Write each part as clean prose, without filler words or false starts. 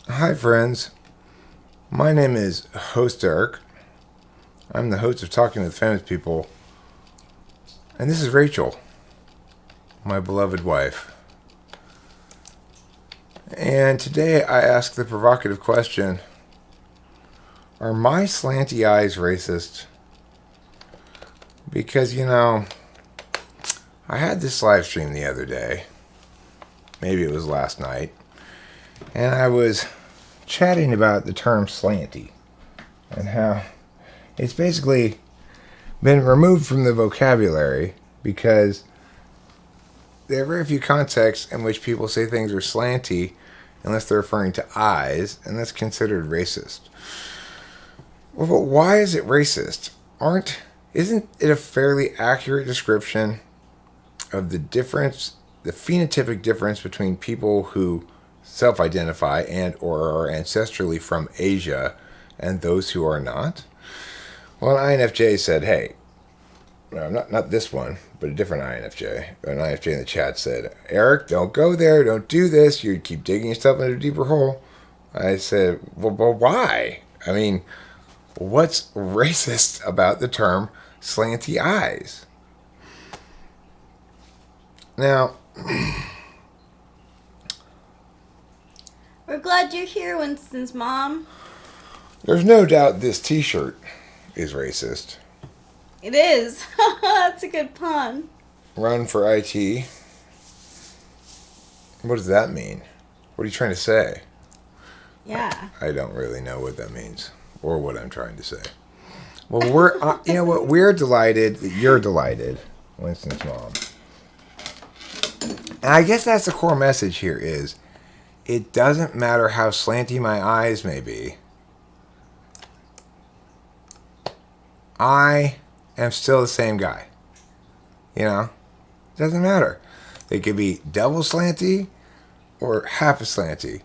Hi, friends. My name is Host Eric. I'm the host of Talking with Famous People. And this is Rachel, my beloved wife. And today I ask the provocative question, are my slanty eyes racist? Because, I had this live stream the other day. Maybe it was last night. And I was chatting about the term slanty and how it's basically been removed from the vocabulary because there are very few contexts in which people say things are slanty unless they're referring to eyes, and that's considered racist. Well, but why is it racist? Isn't it a fairly accurate description of the phenotypic difference between people who self-identify and or are ancestrally from Asia and those who are not? Well, an INFJ said, hey, no, not this one, but a different INFJ. An INFJ in the chat said, Eric, don't go there, don't do this, you keep digging yourself into a deeper hole. I said, well, but why? I mean, what's racist about the term slanty eyes? Now, we're glad you're here, Winston's mom. There's no doubt this t-shirt is racist. It is. That's a good pun. Run for IT. What does that mean? What are you trying to say? Yeah. I don't really know what that means or what I'm trying to say. Well, we're delighted that you're delighted, Winston's mom. And I guess that's the core message here is, it doesn't matter how slanty my eyes may be. I am still the same guy. It doesn't matter. They could be double slanty or half a slanty.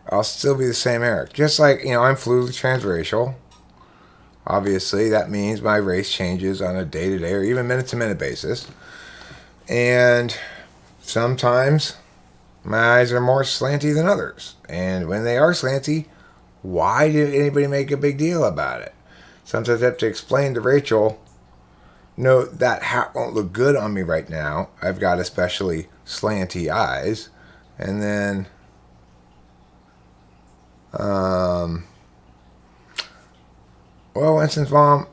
I'll still be the same Eric. Just like, I'm fluidly transracial. Obviously, that means my race changes on a day-to-day or even minute-to-minute basis. And sometimes my eyes are more slanty than others. And when they are slanty, why did anybody make a big deal about it? Sometimes I have to explain to Rachel, no, that hat won't look good on me right now. I've got especially slanty eyes. And then, well, Winston's mom,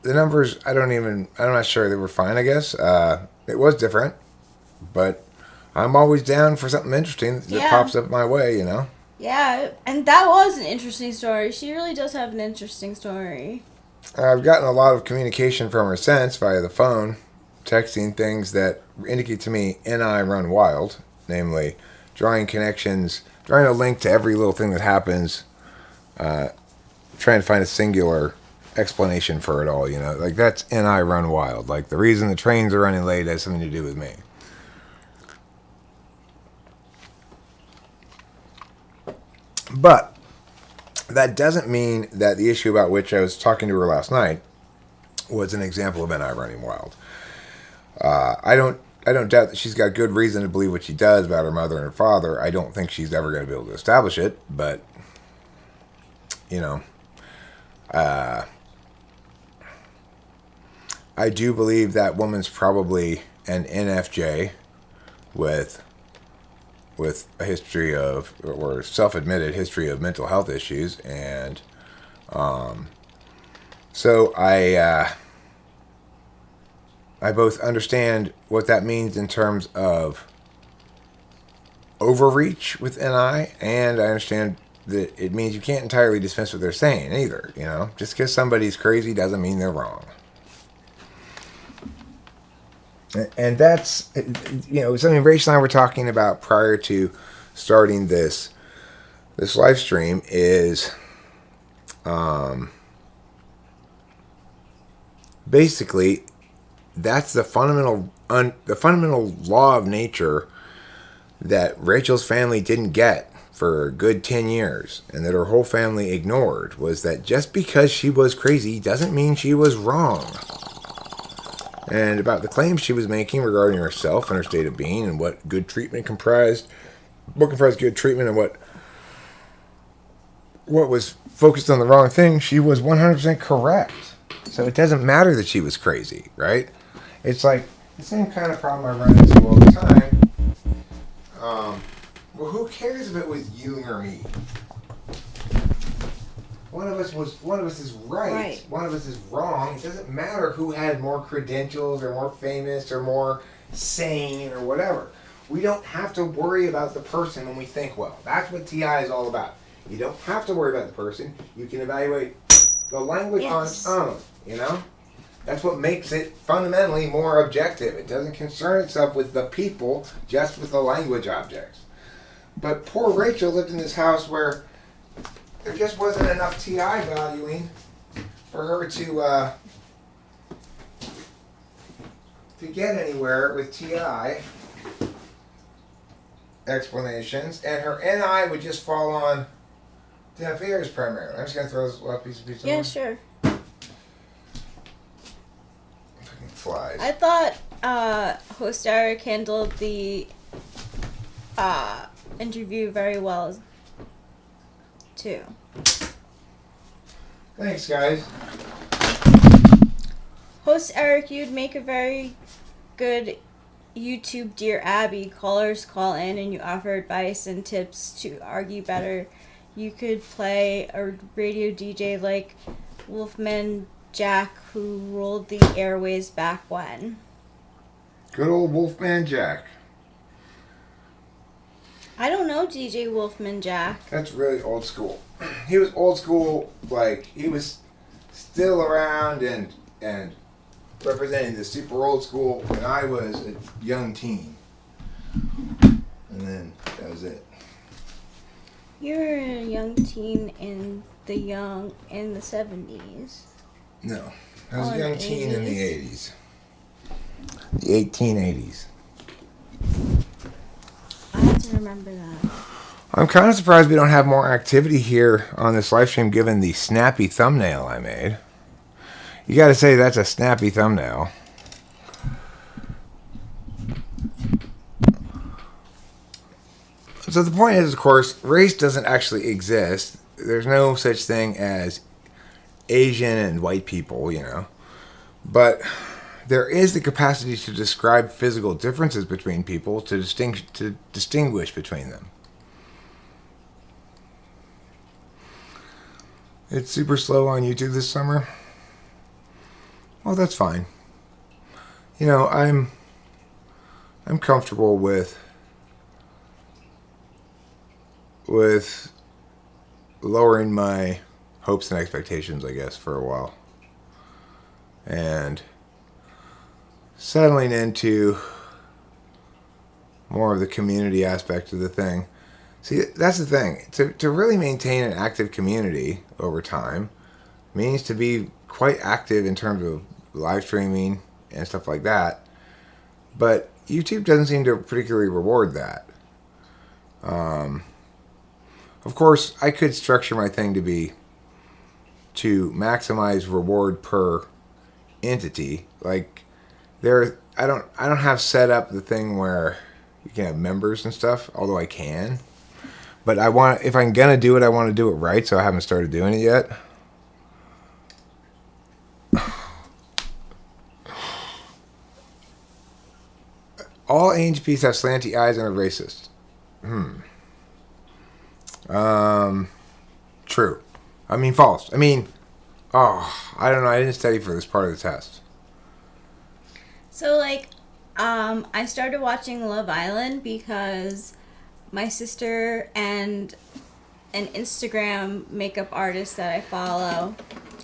the numbers, I'm not sure, they were fine, I guess. It was different, but I'm always down for something interesting that pops up my way, Yeah, and that was an interesting story. She really does have an interesting story. I've gotten a lot of communication from her since via the phone, texting things that indicate to me NI run wild, namely drawing connections, drawing a link to every little thing that happens, trying to find a singular explanation for it all, like that's NI run wild. Like the reason the trains are running late has something to do with me. But that doesn't mean that the issue about which I was talking to her last night was an example of NI running wild. I don't doubt that she's got good reason to believe what she does about her mother and her father. I don't think she's ever going to be able to establish it, but I do believe that woman's probably an NFJ with a history of, or self-admitted history of mental health issues, and so I both understand what that means in terms of overreach with NI, and I understand that it means you can't entirely dismiss what they're saying either. Just because somebody's crazy doesn't mean they're wrong. And that's, something Rachel and I were talking about prior to starting this live stream is basically that's the fundamental law of nature that Rachel's family didn't get for a good 10 years and that her whole family ignored, was that just because she was crazy doesn't mean she was wrong. And about the claims she was making regarding herself and her state of being and what good treatment comprised, what comprised good treatment and what what was focused on the wrong thing, she was 100% correct. So it doesn't matter that she was crazy, right? It's like the same kind of problem I run into all the time. Well, who cares if it was you or me? One of us is right. One of us is wrong. It doesn't matter who had more credentials or more famous or more sane or whatever. We don't have to worry about the person when we think well. That's what TI is all about. You don't have to worry about the person. You can evaluate the language on its own, you know? That's what makes it fundamentally more objective. It doesn't concern itself with the people, just with the language objects. But poor Rachel lived in this house where there just wasn't enough TI valuing for her to get anywhere with TI explanations, and her NI would just fall on deaf ears primarily. I'm just going to throw this last piece of pizza. Yeah, sure. Fucking flies. I thought host Eric handled the interview very well, too. Thanks, guys. Host Eric, you'd make a very good YouTube Dear Abby. Callers call in and you offer advice and tips to argue better. You could play a radio DJ like Wolfman Jack, who ruled the airways back when. Good old Wolfman Jack. I don't know DJ Wolfman Jack. That's really old school. He was old school, like, he was still around and representing the super old school when I was a young teen. And then that was it. You were a young teen in the 70s. No. I was a young teen in the 80s. 80s. The 1880s. I have to remember that. I'm kind of surprised we don't have more activity here on this live stream given the snappy thumbnail I made. You gotta say that's a snappy thumbnail. So the point is, of course, race doesn't actually exist. There's no such thing as Asian and white people, you know. But there is the capacity to describe physical differences between people, to distinguish between them. It's super slow on YouTube this summer. Well, that's fine. You know, I'm comfortable with lowering my hopes and expectations, I guess, for a while. And settling into more of the community aspect of the thing. See, that's the thing. To really maintain an active community over time means to be quite active in terms of live streaming and stuff like that. But YouTube doesn't seem to particularly reward that. Of course, I could structure my thing to maximize reward per entity. Like I don't have set up the thing where you can have members and stuff, although I can. But if I'm gonna do it, I want to do it right, so I haven't started doing it yet. All ANGPs have slanty eyes and are racist. True. I mean, false. I mean, I don't know. I didn't study for this part of the test. So, like, I started watching Love Island because my sister and an Instagram makeup artist that I follow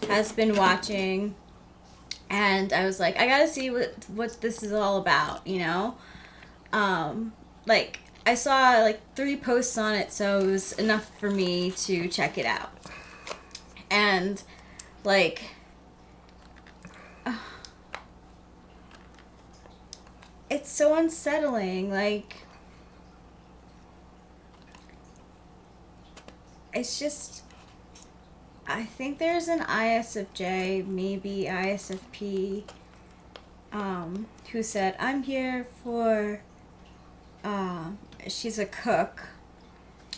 has been watching, and I was like, I gotta see what this is all about, you know? Like, I saw, like, 3 posts on it, so it was enough for me to check it out. And, like, it's so unsettling, like, it's just, I think there's an ISFJ, maybe ISFP, who said, I'm here for, she's a cook,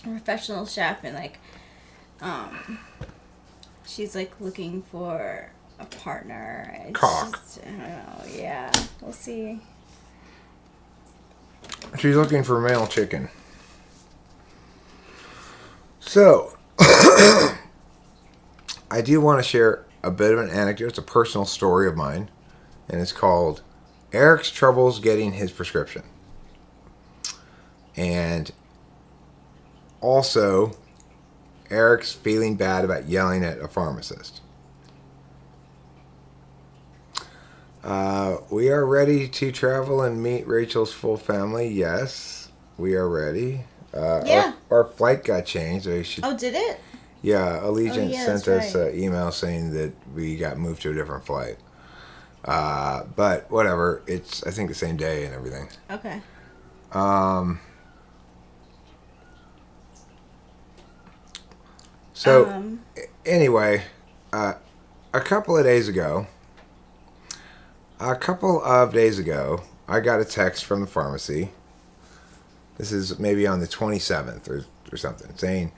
a professional chef, and, like, she's like looking for a partner. It's Cock. just, I don't know. Yeah, we'll see. She's looking for male chicken. So, I do want to share a bit of an anecdote. It's a personal story of mine, and it's called Eric's Troubles Getting His Prescription. And also, Eric's feeling bad about yelling at a pharmacist. We are ready to travel and meet Rachel's full family. Yes, we are ready. Yeah. Our flight got changed. Oh, did it? Yeah, Allegiant sent that's us an email saying that we got moved to a different flight. But whatever, it's I think the same day and everything. Okay. So anyway, a couple of days ago, I got a text from the pharmacy. This is maybe on the 27th or something, saying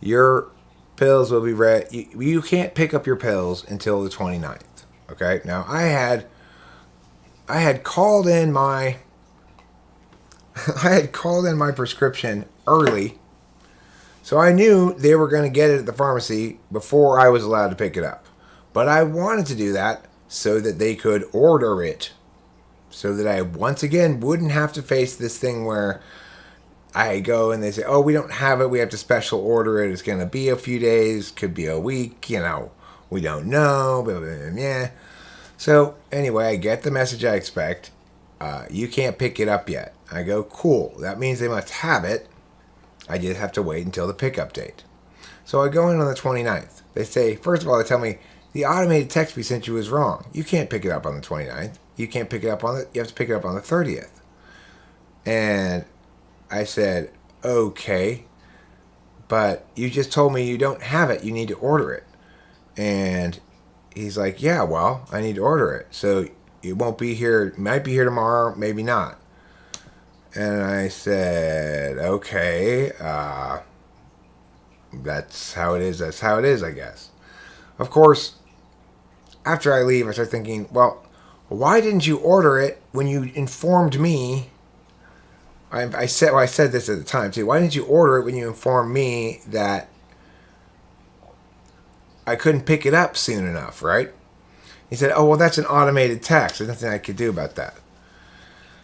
your pills will be ready. You can't pick up your pills until the 29th. Okay. Now I had called in my prescription early, so I knew they were going to get it at the pharmacy before I was allowed to pick it up. But I wanted to do that so that they could order it, so that I once again wouldn't have to face this thing where I go and they say, oh, we don't have it, we have to special order it, it's going to be a few days, could be a week, we don't know, blah, blah, blah, yeah. So anyway, I get the message I expect. You can't pick it up yet. I go, cool, that means they must have it. I just have to wait until the pickup date. So I go in on the 29th. They say, first of all, they tell me, the automated text we sent you is wrong. You can't pick it up on the 29th. You have to pick it up on the 30th. And I said, okay, but you just told me you don't have it. You need to order it. And he's like, yeah, well, I need to order it. So it won't be here. It might be here tomorrow, maybe not. And I said, okay, that's how it is. That's how it is, I guess. Of course, after I leave, I start thinking, well, why didn't you order it when you informed me? I said this at the time too. Why didn't you order it when you informed me that I couldn't pick it up soon enough, right? He said, oh, well, that's an automated text. There's nothing I could do about that.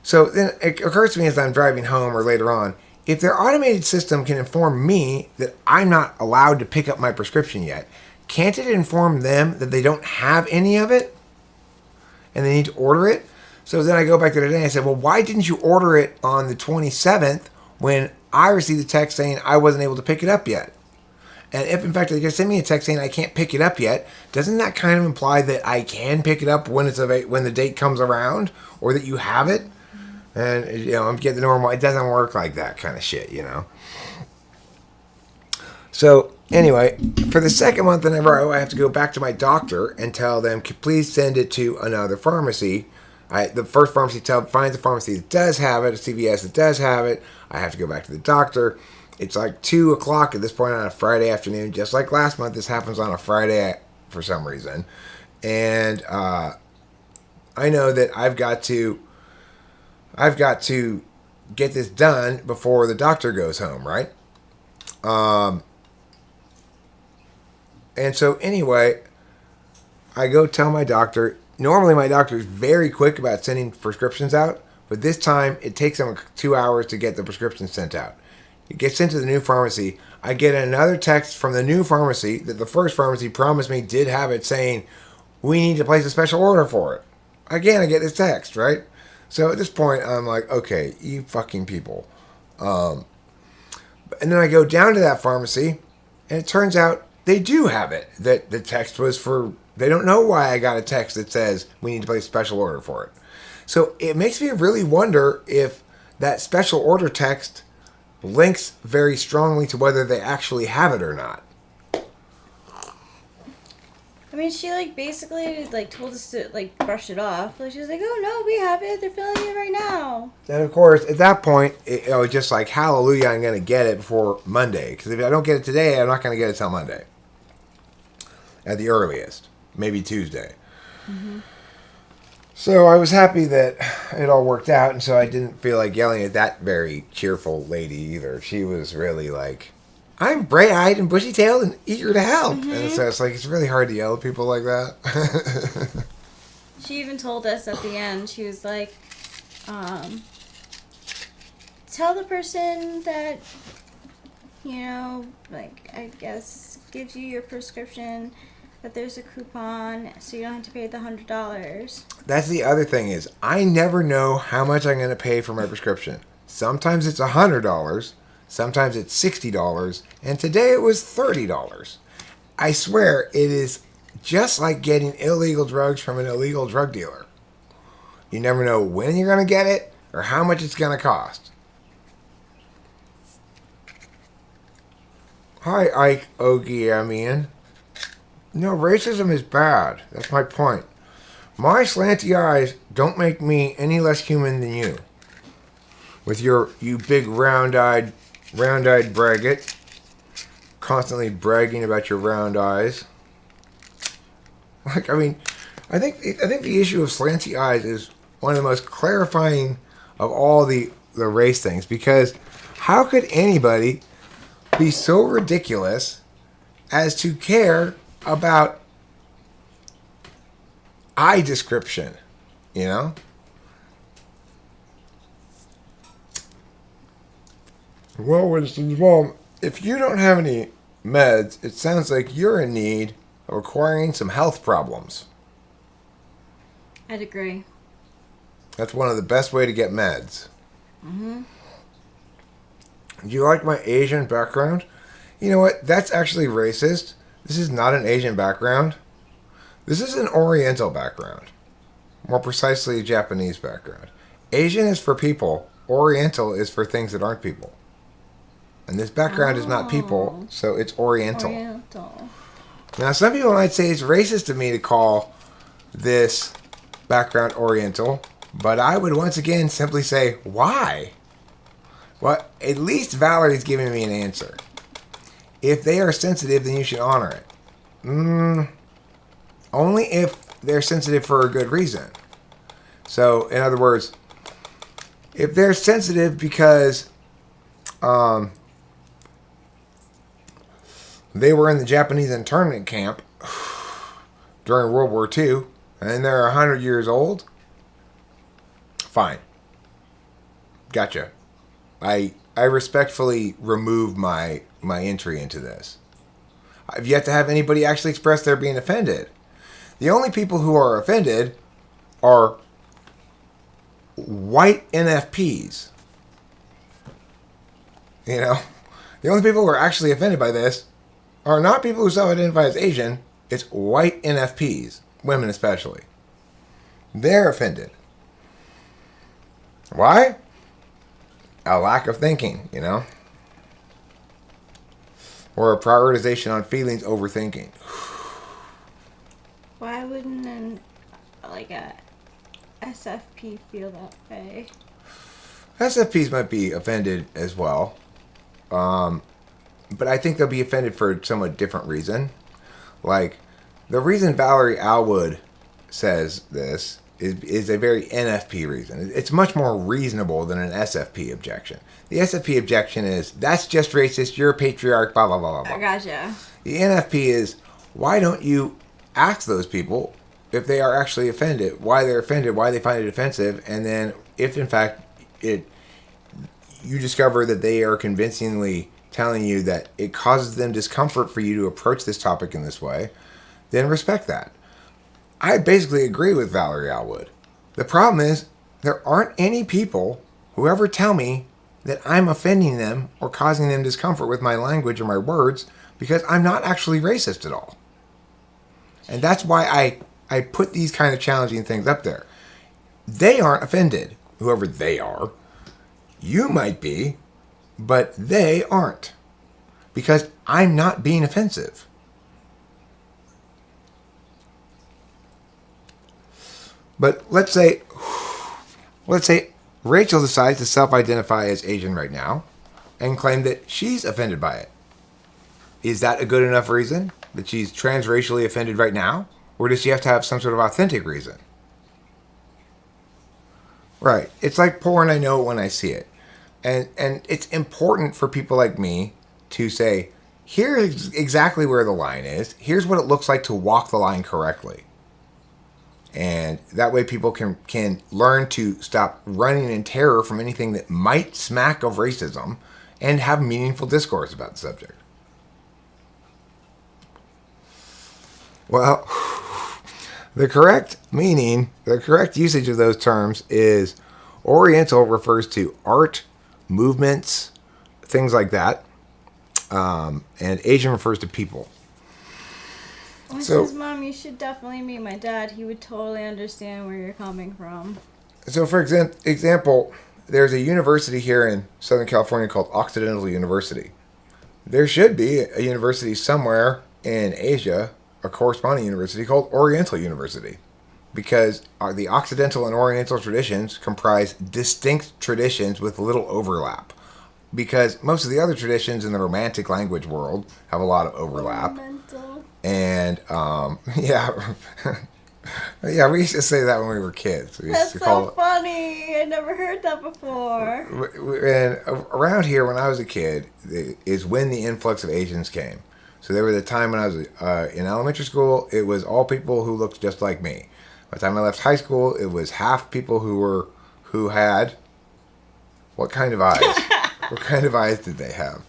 So then it occurs to me as I'm driving home or later on, if their automated system can inform me that I'm not allowed to pick up my prescription yet, can't it inform them that they don't have any of it and they need to order it? So then I go back to the day and I said, well, why didn't you order it on the 27th when I received a text saying I wasn't able to pick it up yet? And if, in fact, they just send me a text saying I can't pick it up yet, doesn't that kind of imply that I can pick it up when when the date comes around, or that you have it? And, I'm getting the normal, it doesn't work like that kind of shit, So, anyway, for the second month in a row, I have to go back to my doctor and tell them, please send it to another pharmacy. The first pharmacy finds a pharmacy that does have it, a CVS that does have it. I have to go back to the doctor. It's like 2 o'clock at this point on a Friday afternoon. Just like last month, this happens on a Friday for some reason. And I know that I've got to get this done before the doctor goes home, right? And so anyway, I go tell my doctor. Normally my doctor is very quick about sending prescriptions out, but this time it takes them 2 hours to get the prescription sent out. It gets sent to the new pharmacy. I get another text from the new pharmacy that the first pharmacy promised me did have it, saying, we need to place a special order for it. Again, I get this text, right? So at this point, I'm like, okay, you fucking people. And then I go down to that pharmacy, and it turns out they do have it. That the text was for, they don't know why I got a text that says we need to place a special order for it. So it makes me really wonder if that special order text links very strongly to whether they actually have it or not. I mean, she like basically like told us to like brush it off. Like she was like, "Oh no, we have it. They're filling it right now." And of course, at that point, it was just like, hallelujah, I'm going to get it before Monday. Because if I don't get it today, I'm not going to get it till Monday. At the earliest. Maybe Tuesday. Mm-hmm. So I was happy that it all worked out. And so I didn't feel like yelling at that very cheerful lady either. She was really like, I'm bright-eyed and bushy-tailed and eager to help. Mm-hmm. And so it's like, it's really hard to yell at people like that. She even told us at the end, she was like, tell the person that, you know, like, I guess, gives you your prescription that there's a coupon so you don't have to pay the $100. That's the other thing is, I never know how much I'm going to pay for my prescription. Sometimes it's $100, sometimes it's $60, and today it was $30. I swear, it is just like getting illegal drugs from an illegal drug dealer. You never know when you're going to get it or how much it's going to cost. Hi, Ike Ogiamian. No, racism is bad. That's my point. My slanty eyes don't make me any less human than you. With you big round-eyed braggart. Constantly bragging about your round eyes. Like, I mean, I think the issue of slanty eyes is one of the most clarifying of all the race things. Because how could anybody be so ridiculous as to care about eye description, you know? Well, if you don't have any meds, it sounds like you're in need of acquiring some health problems. I'd agree. That's one of the best way to get meds. Mm-hmm. Do you like my Asian background? You know what? That's actually racist. This is not an Asian background. This is an Oriental background. More precisely, a Japanese background. Asian is for people. Oriental is for things that aren't people. And this background is not people, so it's Oriental. Now, some people might say it's racist of me to call this background Oriental, but I would once again simply say, why? Well, at least Valerie's giving me an answer. If they are sensitive, then you should honor it. Only if they're sensitive for a good reason. So, in other words, if they're sensitive because they were in the Japanese internment camp during World War II, and they're 100 years old, fine. Gotcha. I respectfully remove my entry into this. I've yet to have anybody actually express they're being offended. The only people who are offended are white NFPs. You know? The only people who are actually offended by this are not people who self-identify as Asian. It's white NFPs. Women especially. They're offended. Why? A lack of thinking, you know? Or a prioritization on feelings over thinking. Why wouldn't a SFP feel that way? SFPs might be offended as well. But I think they'll be offended for a somewhat different reason. Like, the reason Valerie Alwood says this is a very NFP reason. It's much more reasonable than an SFP objection. The SFP objection is, that's just racist, you're a patriarch, blah, blah, blah, blah, blah. I gotcha. The NFP is, why don't you ask those people if they are actually offended, why they're offended, why they find it offensive, and then if in fact you discover that they are convincingly telling you that it causes them discomfort for you to approach this topic in this way, then respect that. I basically agree with Valerie Alwood. The problem is, there aren't any people who ever tell me that I'm offending them or causing them discomfort with my language or my words, because I'm not actually racist at all. And that's why I put these kind of challenging things up there. They aren't offended, whoever they are. You might be, but they aren't. Because I'm not being offensive. But let's say Rachel decides to self-identify as Asian right now and claim that she's offended by it. Is that a good enough reason that she's transracially offended right now? Or does she have to have some sort of authentic reason? Right. It's like porn, I know it when I see it. And it's important for people like me to say, here's exactly where the line is. Here's what it looks like to walk the line correctly. And that way people can learn to stop running in terror from anything that might smack of racism and have meaningful discourse about the subject. Well, the correct usage of those terms is Oriental refers to art, movements, things like that. And Asian refers to people. Says, Mom, you should definitely meet my dad. He would totally understand where you're coming from. So, for example, there's a university here in Southern California called Occidental University. There should be a university somewhere in Asia, a corresponding university called Oriental University, because the Occidental and Oriental traditions comprise distinct traditions with little overlap. Because most of the other traditions in the Romantic language world have a lot of overlap. Ornamental. And, yeah. Yeah, we used to say that when we were kids. That's so funny. I never heard that before. And around here, when I was a kid, is when the influx of Asians came. So there was a time when I was in elementary school, it was all people who looked just like me. By the time I left high school, it was half people who had what kind of eyes? What kind of eyes did they have?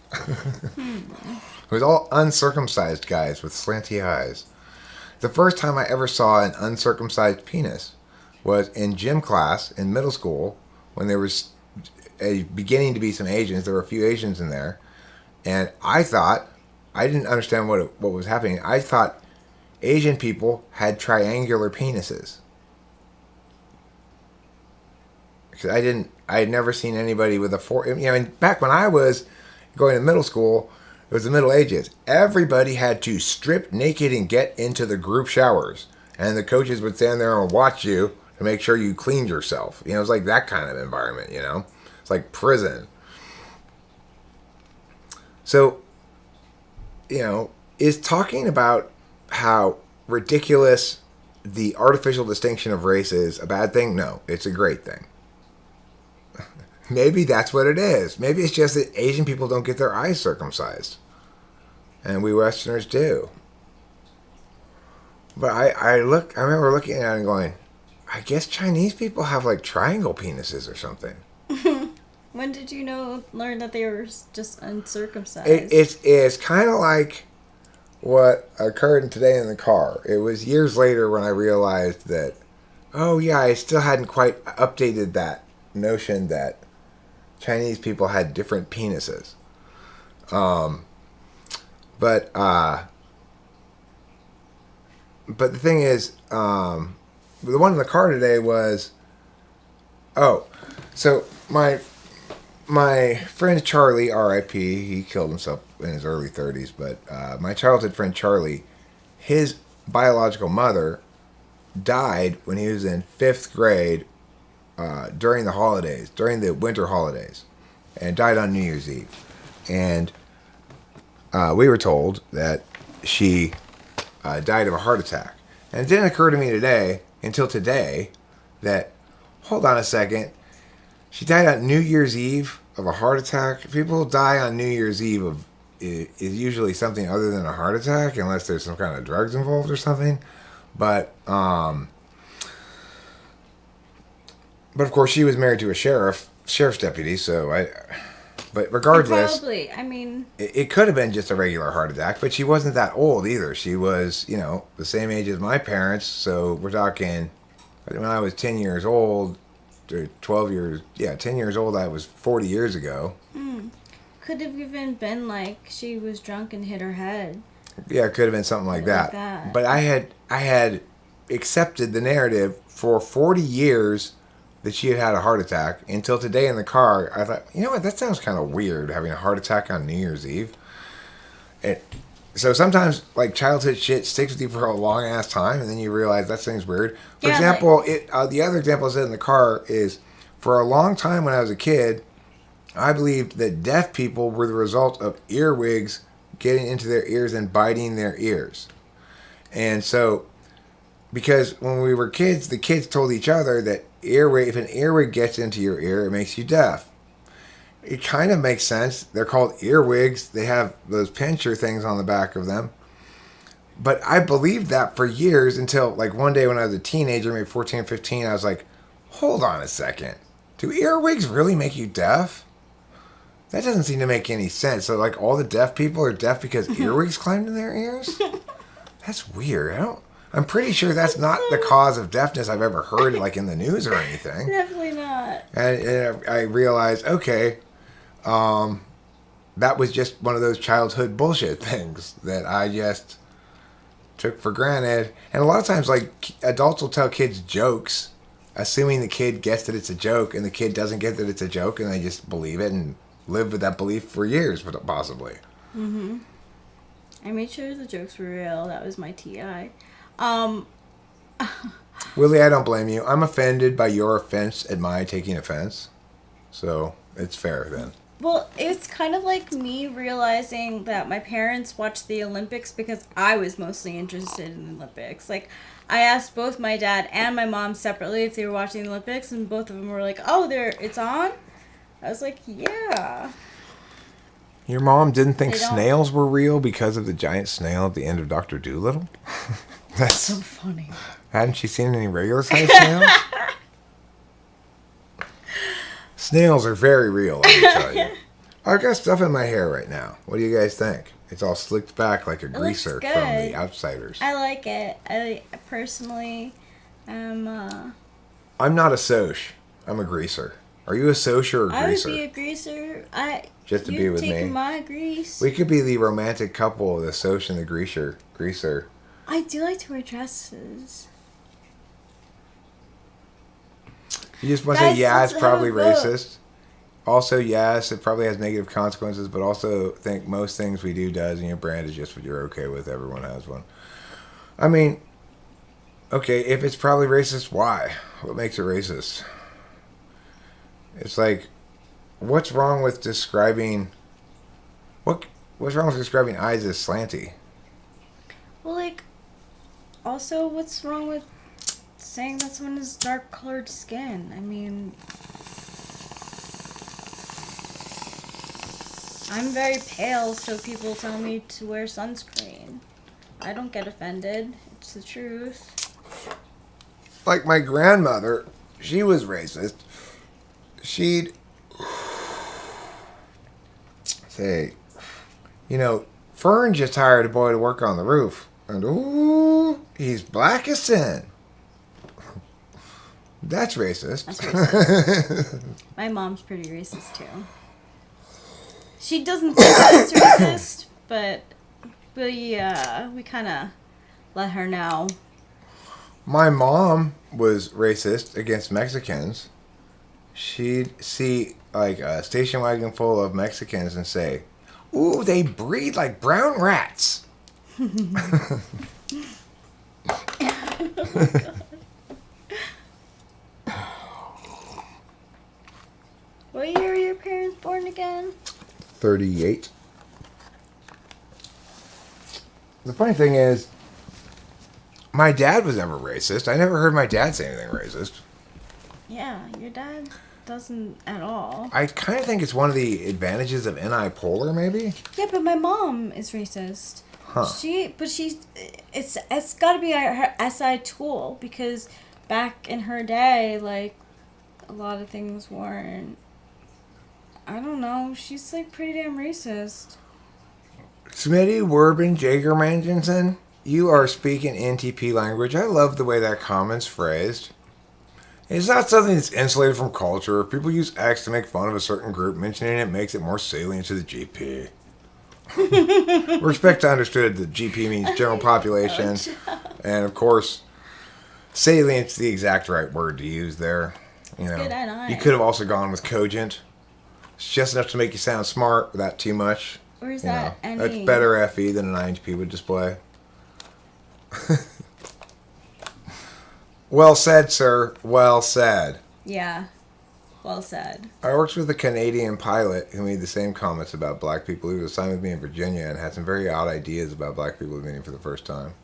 It was all uncircumcised guys with slanty eyes. The first time I ever saw an uncircumcised penis was in gym class in middle school when there was beginning to be some Asians. There were a few Asians in there. And I didn't understand what was happening. I thought Asian people had triangular penises. Because I had never seen anybody with a four. And back when I was going to middle school, it was the Middle Ages. Everybody had to strip naked and get into the group showers. And the coaches would stand there and watch you to make sure you cleaned yourself. It was like that kind of environment, It's like prison. So, is talking about how ridiculous the artificial distinction of race is a bad thing? No, it's a great thing. Maybe that's what it is. Maybe it's just that Asian people don't get their eyes circumcised. And we Westerners do. But I remember looking at it and going, I guess Chinese people have like triangle penises or something. When did you learn that they were just uncircumcised? It's kind of like what occurred today in the car. It was years later when I realized that, oh yeah, I still hadn't quite updated that notion that Chinese people had different penises. But the thing is, the one in the car today was, so my friend Charlie, R.I.P., he killed himself in his early 30s, but my childhood friend Charlie, his biological mother died when he was in 5th grade during the holidays, during the winter holidays, and died on New Year's Eve. And we were told that she died of a heart attack. And it didn't occur to me until today, that, hold on a second, she died on New Year's Eve of a heart attack. People who die on New Year's Eve is usually something other than a heart attack, unless there's some kind of drugs involved or something. But of course, she was married to a sheriff's deputy, so but regardless, Probably, it could have been just a regular heart attack, but she wasn't that old either. She was, the same age as my parents, so we're talking, when I was 10 years old, 12 years, 10 years old, I was 40 years ago. Could have even been like she was drunk and hit her head. Yeah, it could have been something like that. But I had accepted the narrative for 40 years that she had a heart attack until today in the car. I thought, you know what, that sounds kind of weird, having a heart attack on New Year's Eve. So sometimes, like, childhood shit sticks with you for a long ass time, and then you realize that thing's weird. For Yeah, example, the other example I said in the car is, for a long time when I was a kid, I believed that deaf people were the result of earwigs getting into their ears and biting their ears. And so, because when we were kids, the kids told each other that if an earwig gets into your ear, it makes you deaf. It kind of makes sense. They're called earwigs. They have those pincher things on the back of them. But I believed that for years until, like, one day when I was a teenager, maybe 14, 15, I was like, hold on a second. Do earwigs really make you deaf? That doesn't seem to make any sense. So, like, all the deaf people are deaf because earwigs climbed in their ears? That's weird. I'm pretty sure that's not the cause of deafness I've ever heard, like, in the news or anything. Definitely not. And I realized, okay, that was just one of those childhood bullshit things that I just took for granted. And a lot of times, like, adults will tell kids jokes, assuming the kid gets that it's a joke, and the kid doesn't get that it's a joke, and they just believe it and live with that belief for years, possibly. Mm-hmm. I made sure the jokes were real. That was my TI. Willie, I don't blame you. I'm offended by your offense at my taking offense. So, it's fair then. Well, it's kind of like me realizing that my parents watched the Olympics because I was mostly interested in the Olympics. Like, I asked both my dad and my mom separately if they were watching the Olympics, and both of them were like, "Oh, it's on." I was like, "Yeah." Your mom didn't think snails were real because of the giant snail at the end of Dr. Dolittle? That's so funny. Hadn't she seen any regular sized snails? Snails are very real, let me tell you. I've got stuff in my hair right now. What do you guys think? It's all slicked back like a greaser from The Outsiders. I like it. I personally am... I'm not a soch. I'm a greaser. Are you a soch or a greaser? I would be a greaser. Just to be with me. Taking my grease. We could be the romantic couple, the soch and the greaser. I do like to wear dresses. You just want to say, yeah, it's probably racist. Also, yes, it probably has negative consequences, but also think most things we do does, and your brand is just what you're okay with. Everyone has one. I mean, okay, if it's probably racist, why? What makes it racist? It's like, what's wrong with describing... What's wrong with describing eyes as slanty? Well, like, also, what's wrong with saying that someone has dark-colored skin? I mean... I'm very pale, so people tell me to wear sunscreen. I don't get offended. It's the truth. Like my grandmother, she was racist. She'd say, you know, Fern just hired a boy to work on the roof. And, ooh, he's black as sin. That's racist. That's racist. My mom's pretty racist, too. She doesn't think it's racist, but we kind of let her know. My mom was racist against Mexicans. She'd see like a station wagon full of Mexicans and say, "Ooh, they breed like brown rats." Oh my God. What year were your parents born again? 38. The funny thing is, my dad was never racist. I never heard my dad say anything racist. Yeah, your dad doesn't at all. I kind of think it's one of the advantages of NI-polar, maybe? Yeah, but my mom is racist. Huh. It's got to be her SI tool, because back in her day, like, a lot of things weren't... I don't know. She's, like, pretty damn racist. Smitty Werbin Jagermangensen, you are speaking NTP language. I love the way that comment's phrased. It's not something that's insulated from culture. If people use X to make fun of a certain group, mentioning it makes it more salient to the GP. Respect to understood that GP means general population. And, of course, salient's the exact right word to use there. You know, you could have also gone with cogent. It's just enough to make you sound smart without too much. Or is You know, that any? that's better FE than an INTP would display. Well said, sir. Well said. Yeah. Well said. I worked with a Canadian pilot who made the same comments about black people. He was assigned with me in Virginia and had some very odd ideas about black people meeting for the first time.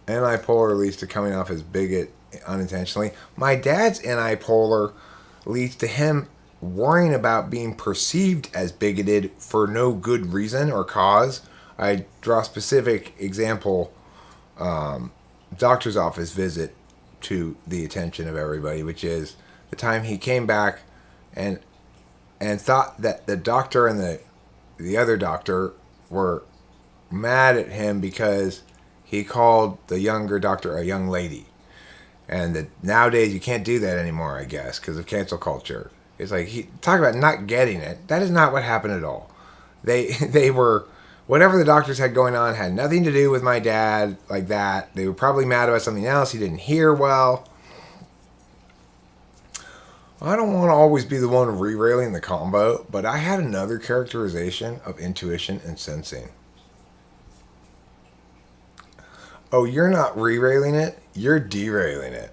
Antipolar leads to coming off as bigot unintentionally. My dad's antipolar leads to him worrying about being perceived as bigoted for no good reason or cause. I draw a specific example, doctor's office visit to the attention of everybody, which is the time he came back and thought that the doctor and the other doctor were mad at him because he called the younger doctor a young lady. And that nowadays you can't do that anymore, I guess, because of cancel culture. It's like, talk about not getting it. That is not what happened at all. They were, whatever the doctors had going on had nothing to do with my dad, like that. They were probably mad about something else. He didn't hear well. I don't want to always be the one re-railing the combo, but I had another characterization of intuition and sensing. Oh, you're not re-railing it, you're derailing it.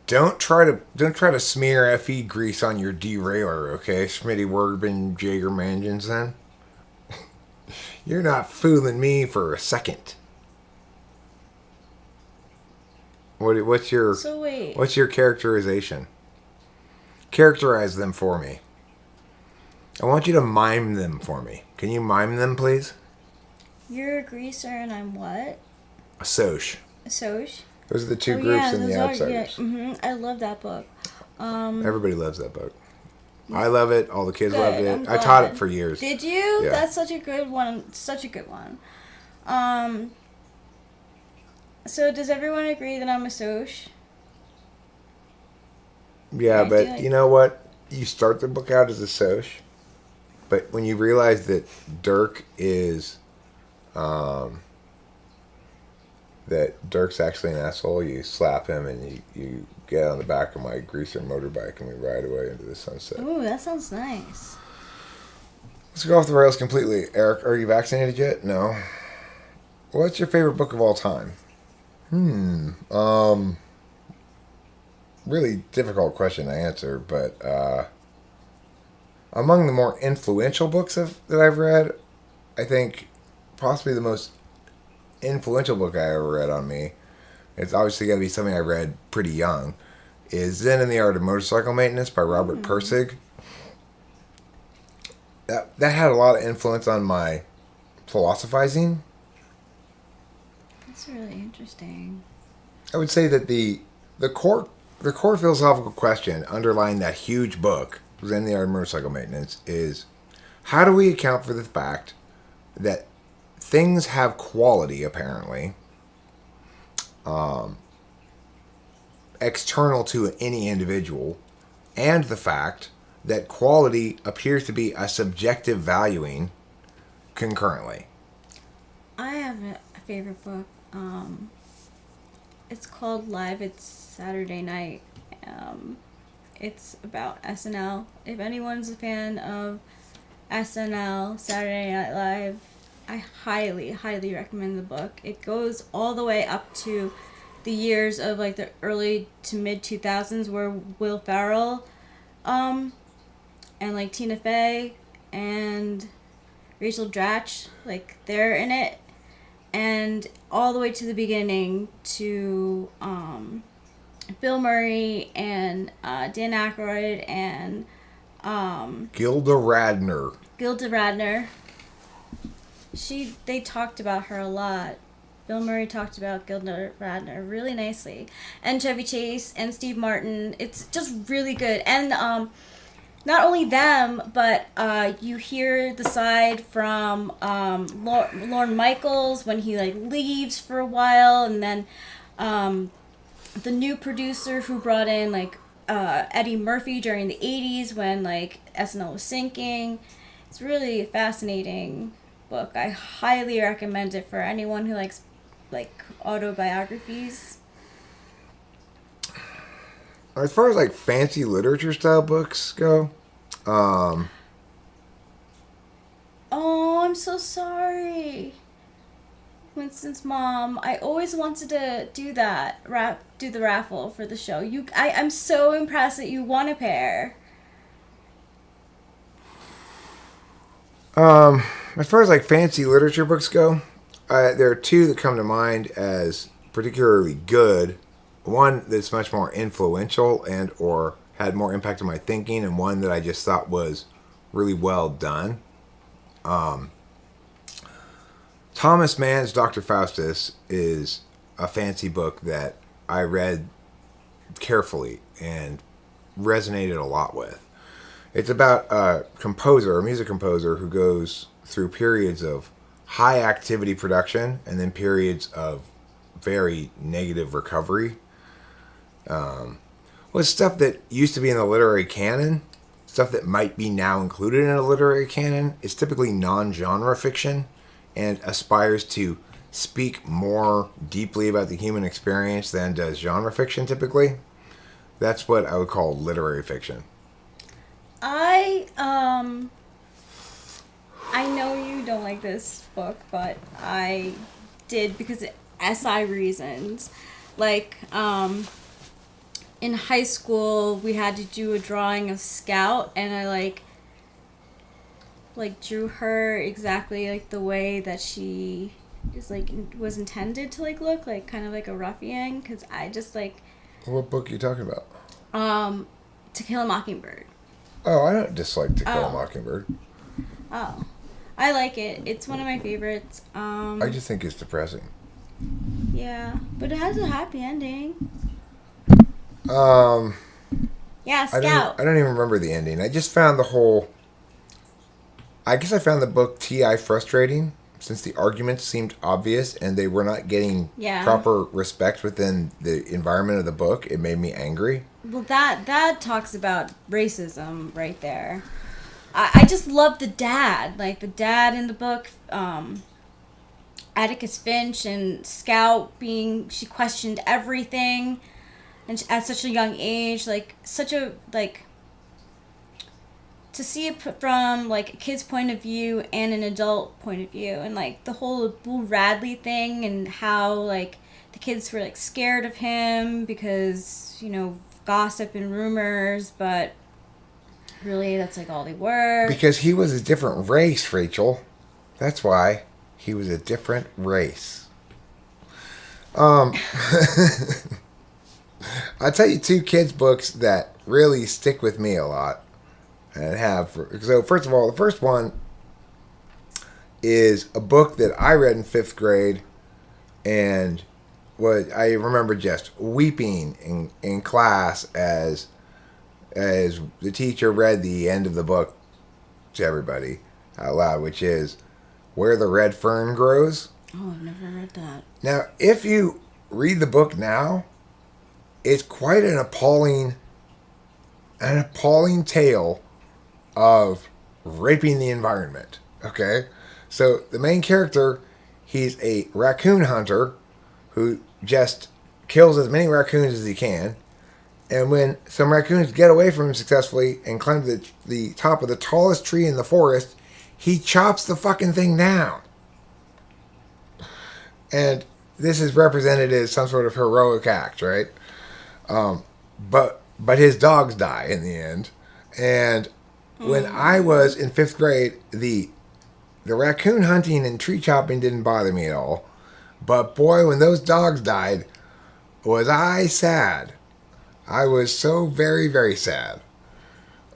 Don't try to smear FE grease on your derailer, okay? Smitty Werben Jager Mangensen. You're not fooling me for a second. What's your characterization? Characterize them for me. I want you to mime them for me. Can you mime them, please? You're a greaser and I'm what? A Soch. A Soch? Those are the two groups in The Outsiders. I love that book. Everybody loves that book. I love it. All the kids loved it. I glad. taught it for years. Did you? Yeah. That's such a good one. Such a good one. So does everyone agree that I'm a Soch? Yeah, I but you know what? You start the book out as a Soch, but when you realize that Dirk is, that Dirk's actually an asshole, you slap him and you get on the back of my greaser motorbike and we ride away into the sunset. Ooh, that sounds nice. Let's go off the rails completely. Eric, are you vaccinated yet? No. What's your favorite book of all time? Really difficult question to answer, but among the more influential books that I've read, I think possibly the most influential book I ever read on me, it's obviously going to be something I read pretty young, is Zen and the Art of Motorcycle Maintenance by Robert Pirsig. That had a lot of influence on my philosophizing. That's really interesting. I would say that the core philosophical question underlying that huge book, Zen and the Art of Motorcycle Maintenance, is how do we account for the fact that things have quality, apparently, external to any individual, and the fact that quality appears to be a subjective valuing concurrently. I have a favorite book. It's called Live. It's Saturday Night. It's about SNL. If anyone's a fan of SNL, Saturday Night Live, I highly, highly recommend the book. It goes all the way up to the years of like the early to mid 2000s where Will Ferrell, and like Tina Fey and Rachel Dratch, like they're in it, and all the way to the beginning to Bill Murray and Dan Aykroyd and Gilda Radner. They talked about her a lot. Bill Murray talked about Gilda Radner really nicely. And Chevy Chase and Steve Martin. It's just really good. And not only them, but you hear the side from Lorne Michaels when he like leaves for a while, and then the new producer who brought in like Eddie Murphy during the 80s when like SNL was sinking. It's really a fascinating book. I highly recommend it for anyone who likes like autobiographies. As far as like fancy literature style books go, I'm so sorry. Winston's mom. I always wanted to do that. Do the raffle for the show. I'm so impressed that you won a pair. As far as like fancy literature books go, there are two that come to mind as particularly good. One that's much more influential and or had more impact on my thinking, and one that I just thought was really well done. Thomas Mann's Dr. Faustus is a fancy book that I read carefully and resonated a lot with. It's about a music composer who goes through periods of high activity production and then periods of very negative recovery. It's stuff that used to be in the literary canon, stuff that might be now included in a literary canon. It's typically non-genre fiction and aspires to speak more deeply about the human experience than does genre fiction typically. That's what I would call literary fiction. I know you don't like this book, but I did because of SI reasons. Like, in high school, we had to do a drawing of Scout, and I like drew her exactly like the way that she is was intended to look like, kind of like a ruffian, because I just What book are you talking about? To Kill a Mockingbird. Oh, I don't dislike To Kill a Mockingbird. Oh, I like it. It's one of my favorites. I just think it's depressing. Yeah, but it has a happy ending. Yeah, Scout. I don't even remember the ending. I just found I guess I found the book T.I. frustrating, since the arguments seemed obvious and they were not getting proper respect within the environment of the book. It made me angry. Well, that talks about racism right there. I just love the dad. Like, the dad in the book, Atticus Finch, and Scout she questioned everything, and at such a young age, to see it from a kid's point of view and an adult point of view, and the whole Boo Radley thing, and how the kids were scared of him because gossip and rumors, but really that's all they were. Because he was a different race, Rachel. That's why he was a different race. I'll tell you two kids' books that really stick with me a lot. And so first of all, the first one is a book that I read in 5th grade, and I remember just weeping in class as the teacher read the end of the book to everybody out loud, which is Where the Red Fern Grows. Oh, I've never read that. Now, if you read the book now, it's quite an appalling tale of raping the environment. Okay? So the main character, he's a raccoon hunter who just kills as many raccoons as he can. And when some raccoons get away from him successfully and climb to the top of the tallest tree in the forest, he chops the fucking thing down. And this is represented as some sort of heroic act, right? But his dogs die in the end. And when I was in 5th grade, the raccoon hunting and tree chopping didn't bother me at all. But boy, when those dogs died, was I sad. I was so very, very sad.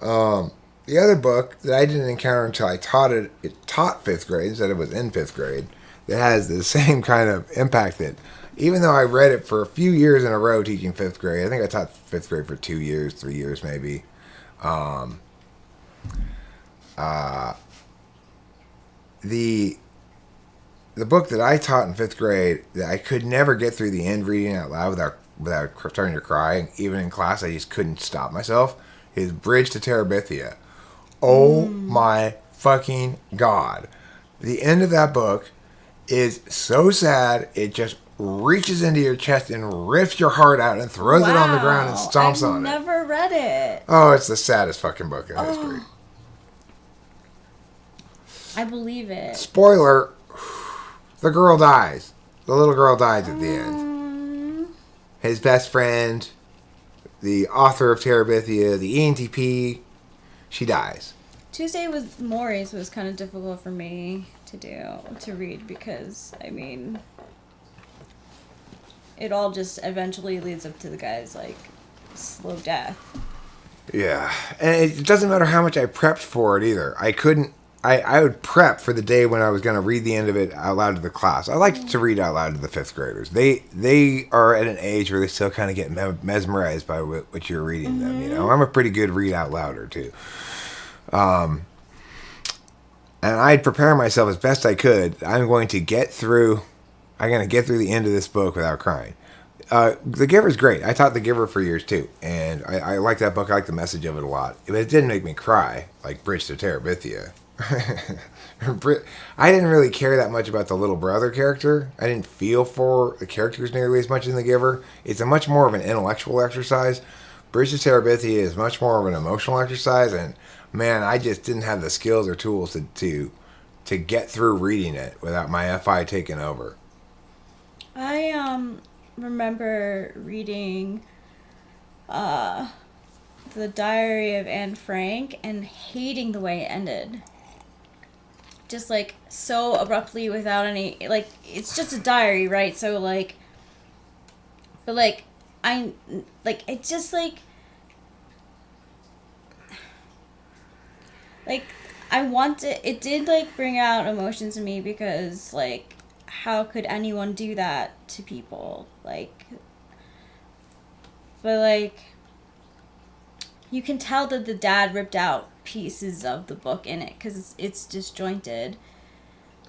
The other book that I didn't encounter until I taught 5th grade, instead it was in 5th grade, that has the same kind of impact that, even though I read it for a few years in a row teaching 5th grade, I think I taught 5th grade for 2 years, 3 years maybe. The book that I taught in 5th grade that I could never get through the end reading out loud without starting to cry, even in class I just couldn't stop myself, is Bridge to Terabithia. Oh my fucking God. The end of that book is so sad, it just reaches into your chest and rips your heart out and throws it on the ground and stomps on it. I've never read it. Oh, it's the saddest fucking book in history. I believe it. Spoiler, the girl dies. The little girl dies at the end. His best friend, the author of Terabithia, the ENTP, she dies. Tuesday with Maury's was kind of difficult for me to read because, I mean, it all just eventually leads up to the guy's, like, slow death. Yeah, and it doesn't matter how much I prepped for it either. I would prep for the day when I was going to read the end of it out loud to the class. I like to read out loud to the 5th graders. They are at an age where they still kind of get mesmerized by what you're reading them. You know, I'm a pretty good read out louder too. And I'd prepare myself as best I could. I'm going to get through the end of this book without crying. The Giver's great. I taught The Giver for years too, and I like that book. I like the message of it a lot. But it didn't make me cry like Bridge to Terabithia. I didn't really care that much about the little brother character. I didn't feel for the characters nearly as much in The Giver. It's a much more of an intellectual exercise. Bridge to Terabithia is much more of an emotional exercise, and man, I just didn't have the skills or tools to get through reading it without my FI taking over. I remember reading The Diary of Anne Frank and hating the way it ended. Just, like, so abruptly without any, like, it's just a diary, right? So, like, but, like, it just, like, it did, like, bring out emotions in me because, like, how could anyone do that to people? Like, but, like, you can tell that the dad ripped out pieces of the book in it because it's disjointed.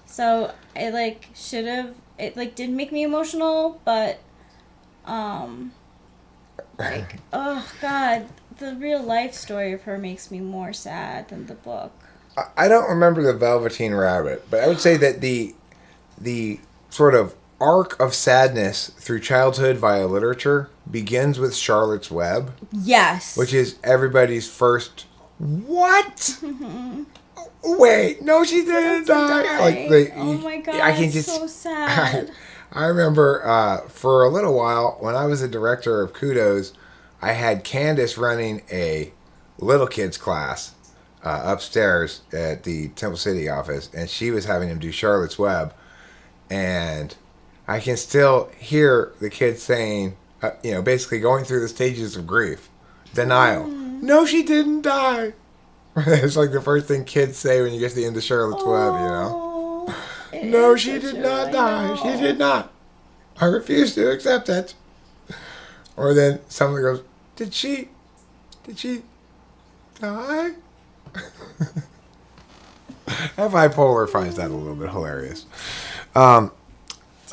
So it, like, did make me emotional, but, like, oh, God, the real life story of her makes me more sad than the book. I don't remember the Velveteen Rabbit, but I would say that the sort of arc of sadness through childhood via literature begins with Charlotte's Web. Yes. Which is everybody's first, what? Wait, no, she didn't die. Like, oh my God, I can it's just, so sad. I remember for a little while when I was the director of Kudos, I had Candace running a little kids class upstairs at the Temple City office, and she was having them do Charlotte's Web, and I can still hear the kids saying, basically going through the stages of grief, denial. No, she didn't die. It's like the first thing kids say when you get to the end of Charlotte's Web, you know. No, she did not die. She did not. I refuse to accept it. Or then someone goes, Did she die? That bipolar finds that a little bit hilarious.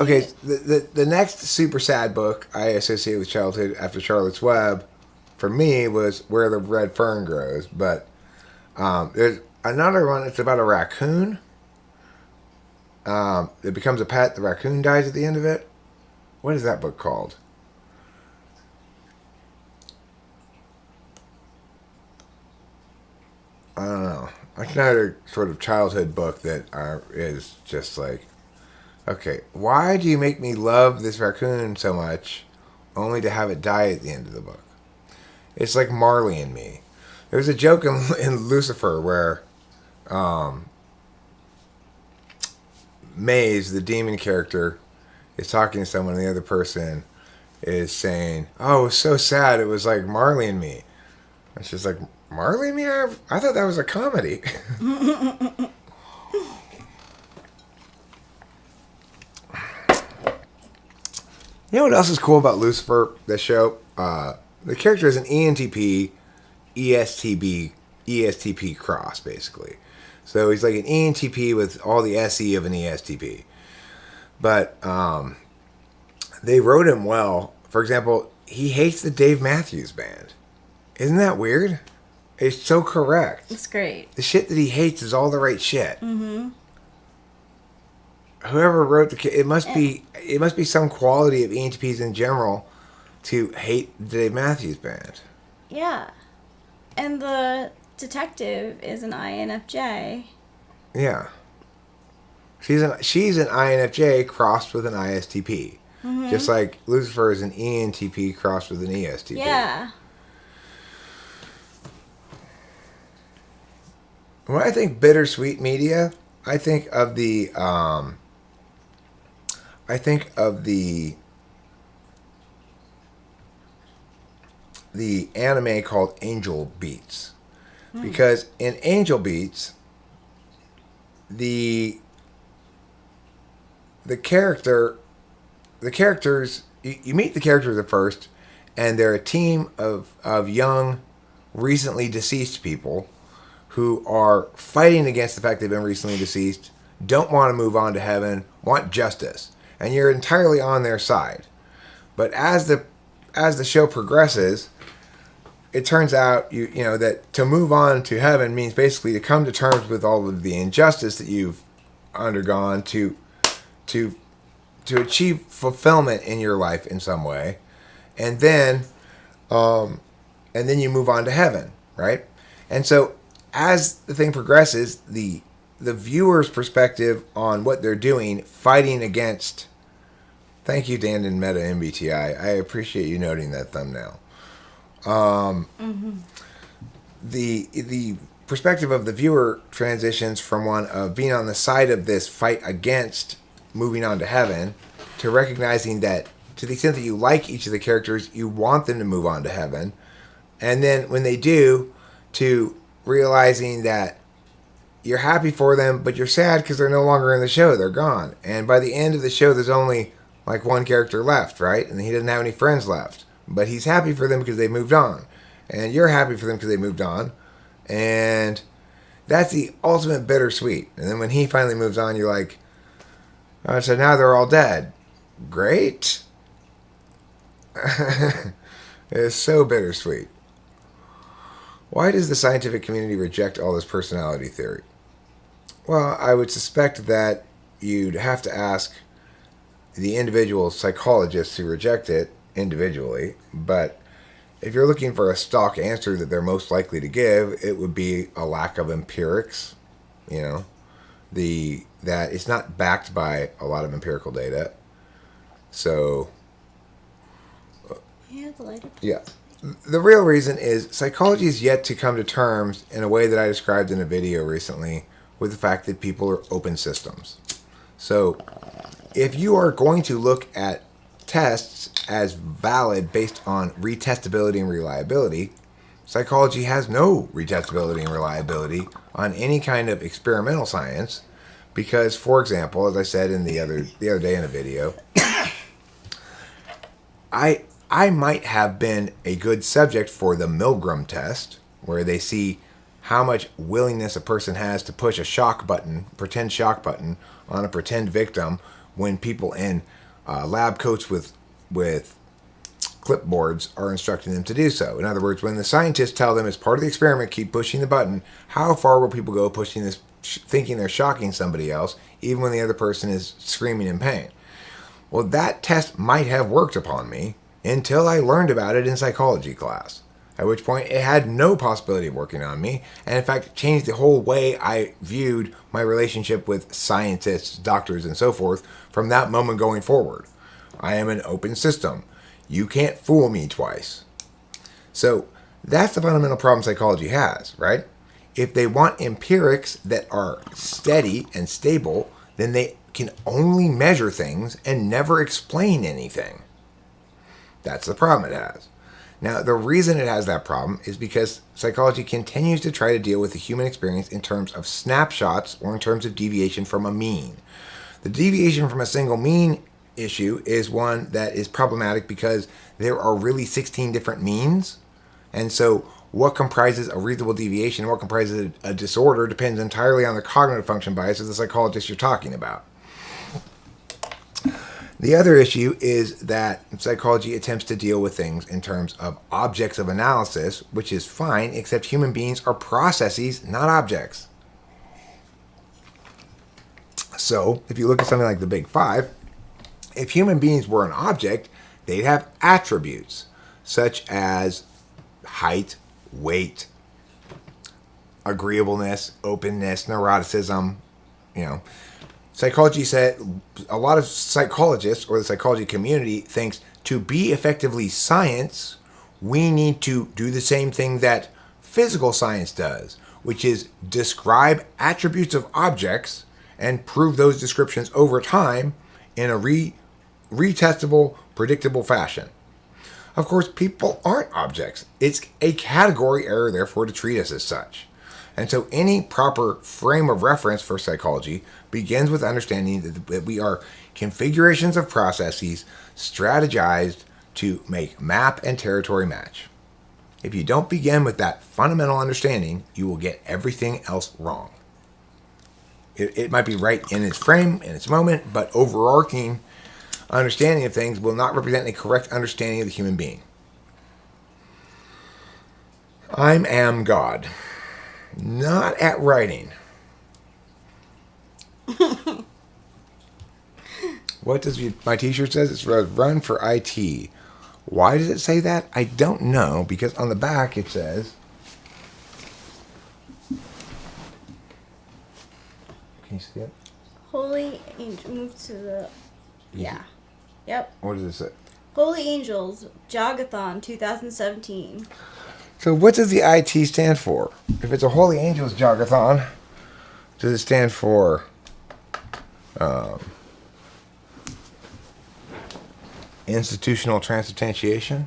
Okay, the next super sad book I associate with childhood after Charlotte's Web, for me, was Where the Red Fern Grows. But there's another one. It's about a raccoon. It becomes a pet. The raccoon dies at the end of it. What is that book called? I don't know. It's another sort of childhood book that is just like, okay, why do you make me love this raccoon so much only to have it die at the end of the book? It's like Marley and Me. There's a joke in Lucifer where Maze, the demon character, is talking to someone and the other person is saying, oh, it was so sad, it was like Marley and Me. And she's like, Marley and Me? I thought that was a comedy. You know what else is cool about Lucifer, the show? The character is an ENTP, ESTP cross, basically. So he's like an ENTP with all the SE of an ESTP. But they wrote him well. For example, he hates the Dave Matthews Band. Isn't that weird? It's so correct. It's great. The shit that he hates is all the right shit. Mm-hmm. Whoever wrote it must be some quality of ENTPs in general to hate the Dave Matthews Band. Yeah. And the detective is an INFJ. Yeah. She's an INFJ crossed with an ISTP. Just like Lucifer is an ENTP crossed with an ESTP. Yeah. When I think bittersweet media, I think of the anime called Angel Beats. Because in Angel Beats, the characters, you meet the characters at first, and they're a team of young, recently deceased people who are fighting against the fact they've been recently deceased, don't want to move on to heaven, want justice, and you're entirely on their side. But as the show progresses, it turns out you know that to move on to heaven means basically to come to terms with all of the injustice that you've undergone to achieve fulfillment in your life in some way, and then you move on to heaven, right? And so as the thing progresses, the viewer's perspective on what they're doing, fighting against. Thank you, Dan and Meta MBTI. I appreciate you noting that thumbnail. The perspective of the viewer transitions from one of being on the side of this fight against moving on to heaven to recognizing that to the extent that you like each of the characters, you want them to move on to heaven. And then when they do, to realizing that you're happy for them, but you're sad because they're no longer in the show. They're gone. And by the end of the show, there's only like one character left, right? And he doesn't have any friends left. But he's happy for them because they moved on. And you're happy for them because they moved on. And that's the ultimate bittersweet. And then when he finally moves on, you're like, oh, so now they're all dead. Great. It's so bittersweet. Why does the scientific community reject all this personality theory? Well, I would suspect that you'd have to ask the individual psychologists who reject it individually, but if you're looking for a stock answer that they're most likely to give, it would be a lack of empirics, you know, that it's not backed by a lot of empirical data. So, Yeah, the lighter. yeah. The real reason is psychology is yet to come to terms in a way that I described in a video recently with the fact that people are open systems. So if you are going to look at tests as valid based on retestability and reliability, psychology has no retestability and reliability on any kind of experimental science because, for example, as I said in the other day in a video, I might have been a good subject for the Milgram test, where they see how much willingness a person has to push a pretend shock button, on a pretend victim when people in lab coats with clipboards are instructing them to do so. In other words, when the scientists tell them as part of the experiment, keep pushing the button, how far will people go pushing this, thinking they're shocking somebody else, even when the other person is screaming in pain? Well, that test might have worked upon me until I learned about it in psychology class, at which point it had no possibility of working on me, and in fact changed the whole way I viewed my relationship with scientists, doctors, and so forth from that moment going forward. I am an open system. You can't fool me twice. So that's the fundamental problem psychology has, right? If they want empirics that are steady and stable, then they can only measure things and never explain anything. That's the problem it has. Now, the reason it has that problem is because psychology continues to try to deal with the human experience in terms of snapshots or in terms of deviation from a mean. The deviation from a single mean issue is one that is problematic because there are really 16 different means. And so what comprises a reasonable deviation and what comprises a disorder depends entirely on the cognitive function bias of the psychologist you're talking about. The other issue is that psychology attempts to deal with things in terms of objects of analysis, which is fine, except human beings are processes, not objects. So, if you look at something like the Big Five, if human beings were an object, they'd have attributes, such as height, weight, agreeableness, openness, neuroticism, Psychology said a lot of psychologists or the psychology community thinks to be effectively science, we need to do the same thing that physical science does, which is describe attributes of objects and prove those descriptions over time in a retestable, predictable fashion. Of course, people aren't objects. It's a category error, therefore, to treat us as such. And so any proper frame of reference for psychology begins with understanding that we are configurations of processes strategized to make map and territory match. If you don't begin with that fundamental understanding, you will get everything else wrong. It might be right in its frame, in its moment, but overarching understanding of things will not represent a correct understanding of the human being. I am God. Not at writing. What does my t-shirt says? It's run for IT. Why does it say that? I don't know, because on the back it says, can you see it? Holy Angel. Move to the. Yeah. Yep. What does it say? Holy Angels Jogathon 2017. So what does the IT stand for? If it's a Holy Angels Jogathon, does it stand for institutional transubstantiation?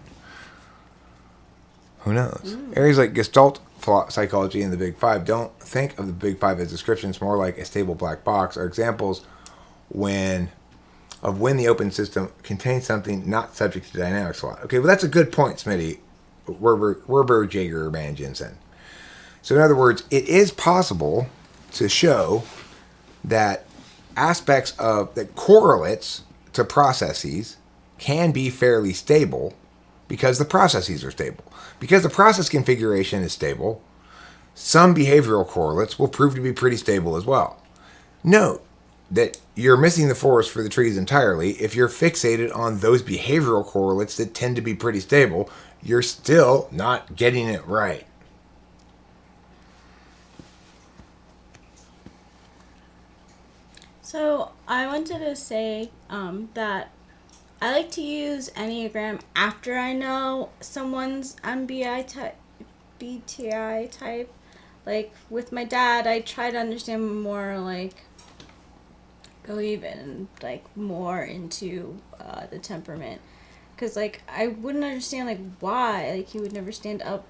Who knows? Areas like Gestalt psychology and the Big Five don't think of the Big Five as descriptions, more like a stable black box, are examples when the open system contains something not subject to dynamics a lot. Okay, well that's a good point, Smitty. Werber Jaeger Man Jensen. So in other words, it is possible to show that aspects of that correlates to processes can be fairly stable because the processes are stable. Because the process configuration is stable, some behavioral correlates will prove to be pretty stable as well. Note that you're missing the forest for the trees entirely if you're fixated on those behavioral correlates that tend to be pretty stable. You're still not getting it right. So I wanted to say that I like to use Enneagram after I know someone's MBTI type. Like with my dad, I try to understand more, like go even like more into the temperament. Because, like, I wouldn't understand, like, why. Like, he would never stand up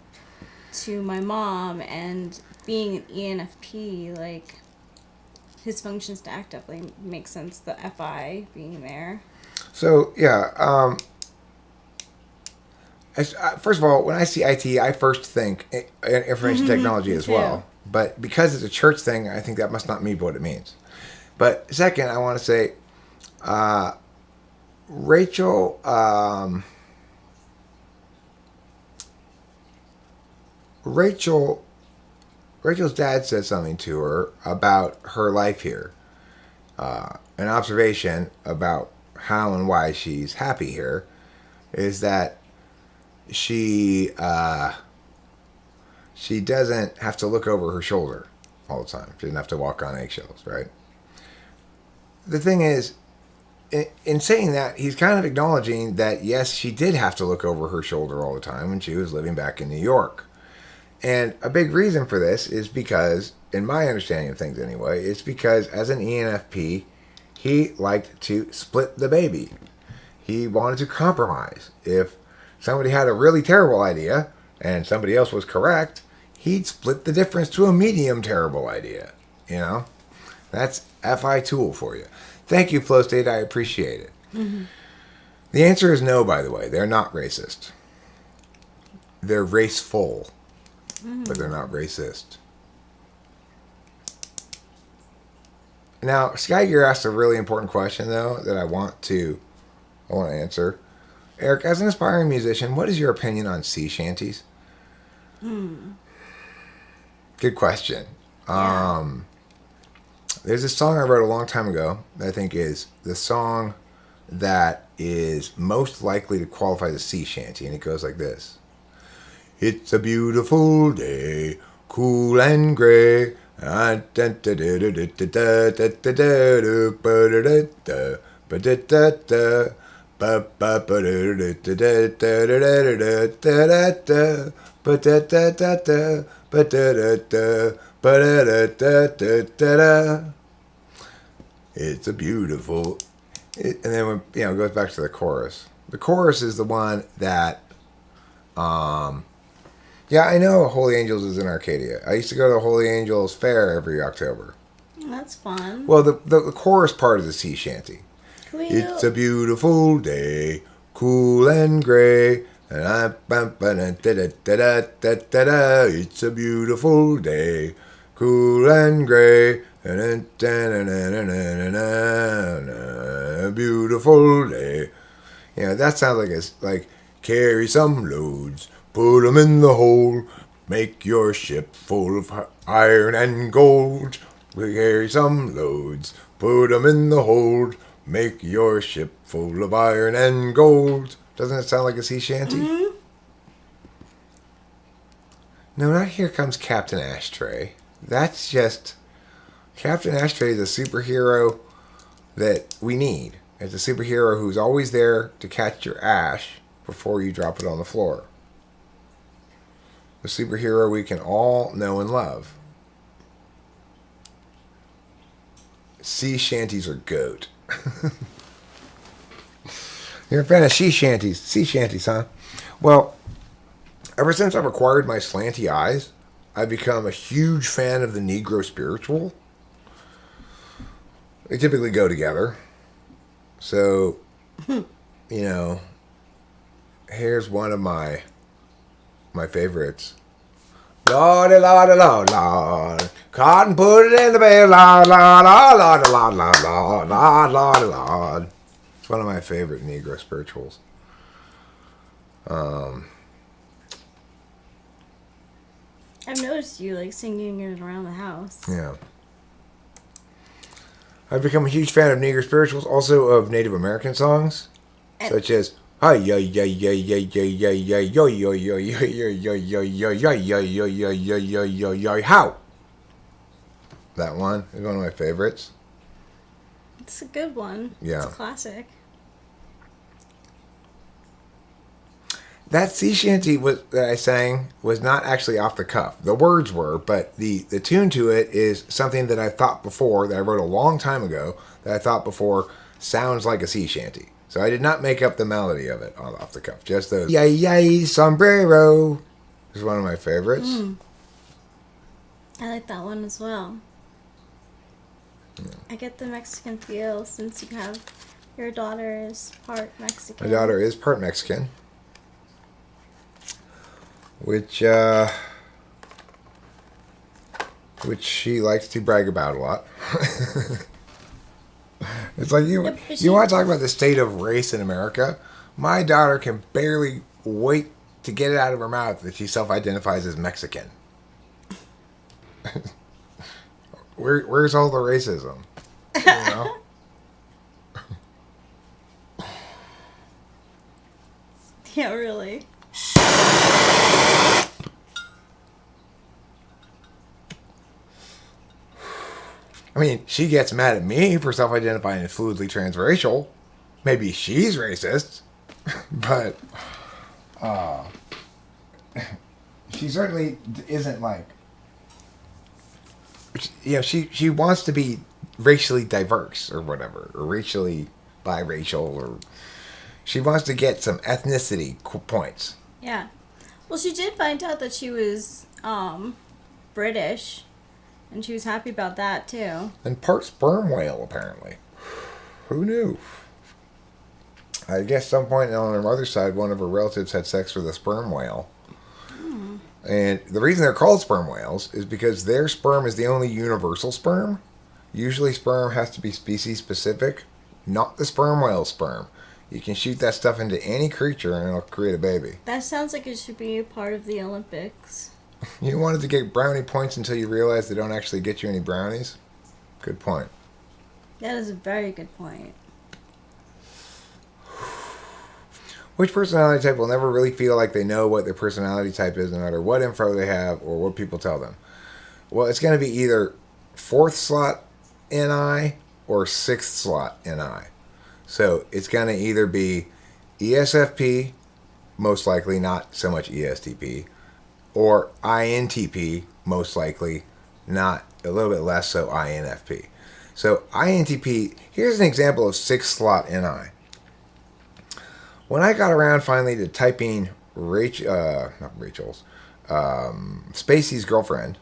to my mom. And being an ENFP, like, his function stack definitely makes sense. The FI being there. So, yeah. First of all, when I see IT, I first think information technology as well. But because it's a church thing, I think that must not mean what it means. But second, I want to say... Rachel's dad said something to her about her life here. An observation about how and why she's happy here is that she doesn't have to look over her shoulder all the time. She doesn't have to walk on eggshells, right? The thing is, in saying that, he's kind of acknowledging that, yes, she did have to look over her shoulder all the time when she was living back in New York. And a big reason for this is because, in my understanding of things anyway, it's because as an ENFP, he liked to split the baby. He wanted to compromise. If somebody had a really terrible idea and somebody else was correct, he'd split the difference to a medium terrible idea. You know? That's FI tool for you. Thank you, Flow State. I appreciate it. Mm-hmm. The answer is no, by the way. They're not racist. They're raceful, but they're not racist. Now, Skygear asked a really important question, though, that I want to answer. Eric, as an aspiring musician, what is your opinion on sea shanties? Good question. Yeah. There's a song I wrote a long time ago that I think is the song that is most likely to qualify as a sea shanty, and it goes like this. It's a beautiful day, cool and gray, It's a beautiful. And then when, it goes back to the chorus. The chorus is the one that. Yeah, I know Holy Angels is in Arcadia. I used to go to the Holy Angels Fair every October. That's fun. Well, the chorus part of the sea shanty. It's a beautiful day, cool and gray. It's a beautiful day, cool and gray. A beautiful day. That sounds like it's like carry some loads, put 'em in the hold, make your ship full of iron and gold. We carry some loads, put 'em in the hold, make your ship full of iron and gold. Doesn't it sound like a sea shanty? Mm-hmm. No, not Here Comes Captain Ashtray. That's just... Captain Ashtray is a superhero that we need. It's a superhero who's always there to catch your ash before you drop it on the floor. The superhero we can all know and love. Sea shanties are goat. You're a fan of sea shanties, huh? Well, ever since I've acquired my slanty eyes, I've become a huge fan of the Negro spiritual. They typically go together. So, here's one of my favorites. Lordy, lordy, lord, lord. Cotton put it in the bed, lord, lord, lord, lord, lord, lord, lord, lord, lord, lord. It's one of my favorite Negro spirituals. I've noticed you singing it around the house. Yeah. I've become a huge fan of Negro spirituals, also of Native American songs, such as hi ya ya ya ya ya ya ya yo yo yo yo yo yo yo yo yo yo yo yo yo yo yo yo how. That one is one of my favorites. It's a good one. Yeah. It's a classic. That sea shanty that I sang was not actually off the cuff. The words were, but the tune to it is something that I thought before, that I wrote a long time ago, that I thought before sounds like a sea shanty. So I did not make up the melody of it off the cuff. Just those. Yay, yay, sombrero is one of my favorites. I like that one as well. I get the Mexican feel since you have your daughter is part Mexican. My daughter is part Mexican. Which she likes to brag about a lot. It's like you want to talk about the state of race in America? My daughter can barely wait to get it out of her mouth that she self-identifies as Mexican. Where's all the racism? You know? Yeah, really. I mean, she gets mad at me for self-identifying as fluidly transracial. Maybe she's racist, but she certainly isn't like... she wants to be racially diverse or whatever, or racially biracial, or she wants to get some ethnicity points. Yeah. Well, she did find out that she was British. And she was happy about that, too. And part sperm whale, apparently. Who knew? I guess some point on her mother's side, one of her relatives had sex with a sperm whale. And the reason they're called sperm whales is because their sperm is the only universal sperm. Usually sperm has to be species specific, not the sperm whale sperm. You can shoot that stuff into any creature and it'll create a baby. That sounds like it should be a part of the Olympics. You wanted to get brownie points until you realize they don't actually get you any brownies? Good point. That is a very good point. Which personality type will never really feel like they know what their personality type is no matter what info they have or what people tell them? Well, it's going to be either 4th slot NI or 6th slot NI. So it's going to either be ESFP, most likely, not so much ESTP, or INTP, most likely, not a little bit less so INFP. So INTP, here's an example of 6th slot NI. When I got around finally to typing Spacey's girlfriend,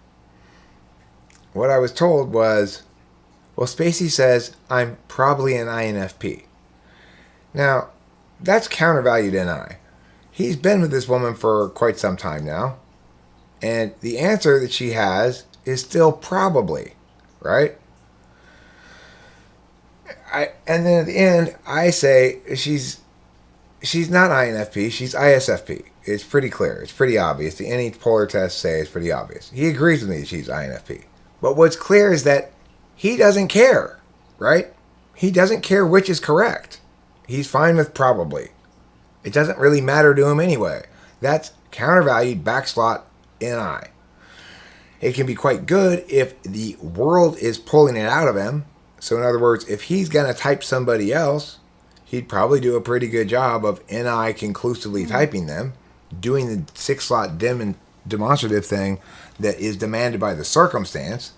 what I was told was, well, Spacey says I'm probably an INFP. Now, that's countervalued NI. He's been with this woman for quite some time now, and the answer that she has is still probably, right? And then at the end, I say she's not INFP, she's ISFP. It's pretty clear. It's pretty obvious. Any polar tests say it's pretty obvious. He agrees with me that she's INFP. But what's clear is that he doesn't care, right? He doesn't care which is correct. He's fine with probably. It doesn't really matter to him anyway. That's countervalued backslot NI. It can be quite good if the world is pulling it out of him. So in other words, if he's going to type somebody else, he'd probably do a pretty good job of NI conclusively typing them, doing the 6 slot demonstrative thing that is demanded by the circumstance.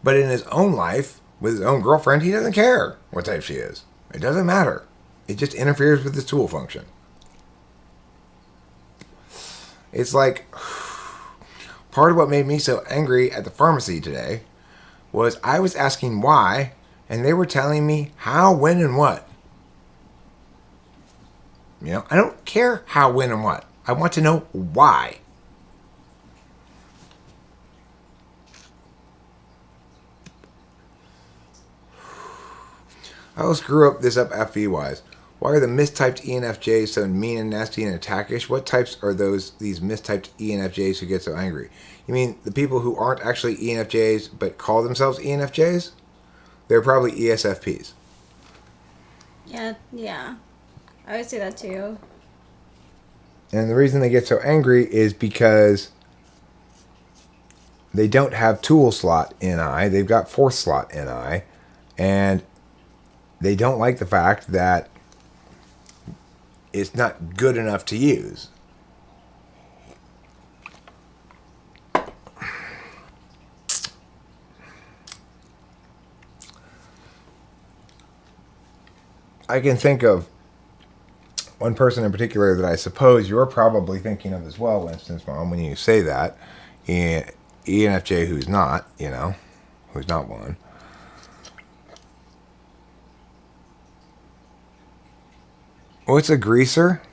But in his own life, with his own girlfriend, he doesn't care what type she is. It doesn't matter. It just interferes with his tool function. It's like, part of what made me so angry at the pharmacy today was I was asking why, and they were telling me how, when, and what. You know, I don't care how, when, and what. I want to know why. I'll screw this up FE-wise. Why are the mistyped ENFJs so mean and nasty and attackish? What types are these mistyped ENFJs who get so angry? You mean the people who aren't actually ENFJs but call themselves ENFJs? They're probably ESFPs. Yeah. I would say that too. And the reason they get so angry is because they don't have tool slot NI. They've got 4th slot NI. And they don't like the fact that it's not good enough to use. I can think of one person in particular that I suppose you're probably thinking of as well, Winston's mom, when you say that. ENFJ who's not, who's not one. What's a greaser?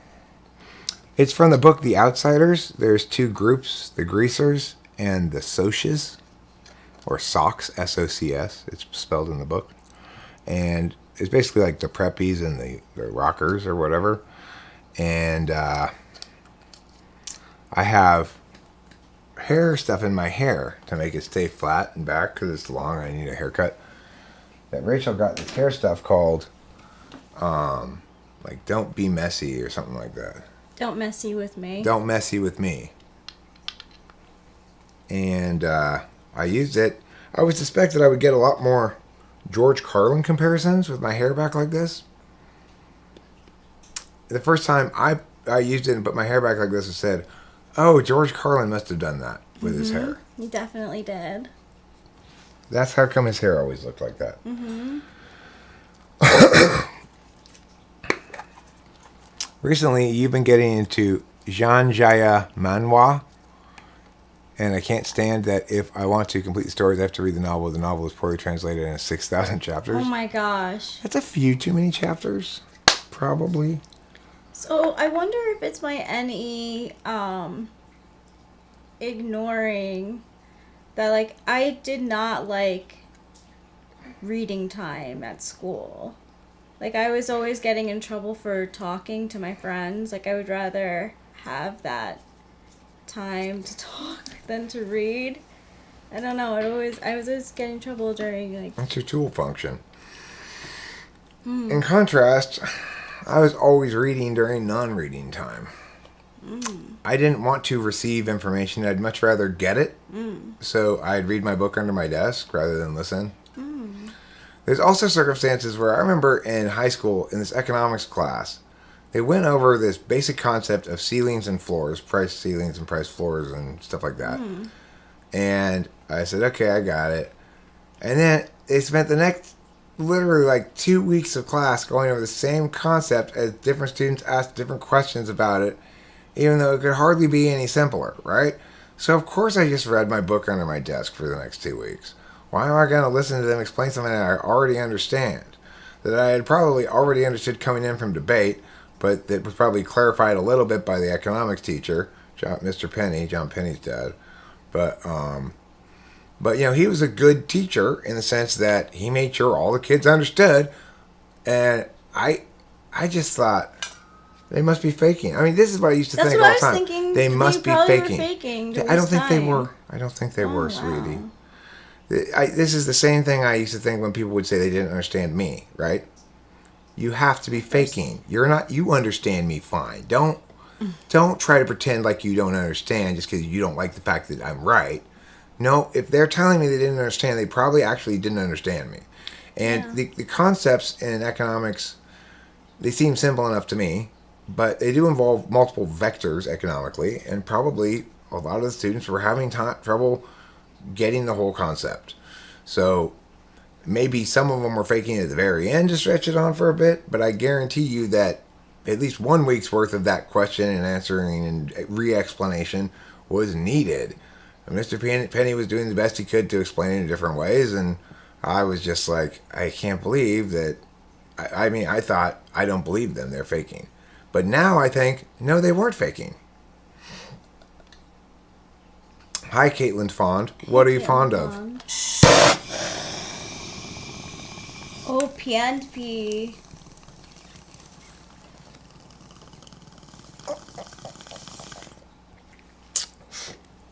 It's from the book The Outsiders. There's 2 groups, the greasers and the socias, or socks, S-O-C-S. It's spelled in the book. And it's basically like the preppies and the rockers or whatever. And I have hair stuff in my hair to make it stay flat and back because it's long and I need a haircut. That Rachel got this hair stuff called like Don't Be Messy or something like that. Don't messy with me. Don't messy with me. And I used it. I would suspect that I would get a lot more George Carlin comparisons with my hair back like this. The first time I used it and put my hair back like this and said, oh, George Carlin must have done that with his hair. He definitely did. That's how come his hair always looked like that. Mm-hmm. Recently, you've been getting into Jean Jaya manhwa, and I can't stand that if I want to complete the stories, I have to read the novel. The novel is poorly translated and has 6,000 chapters. Oh my gosh. That's a few too many chapters, probably. So I wonder if it's my NE ignoring that, like, I did not like reading time at school. Like, I was always getting in trouble for talking to my friends. Like, I would rather have that time to talk than to read. I don't know. I was always getting in trouble during, like... That's your tool function. In contrast, I was always reading during non-reading time. I didn't want to receive information. I'd much rather get it. So I'd read my book under my desk rather than listen. There's also circumstances where I remember in high school, in this economics class, they went over this basic concept of ceilings and floors, price ceilings and price floors and stuff like that. And I said, okay, I got it. And then they spent the next literally like 2 weeks of class going over the same concept as different students asked different questions about it, even though it could hardly be any simpler, right? So of course I just read my book under my desk for the next 2 weeks. Why am I going to listen to them explain something that I already understand? That I had probably already understood coming in from debate, but that was probably clarified a little bit by the economics teacher, Mr. Penny, John Penny's dad. But you know, he was a good teacher in the sense that he made sure all the kids understood. And I just thought, they must be faking. I mean, this is what I used to think all the time. That's what I was thinking. They must be faking. I don't think they were. I don't think they were, wow. sweetie. This is the same thing I used to think when people would say they didn't understand me, right? You have to be faking. You're not. You understand me fine. Don't try to pretend like you don't understand just because you don't like the fact that I'm right. No, if they're telling me they didn't understand, they probably actually didn't understand me. And the concepts in economics, they seem simple enough to me, but they do involve multiple vectors economically, and probably a lot of the students were having trouble getting the whole concept. So maybe some of them were faking it at the very end to stretch it on for a bit, but I guarantee you that at least 1 week's worth of that question and answering and re-explanation was needed. And Mr. Penny was doing the best he could to explain it in different ways, and I was just like, I can't believe that. I mean, I thought, I don't believe them, they're faking. But now I think, no, they weren't faking. Hi, Caitlin Fond. What are you fond of? Oh, PNP.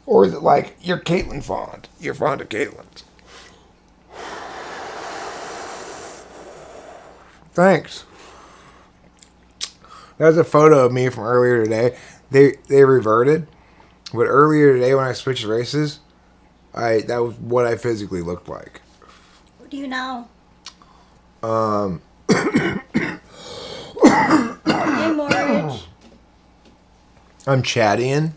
Or is it like, you're Caitlin Fond? You're fond of Caitlin's. Thanks. That was a photo of me from earlier today. They reverted. But earlier today when I switched races, that was what I physically looked like. What do you know? Um. Hey, Morridge. I'm Chadian.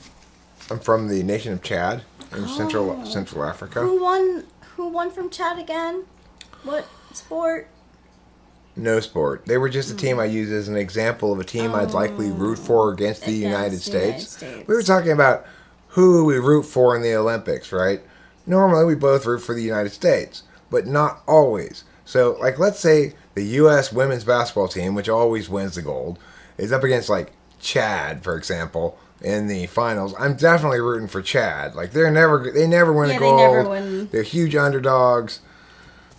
I'm from the nation of Chad in Central Africa. Who won from Chad again? What sport? No sport. They were just a team I use as an example of a team I'd likely root for against the United States. We were talking about who we root for in the Olympics, right? Normally we both root for the United States, but not always. So, like, let's say the U.S. women's basketball team, which always wins the gold, is up against, like, Chad, for example, in the finals. I'm definitely rooting for Chad. Like, they never win a gold. They never win. They're huge underdogs.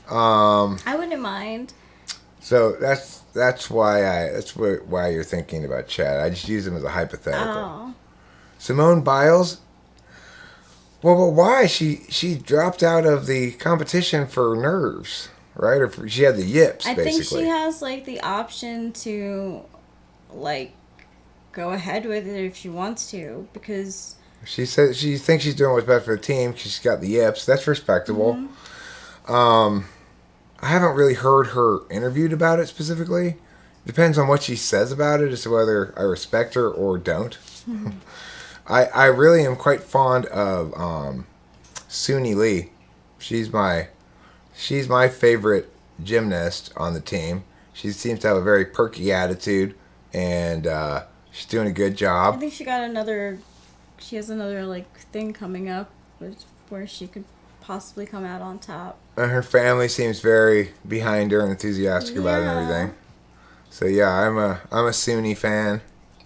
I wouldn't mind. So that's why you're thinking about Chad. I just use them as a hypothetical. Oh. Simone Biles. Well, why? She dropped out of the competition for nerves, right? Or she had the yips. I basically. think she has like the option to, like, go ahead with it if she wants to, because she said she thinks she's doing what's best for the team. She's got the yips. That's respectable. Mm-hmm. I haven't really heard her interviewed about it specifically. Depends on what she says about it as to whether I respect her or don't. Mm-hmm. I really am quite fond of Suni Lee. She's my favorite gymnast on the team. She seems to have a very perky attitude, and she's doing a good job. I think she has another like thing coming up where she could possibly come out on top. And her family seems very behind her and enthusiastic about it and everything. So yeah, I'm a Suni fan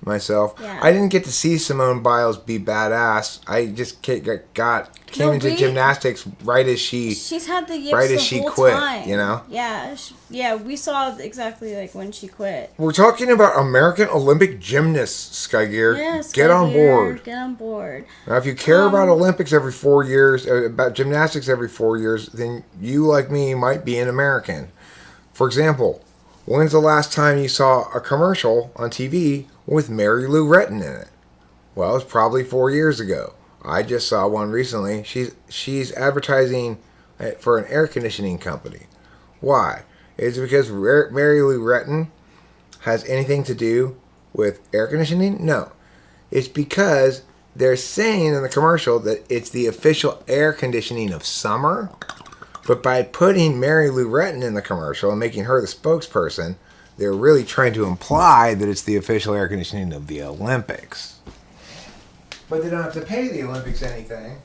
myself. Yeah. I didn't get to see Simone Biles be badass. I just came into gymnastics right as she's had the yips right as she quit. Time. You know. Yeah. We saw exactly like when she quit. We're talking about American Olympic gymnasts, Skygear. Yes. Get on board. Get on board. Now, if you care about Olympics every 4 years, about gymnastics every 4 years, then you, like me, might be an American. For example, when's the last time you saw a commercial on TV with Mary Lou Retton in it? Well, it's probably 4 years ago. I just saw one recently. She's advertising for an air conditioning company. Why? Is it because Mary Lou Retton has anything to do with air conditioning? No. It's because they're saying in the commercial that it's the official air conditioning of summer. But by putting Mary Lou Retton in the commercial and making her the spokesperson, they're really trying to imply that it's the official air conditioning of the Olympics. But they don't have to pay the Olympics anything.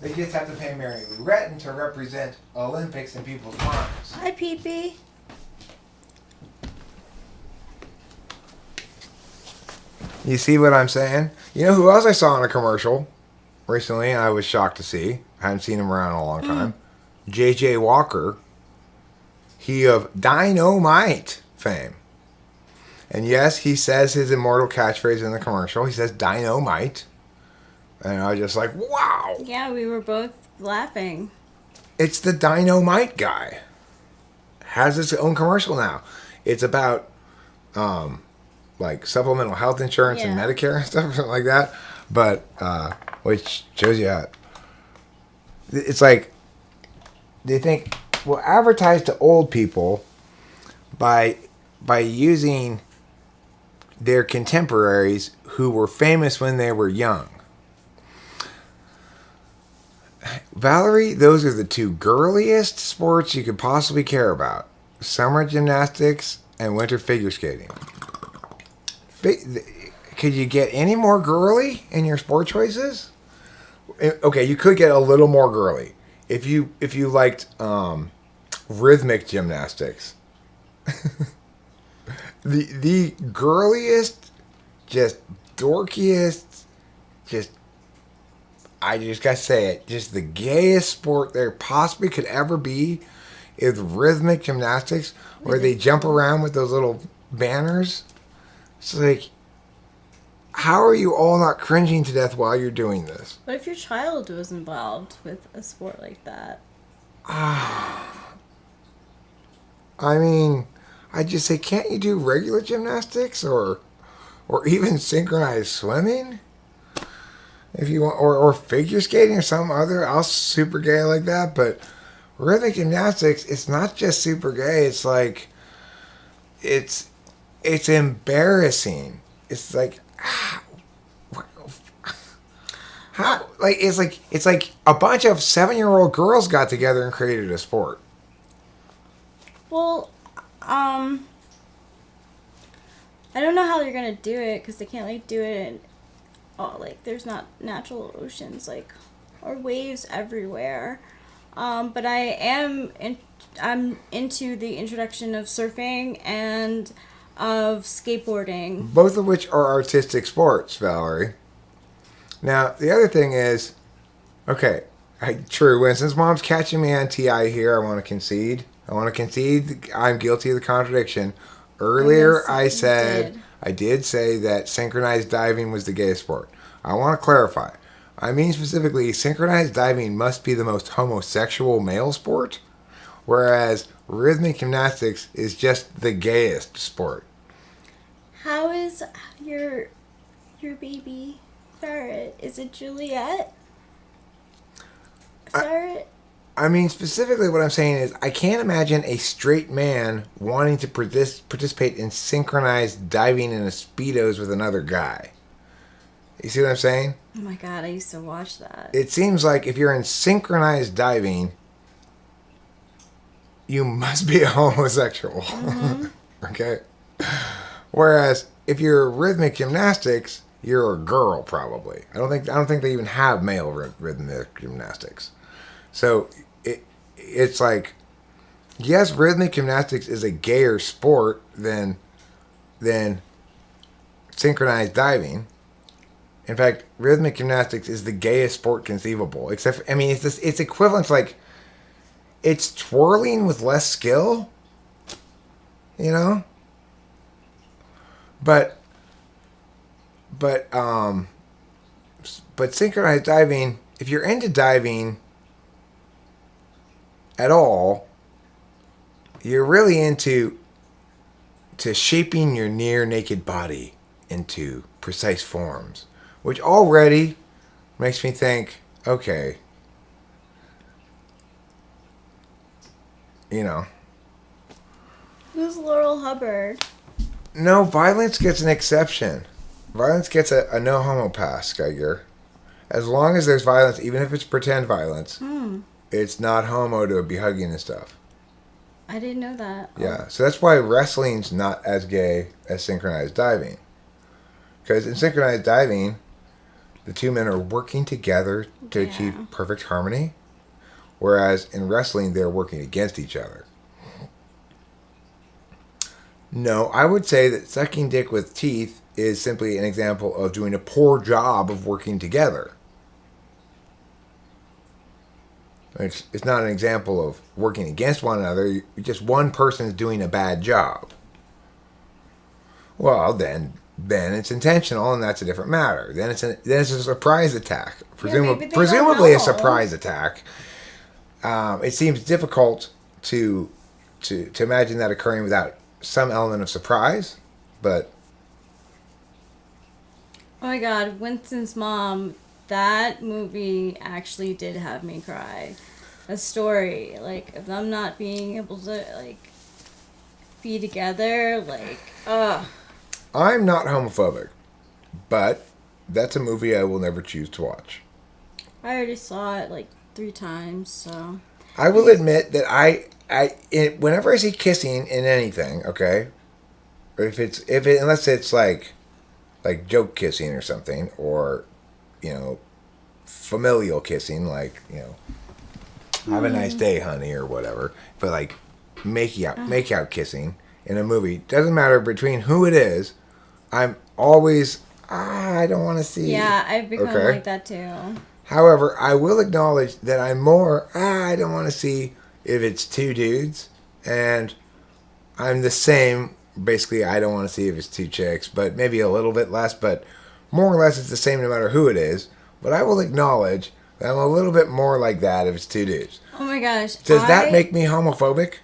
They just have to pay Mary Lou Retton to represent Olympics in people's minds. Hi, Pee-Pee. You see what I'm saying? You know who else I saw in a commercial recently? I was shocked to see. I hadn't seen him around in a long time. J.J. Walker. He of Dynamite fame. And yes, he says his immortal catchphrase in the commercial. He says Dynamite. And I was just like, wow. Yeah, we were both laughing. It's the Dynamite guy. Has his own commercial now. It's about like supplemental health insurance and Medicare and stuff like that. But which shows you how it's like they think we'll advertise to old people by using their contemporaries who were famous when they were young. Valerie, those are the two girliest sports you could possibly care about. Summer gymnastics and winter figure skating. Could you get any more girly in your sport choices? Okay, you could get a little more girly if you liked rhythmic gymnastics. the girliest, just dorkiest, I just gotta say it, just the gayest sport there possibly could ever be is rhythmic gymnastics, where they jump around with those little banners. It's like, how are you all not cringing to death while you're doing this? What if your child was involved with a sport like that? I mean, I just say, can't you do regular gymnastics or even synchronized swimming? If you want, or figure skating or some other else super gay like that. But rhythmic gymnastics, it's not just super gay. It's like, it's embarrassing. It's like, how like it's like a bunch of 7-year-old girls got together and created a sport. Well, I don't know how they're gonna do it because they can't like do it in, like there's not natural oceans like or waves everywhere. But I'm into the introduction of surfing and of skateboarding. Both of which are artistic sports, Valerie. Now, the other thing is, okay, true, and since Mom's catching me on TI here, I want to concede. I'm guilty of the contradiction. Earlier, I did say that synchronized diving was the gay sport. I want to clarify. I mean specifically, synchronized diving must be the most homosexual male sport, whereas rhythmic gymnastics is just the gayest sport. How is your baby ferret? Is it Juliet? Ferret? I mean, specifically what I'm saying is I can't imagine a straight man wanting to participate in synchronized diving in a Speedos with another guy. You see what I'm saying? Oh my god, I used to watch that. It seems like if you're in synchronized diving, you must be a homosexual. Mm-hmm. Okay? Whereas if you're rhythmic gymnastics, you're a girl probably. I don't think they even have male rhythmic gymnastics. So it's like, yes, rhythmic gymnastics is a gayer sport than synchronized diving. In fact, rhythmic gymnastics is the gayest sport conceivable. Except, I mean, it's equivalent to like, it's twirling with less skill, you know. But synchronized diving, if you're into diving at all, you're really into shaping your near naked body into precise forms. which already makes me think, okay, you know. Who's Laurel Hubbard? No, violence gets an exception. Violence gets a no homo pass, Geiger. As long as there's violence, even if it's pretend violence, it's not homo to be hugging and stuff. I didn't know that. Yeah, so that's why wrestling's not as gay as synchronized diving. Because in synchronized diving, the two men are working together to achieve perfect harmony, whereas in wrestling, they're working against each other. No, I would say that sucking dick with teeth is simply an example of doing a poor job of working together. It's not an example of working against one another. Just one person is doing a bad job. Well, then it's intentional, and that's a different matter. Then it's a surprise attack. Presumably a surprise attack. It seems difficult to imagine that occurring without some element of surprise, but Oh my god, Winston's mom, that movie actually did have me cry. A story, like, of them not being able to, like, be together, like, ugh. I'm not homophobic, but that's a movie I will never choose to watch. I already saw it, like, 3 times, so. I will admit that whenever I see kissing in anything, okay, or unless it's like joke kissing or something, or familial kissing, like have a nice day, honey, or whatever. But like make out kissing in a movie, doesn't matter between who it is. I'm always I don't want to see. Yeah, I've become like that too. However, I will acknowledge that I'm more I don't want to see if it's 2 dudes, and I'm the same. Basically, I don't want to see if it's 2 chicks, but maybe a little bit less, but more or less it's the same no matter who it is. But I will acknowledge that I'm a little bit more like that if it's 2 dudes. Oh my gosh. Does that make me homophobic?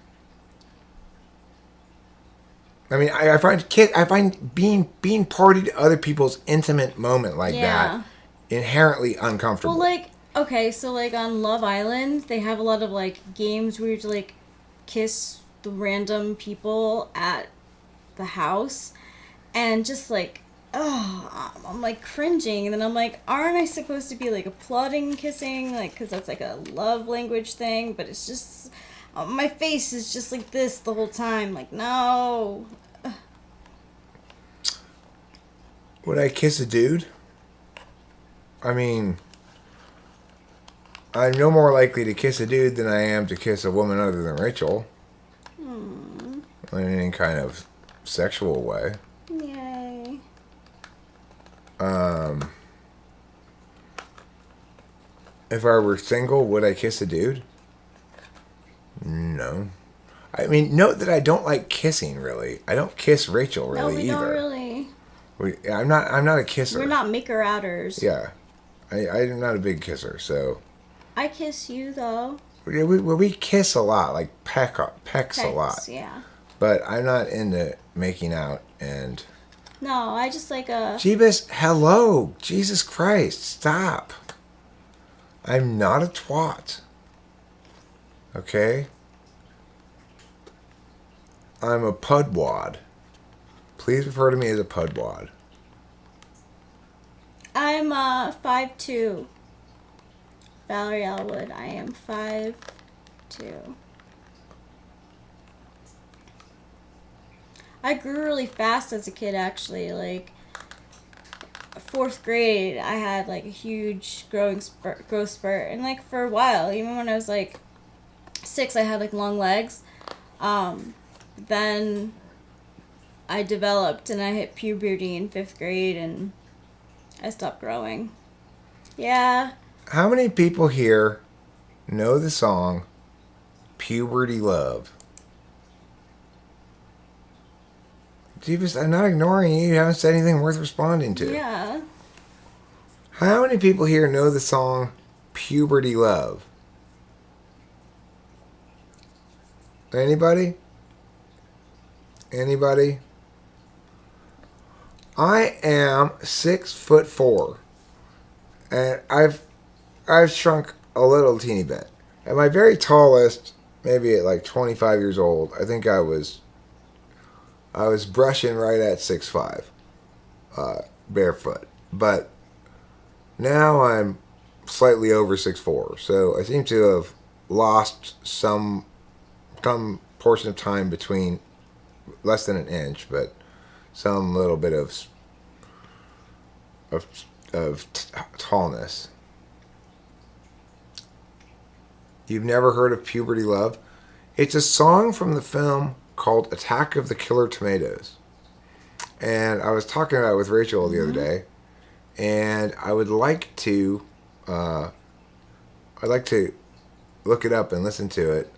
I mean, I find being party to other people's intimate moment like that inherently uncomfortable. Well, like, okay, so like on Love Island, they have a lot of like games where you have to like kiss the random people at the house, and just like, oh, I'm like cringing, and then I'm like, aren't I supposed to be like applauding kissing, like, because that's like a love language thing? But it's just my face is just like this the whole time, like, no. Would I kiss a dude? I mean, I'm no more likely to kiss a dude than I am to kiss a woman other than Rachel. In any kind of sexual way. Yay. If I were single, would I kiss a dude? No. I mean, note that I don't like kissing, really. I don't kiss Rachel, really, either. No, we don't really. I'm not a kisser. We're not maker-outers. Yeah. I'm not a big kisser, so. I kiss you, though. We kiss a lot, like pecks a lot. Yeah. But I'm not into making out and. No, I just like a. Jeebus, hello, Jesus Christ, stop. I'm not a twat. Okay? I'm a pudwad. Please refer to me as a pudwad. I'm 5'2". Valerie Elwood. I am 5'2". I grew really fast as a kid, actually. Like, 4th grade, I had like a huge growth spurt, and like for a while, even when I was like 6, I had like long legs. Then I developed and I hit puberty in 5th grade, and I stopped growing. Yeah. How many people here know the song Puberty Love? Jeebus, I'm not ignoring you. You haven't said anything worth responding to. Yeah. How many people here know the song Puberty Love? Anybody? Anybody? I am 6'4", and I've shrunk a little teeny bit. At my very tallest, maybe at like 25 years old, I think I was brushing right at 6'5", barefoot. But now I'm slightly over 6'4", so I seem to have lost some portion of time between less than an inch, but some little bit of tallness. You've never heard of Puberty Love? It's a song from the film called Attack of the Killer Tomatoes. And I was talking about it with Rachel the other day, and I would like to look it up and listen to it,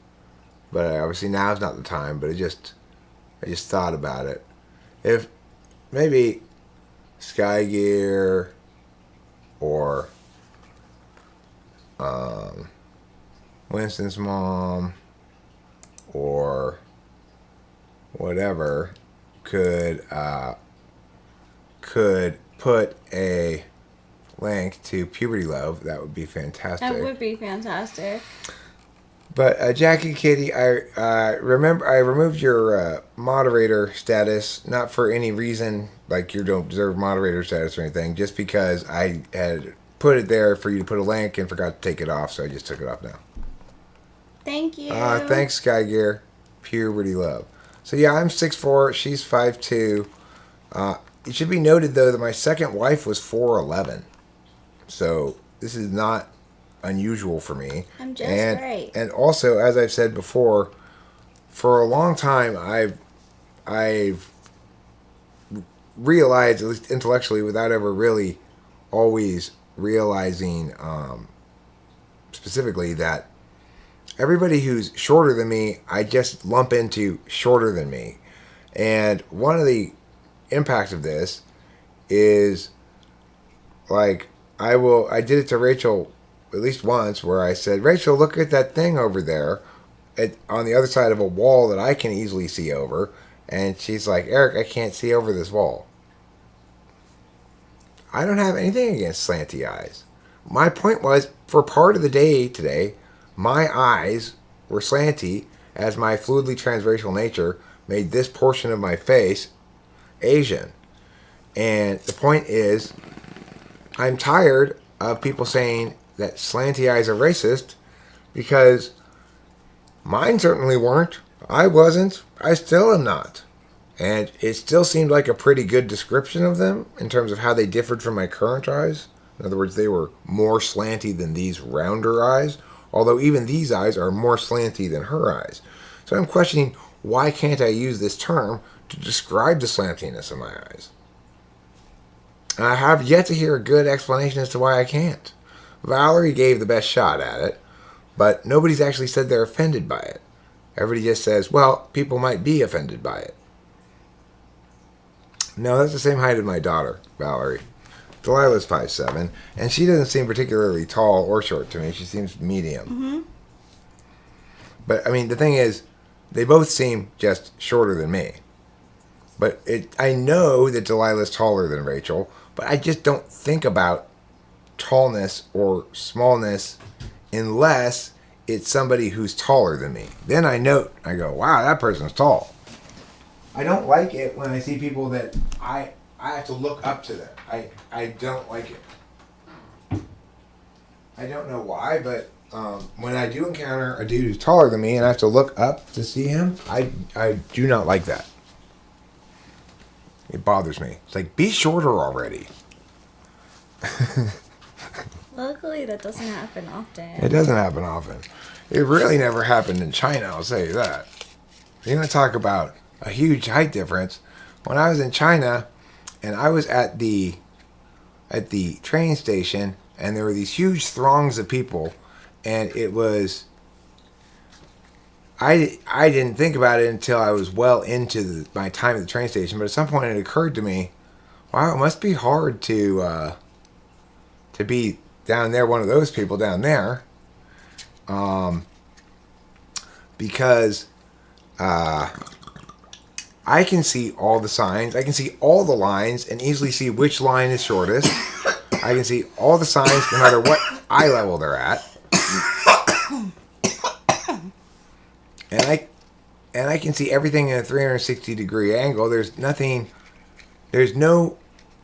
but obviously now's not the time. But I just thought about it. If maybe Sky Gear or Winston's mom or whatever could put a link to Puberty Love, that would be fantastic. That would be fantastic. But Jackie Kitty, I removed your moderator status, not for any reason like you don't deserve moderator status or anything, just because I had put it there for you to put a link and forgot to take it off, so I just took it off now. Thank you. Thanks, Sky Gear. Puberty Love. So yeah, I'm 6'4", she's 5'2". It should be noted though that my second wife was 4'11", so this is not unusual for me. I'm just right. And also, as I've said before, for a long time I've realized, at least intellectually, without ever really always realizing specifically, that everybody who's shorter than me, I just lump into shorter than me. And one of the impacts of this is, like, I did it to Rachel at least once, where I said, Rachel, look at that thing over there on the other side of a wall that I can easily see over. And she's like, Eric, I can't see over this wall. I don't have anything against slanty eyes. My point was, for part of the day today, my eyes were slanty, as my fluidly transracial nature made this portion of my face Asian. And the point is, I'm tired of people saying that slanty eyes are racist, because mine certainly weren't. I wasn't. I still am not. And it still seemed like a pretty good description of them in terms of how they differed from my current eyes. In other words, they were more slanty than these rounder eyes, although even these eyes are more slanty than her eyes. So I'm questioning, why can't I use this term to describe the slantiness of my eyes? And I have yet to hear a good explanation as to why I can't. Valerie gave the best shot at it, but nobody's actually said they're offended by it. Everybody just says, well, people might be offended by it. No, that's the same height as my daughter, Valerie. Delilah's 5'7", and she doesn't seem particularly tall or short to me. She seems medium. Mm-hmm. But, I mean, the thing is, they both seem just shorter than me. But I know that Delilah's taller than Rachel, but I just don't think about tallness or smallness unless it's somebody who's taller than me. Then I go, wow, that person's tall. I don't like it when I see people that I have to look up to them. I don't like it. I don't know why, but when I do encounter a dude who's taller than me and I have to look up to see him, I do not like that. It bothers me. It's like, be shorter already. Luckily, that doesn't happen often. It doesn't happen often. It really never happened in China, I'll say you that. You're going to talk about a huge height difference. When I was in China, and I was at the train station, and there were these huge throngs of people, and it was... I didn't think about it until I was well into my time at the train station, but at some point it occurred to me, wow, it must be hard to be down there, one of those people down there, because I can see all the signs, I can see all the lines, and easily see which line is shortest, I can see all the signs no matter what eye level they're at. And I can see everything in a 360-degree angle. There's no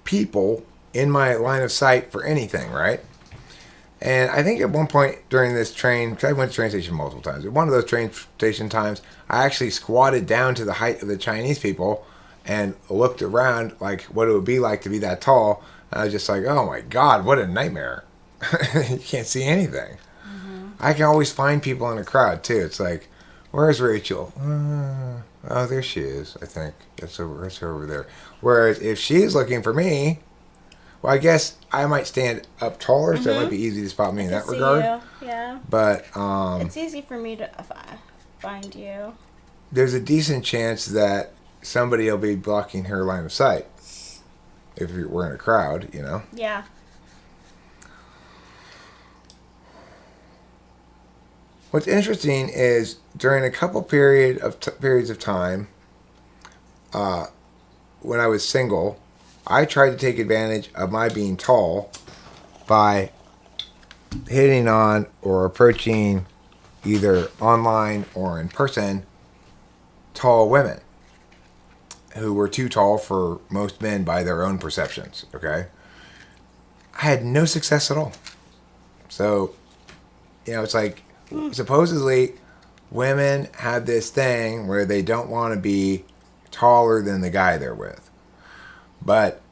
people in my line of sight for anything, right? And I think at one point during this train, because I went to the train station multiple times, at one of those train station times, I actually squatted down to the height of the Chinese people and looked around like what it would be like to be that tall. And I was just like, oh my God, what a nightmare. You can't see anything. Mm-hmm. I can always find people in a crowd too. It's like, where's Rachel? Oh, there she is, I think. It's her over there. Whereas if she's looking for me, well, I guess I might stand up taller, so it might be easy to spot me in that regard. You. Yeah. But it's easy for me to find you. There's a decent chance that somebody will be blocking her line of sight if we're in a crowd, you know? Yeah. What's interesting is during a couple periods of time, when I was single, I tried to take advantage of my being tall by hitting on or approaching either online or in person tall women who were too tall for most men by their own perceptions, okay? I had no success at all. So, it's like supposedly women have this thing where they don't want to be taller than the guy they're with. But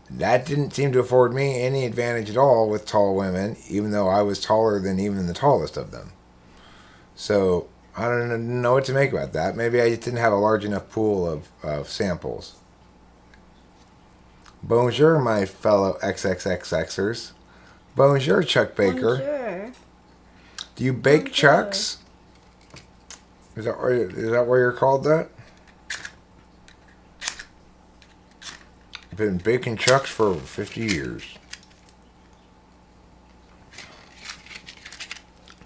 that didn't seem to afford me any advantage at all with tall women, even though I was taller than even the tallest of them. So I don't know what to make about that. Maybe I just didn't have a large enough pool of samples. Bonjour, my fellow XXXXers. Bonjour, Chuck Baker. Bonjour. Do you bake Bonjour. chucks? Is that why you're called that? I've been baking chucks for over 50 years.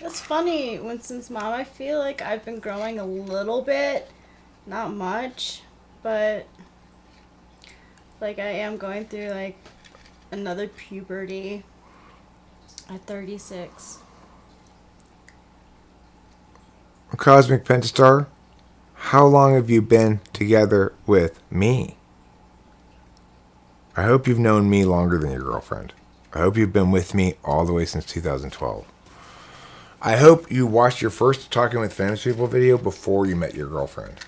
That's funny, Winston's mom. I feel like I've been growing a little bit. Not much, but like I am going through like another puberty at 36. Cosmic Pentastar, how long have you been together with me? I hope you've known me longer than your girlfriend. I hope you've been with me all the way since 2012. I hope you watched your first Talking with Famous People video before you met your girlfriend.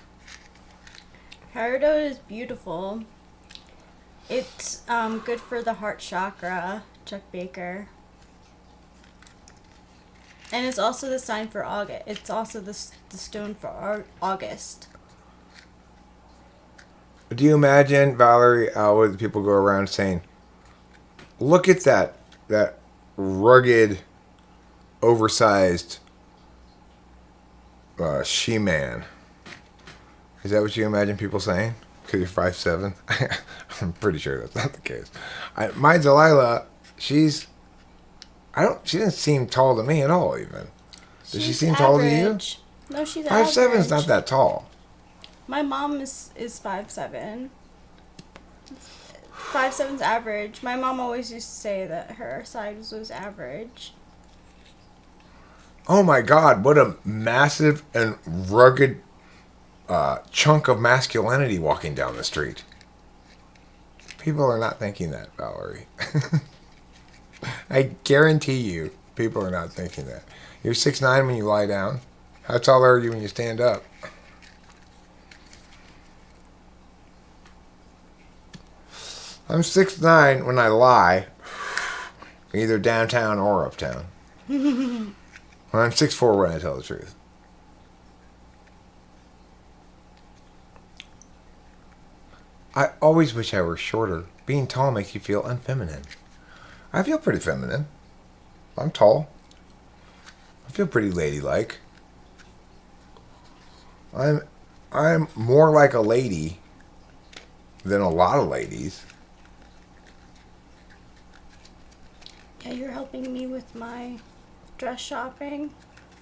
Peridot is beautiful. It's good for the heart chakra, Chuck Baker. And it's also the sign for August. It's also the stone for August. Do you imagine, Valerie, what people go around saying, look at that rugged, oversized she-man. Is that what you imagine people saying? Because you're 5'7"? I'm pretty sure that's not the case. My Delilah, she didn't seem tall to me at all, even. Does she seem tall to you? No, she's 5'7" is not that tall. My mom is 5'7". 5'7's average. My mom always used to say that her size was average. Oh my God, what a massive and rugged chunk of masculinity walking down the street. People are not thinking that, Valerie. I guarantee you, people are not thinking that. You're 6'9" when you lie down. How tall are you when you stand up? I'm 6'9" when I lie, either downtown or uptown. Well, I'm 6'4" when I tell the truth. I always wish I were shorter. Being tall makes you feel unfeminine. I feel pretty feminine. I'm tall. I feel pretty ladylike. I'm more like a lady than a lot of ladies. Yeah, you're helping me with my dress shopping.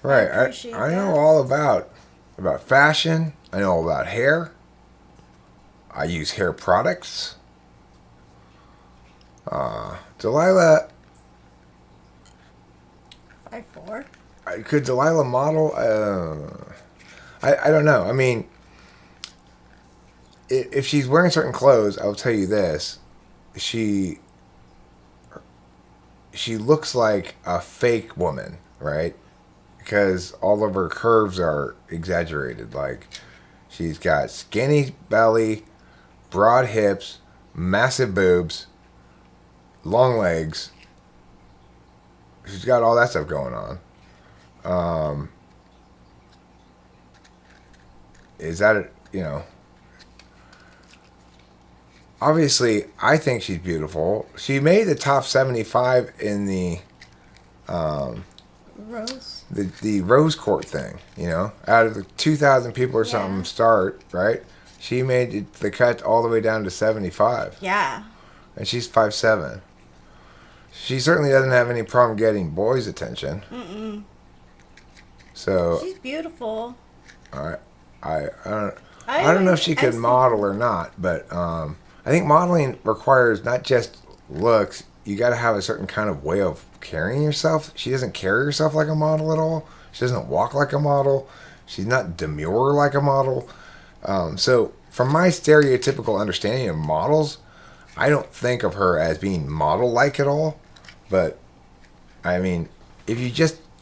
Right. I I know all about fashion. I know all about hair. I use hair products. Delilah, 5'4". could Delilah model? I don't know. I mean, if she's wearing certain clothes, I'll tell you this: she looks like a fake woman, right? Because all of her curves are exaggerated. Like she's got skinny belly, broad hips, massive boobs, long legs. She's got all that stuff going on. Is that obviously I think she's beautiful. She made the top 75 in the Rose. the Rose Court thing, out of the 2,000 people or something start, right? She made the cut all the way down to 75. Yeah. And she's 5'7". She certainly doesn't have any problem getting boys' attention. Mm-mm. So she's beautiful. I don't know if she could model or not, but I think modeling requires not just looks. You got to have a certain kind of way of carrying yourself. She doesn't carry herself like a model at all. She doesn't walk like a model. She's not demure like a model. So from my stereotypical understanding of models, I don't think of her as being model-like at all. But, I mean,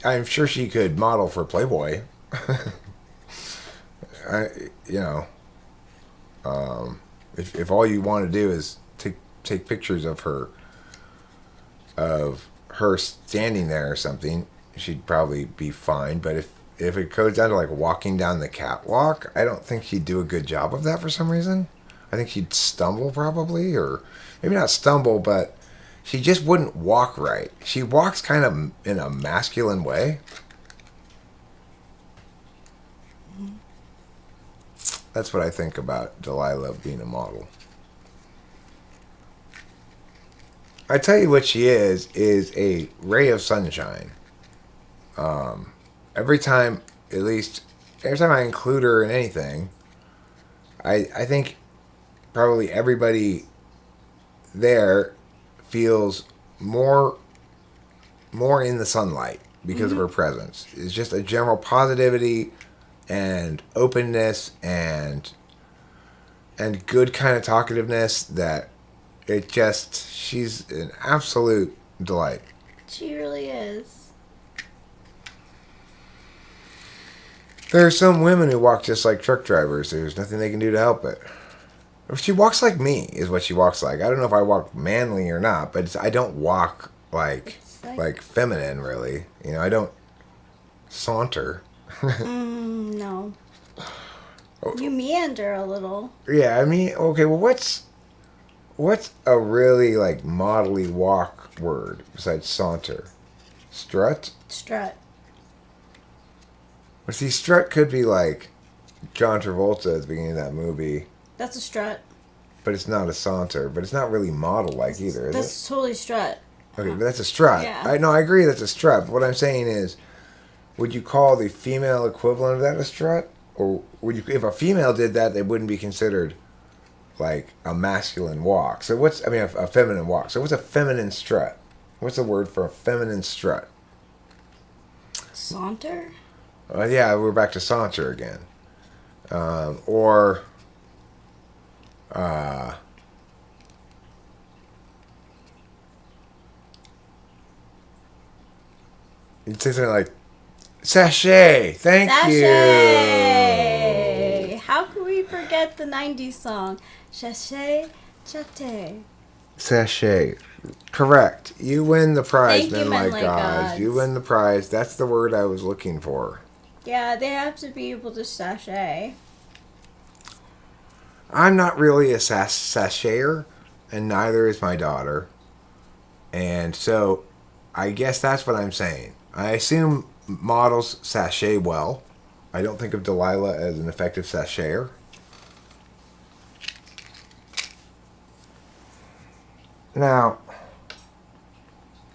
I'm sure she could model for Playboy. If all you want to do is take pictures of her standing there or something, she'd probably be fine. But if it goes down to like walking down the catwalk, I don't think she'd do a good job of that for some reason. I think she'd stumble probably, or maybe not stumble, but she just wouldn't walk right. She walks kind of in a masculine way. That's what I think about Delilah being a model. I tell you what she is a ray of sunshine. Every time I include her in anything, I think probably everybody there feels more in the sunlight because of her presence. It's just a general positivity and openness and good kind of talkativeness that she's an absolute delight. She really is. There are some women who walk just like truck drivers. There's nothing they can do to help it. She walks like me, is what she walks like. I don't know if I walk manly or not, but I don't walk like feminine, really. I don't saunter. No. You meander a little. Yeah, I mean, okay, well, what's a really, like, modelly walk word besides saunter? Strut? Strut. Well, see, strut could be like John Travolta at the beginning of that movie. That's a strut. But it's not a saunter. But it's not really model-like either, is it? That's totally strut. Okay, but that's a strut. Yeah. I agree that's a strut. But what I'm saying is, would you call the female equivalent of that a strut? Or if a female did that, they wouldn't be considered like a masculine walk. So a feminine walk. So what's a feminine strut? What's the word for a feminine strut? Saunter? Yeah, we're back to saunter again. You'd say something like, sachet, thank you. How could we forget the 90s song? Sachet, chate. Sachet. Correct. You win the prize, Thank you, men men like like gods. gods. You win the prize. That's the word I was looking for. Yeah, they have to be able to sachet. I'm not really a sashayer, and neither is my daughter. And so, I guess that's what I'm saying. I assume models sachet well. I don't think of Delilah as an effective sashayer. Now,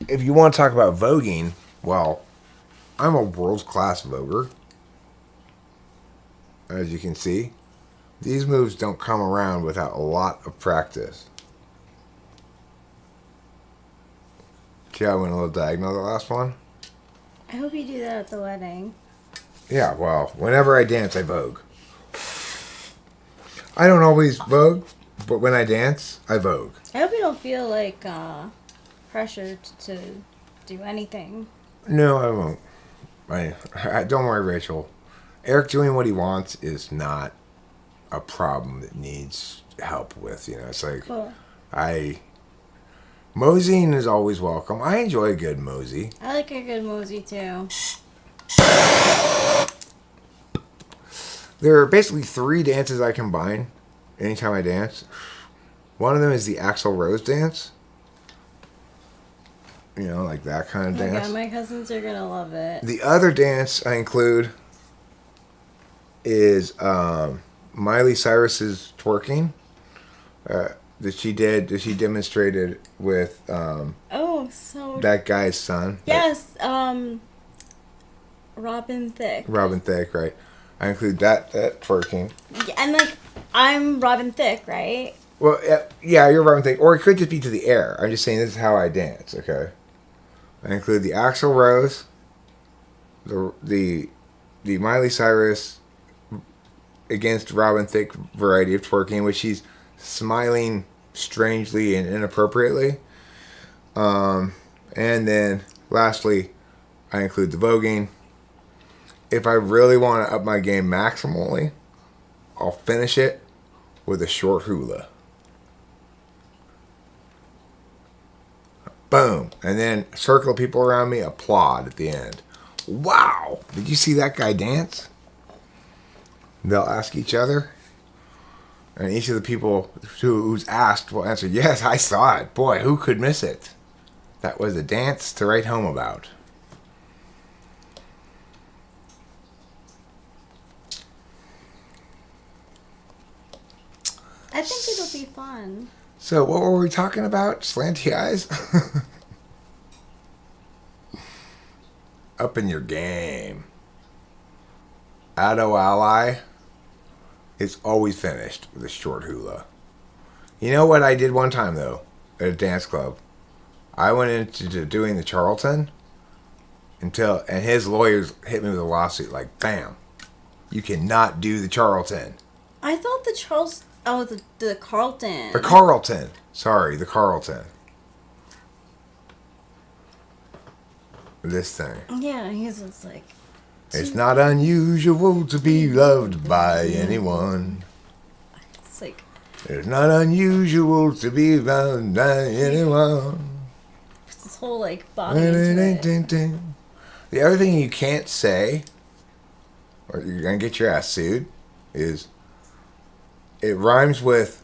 if you want to talk about voguing, well, I'm a world-class voguer. As you can see, these moves don't come around without a lot of practice. See how I went a little diagonal the last one? I hope you do that at the wedding. Yeah, well, whenever I dance, I vogue. I don't always vogue, but when I dance, I vogue. I hope you don't feel like pressured to do anything. No, I won't. Don't worry, Rachel. Eric doing what he wants is not a problem that needs help with. You know, it's like Cool. Moseying is always welcome. I enjoy a good mosey. I like a good mosey too. There are basically 3 dances I combine anytime I dance. One of them is the Axl Rose dance. You know, like that kind of dance. Yeah, my cousins are gonna love it. The other dance I include is Miley Cyrus's twerking that she demonstrated with that guy's son. Yes, Robin Thicke. Robin Thicke, right? I include that twerking. Yeah, and like I'm Robin Thicke, right? Well, yeah, you're Robin Thicke, or it could just be to the air. I'm just saying this is how I dance. Okay, I include the Axl Rose, the Miley Cyrus against Robin Thicke variety of twerking, which she's smiling strangely and inappropriately. And then lastly, I include the voguing. If I really want to up my game maximally, I'll finish it with a short hula. Boom. And then a circle of people around me applaud at the end. Wow. Did you see that guy dance? They'll ask each other. And each of the people who's asked will answer, yes, I saw it. Boy, who could miss it? That was a dance to write home about. I think it'll be fun. So, what were we talking about? Slanty eyes? Up in your game. Ado ally is always finished with a short hula. You know what I did one time, though, at a dance club? I went into doing the Carlton and his lawyers hit me with a lawsuit like, bam, you cannot do the Carlton. I thought the the Carlton. The Carlton. Sorry, the Carlton. This thing. Yeah, he's just like... It's not unusual to be loved by anyone. It's like... It's not unusual to be loved by anyone. It's this whole, like, body into it. The other thing you can't say, or you're going to get your ass sued, is it rhymes with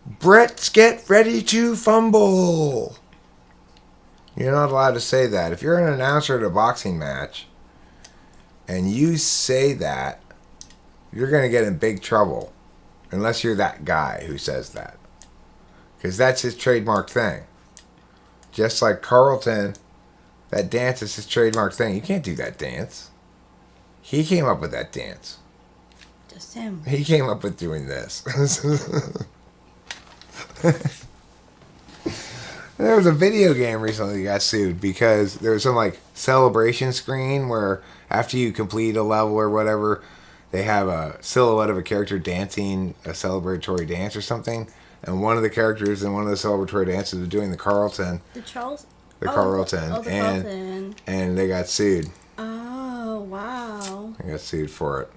Brett's get ready to fumble. You're not allowed to say that. If you're an announcer at a boxing match and you say that, you're going to get in big trouble. Unless you're that guy who says that. Because that's his trademark thing. Just like Carlton, that dance is his trademark thing. You can't do that dance. He came up with that dance. Just him. He came up with doing this. There was a video game recently that got sued because there was some like celebration screen where after you complete a level or whatever, they have a silhouette of a character dancing a celebratory dance or something. And one of the characters in one of the celebratory dances was doing the Carlton. The Charles? The Carlton. Oh, the Carlton. And they got sued. Oh, wow. They got sued for it.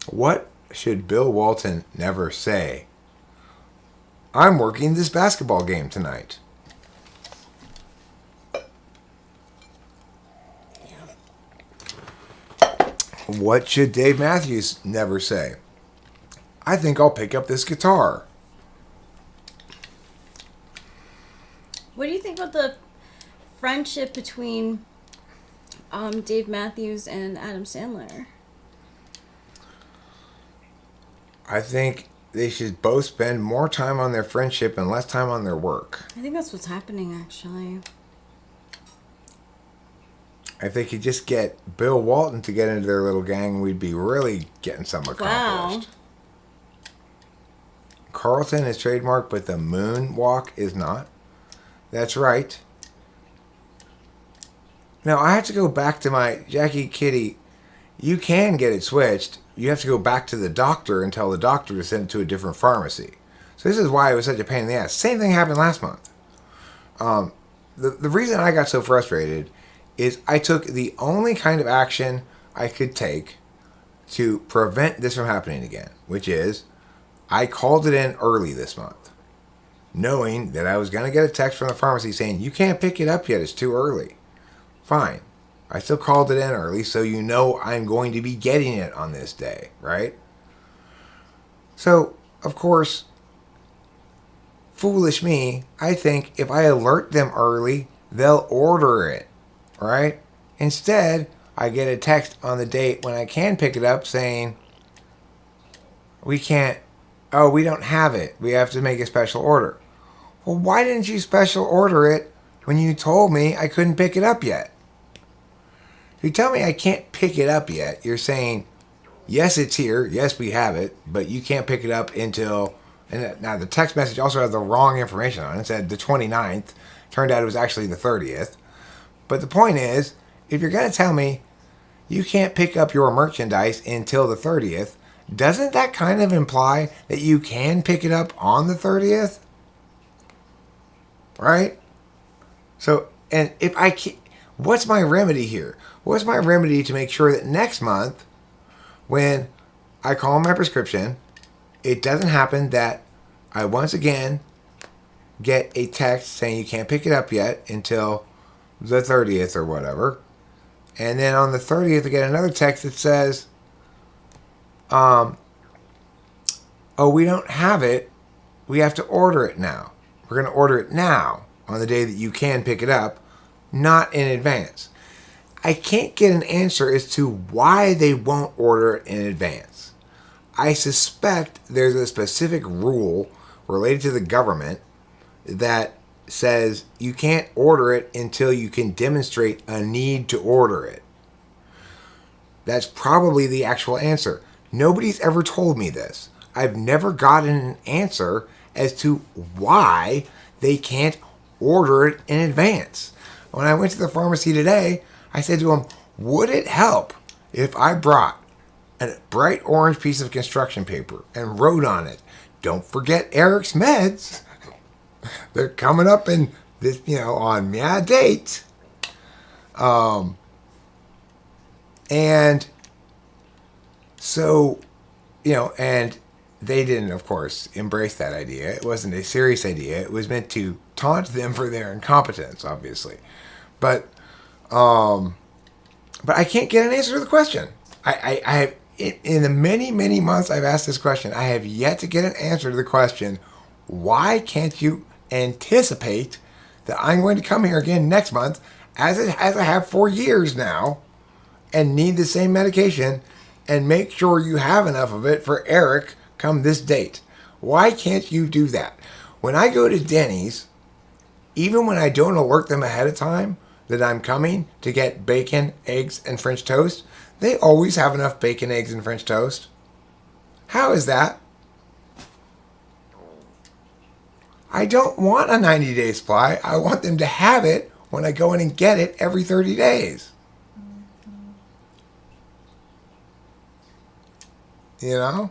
What should Bill Walton never say? I'm working this basketball game tonight. What should Dave Matthews never say? I think I'll pick up this guitar. What do you think about the friendship between Dave Matthews and Adam Sandler? I think they should both spend more time on their friendship and less time on their work. I think that's what's happening, actually. If they could just get Bill Walton to get into their little gang, we'd be really getting something accomplished. Wow. Carlton is trademarked, but the moonwalk is not. That's right. Now, I have to go back to my Jackie Kitty. You can get it switched. You have to go back to the doctor and tell the doctor to send it to a different pharmacy. So this is why it was such a pain in the ass. Same thing happened last month. The reason I got so frustrated is I took the only kind of action I could take to prevent this from happening again, which is I called it in early this month, knowing that I was going to get a text from the pharmacy saying, you can't pick it up yet, it's too early. Fine. I still called it in early, so you know I'm going to be getting it on this day, right? So, of course, foolish me, I think if I alert them early, they'll order it, right? Instead, I get a text on the date when I can pick it up saying, we don't have it. We have to make a special order. Well, why didn't you special order it when you told me I couldn't pick it up yet? If you tell me I can't pick it up yet, you're saying, yes, it's here. Yes, we have it. But you can't pick it up until... And now the text message also had the wrong information on it. It said the 29th. Turned out it was actually the 30th. But the point is, if you're going to tell me you can't pick up your merchandise until the 30th, doesn't that kind of imply that you can pick it up on the 30th? Right? So, and if I can't... What's my remedy here? What's my remedy to make sure that next month, when I call my prescription, it doesn't happen that I once again get a text saying you can't pick it up yet until the 30th or whatever. And then on the 30th, I get another text that says, oh, we don't have it. We have to order it now. We're going to order it now on the day that you can pick it up, not in advance. I can't get an answer as to why they won't order it in advance. I suspect there's a specific rule related to the government that says you can't order it until you can demonstrate a need to order it. That's probably the actual answer. Nobody's ever told me this. I've never gotten an answer as to why they can't order it in advance. When I went to the pharmacy today, I said to him, would it help if I brought a bright orange piece of construction paper and wrote on it, don't forget Eric's meds. They're coming up in this, on my date. And so, and they didn't, of course, embrace that idea. It wasn't a serious idea. It was meant to taunt them for their incompetence, obviously. But I can't get an answer to the question. I have, in the many, many months I've asked this question, I have yet to get an answer to the question, why can't you anticipate that I'm going to come here again next month, as I have for years now, and need the same medication, and make sure you have enough of it for Eric come this date? Why can't you do that? When I go to Denny's, even when I don't alert them ahead of time that I'm coming to get bacon, eggs, and French toast, they always have enough bacon, eggs, and French toast. How is that? I don't want a 90-day supply. I want them to have it when I go in and get it every 30 days. It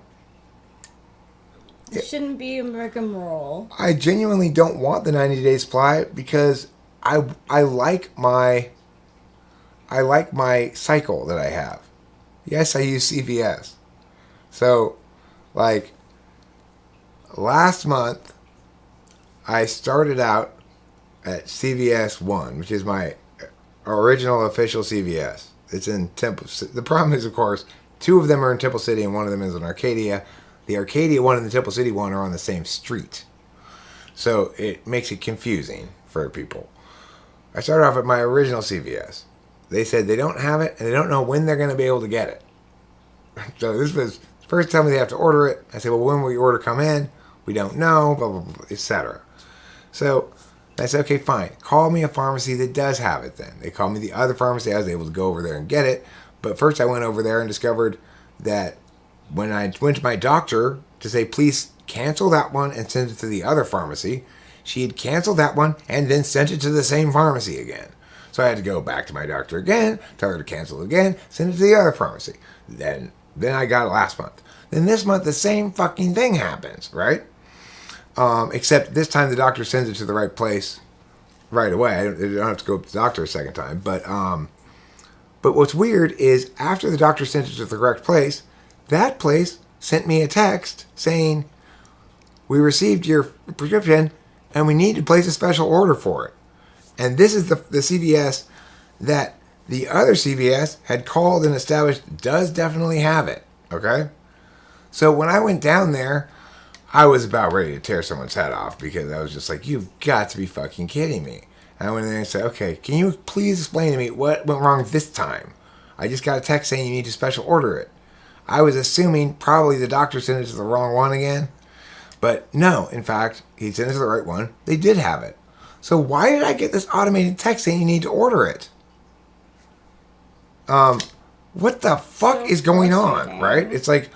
shouldn't be a rigmarole. I genuinely don't want the 90-day supply because I like my cycle that I have. Yes, I use CVS. So, last month, I started out at CVS 1, which is my original official CVS. It's in Temple City. The problem is, of course, 2 of them are in Temple City and 1 of them is in Arcadia. The Arcadia one and the Temple City one are on the same street. So it makes it confusing for people. I started off at my original CVS. They said they don't have it and they don't know when they're going to be able to get it. So this was first tell me they have to order it. I said, well, when will your order come in? We don't know, blah, blah, blah, etc. So I said, okay, fine. Call me a pharmacy that does have it then. They called me the other pharmacy. I was able to go over there and get it. But first I went over there and discovered that when I went to my doctor to say, please cancel that one and send it to the other pharmacy, she had canceled that one and then sent it to the same pharmacy again. So I had to go back to my doctor again, tell her to cancel it again, send it to the other pharmacy. Then I got it last month. Then this month, the same fucking thing happens, right? Except this time the doctor sends it to the right place right away. I don't have to go to the doctor a second time. But what's weird is after the doctor sent it to the correct place, that place sent me a text saying, we received your prescription and we need to place a special order for it. And this is the CVS that the other CVS had called and established does definitely have it. Okay? So when I went down there, I was about ready to tear someone's head off because I was just like, you've got to be fucking kidding me. And I went in there and said, okay, can you please explain to me what went wrong this time? I just got a text saying you need to special order it. I was assuming probably the doctor sent it to the wrong one again. But no, in fact, he sent it to the right one. They did have it. So why did I get this automated text saying you need to order it? What the fuck is going on, right? It's like,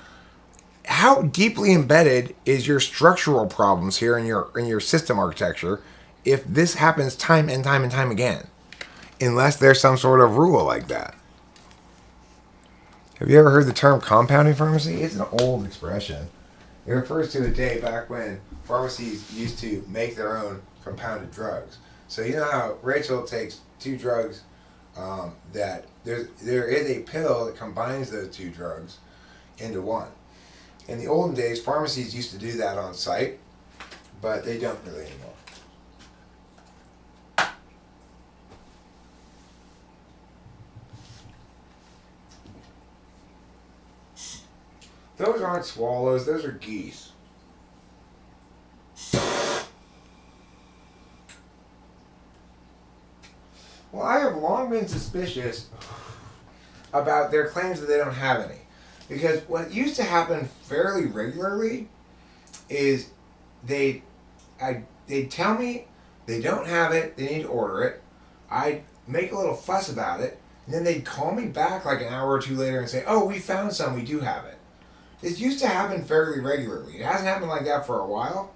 how deeply embedded is your structural problems here in your system architecture if this happens time and time and time again? Unless there's some sort of rule like that. Have you ever heard the term compounding pharmacy? It's an old expression. It refers to a day back when pharmacies used to make their own compounded drugs. So you know how Rachel takes two drugs that there is a pill that combines those two drugs into one. In the olden days, pharmacies used to do that on site, but they don't really anymore. Those aren't swallows, those are geese. Well, I have long been suspicious about their claims that they don't have any. Because what used to happen fairly regularly is they'd tell me they don't have it, they need to order it. I'd make a little fuss about it, and then they'd call me back like an hour or two later and say, oh, we found some, we do have it. This used to happen fairly regularly. It hasn't happened like that for a while.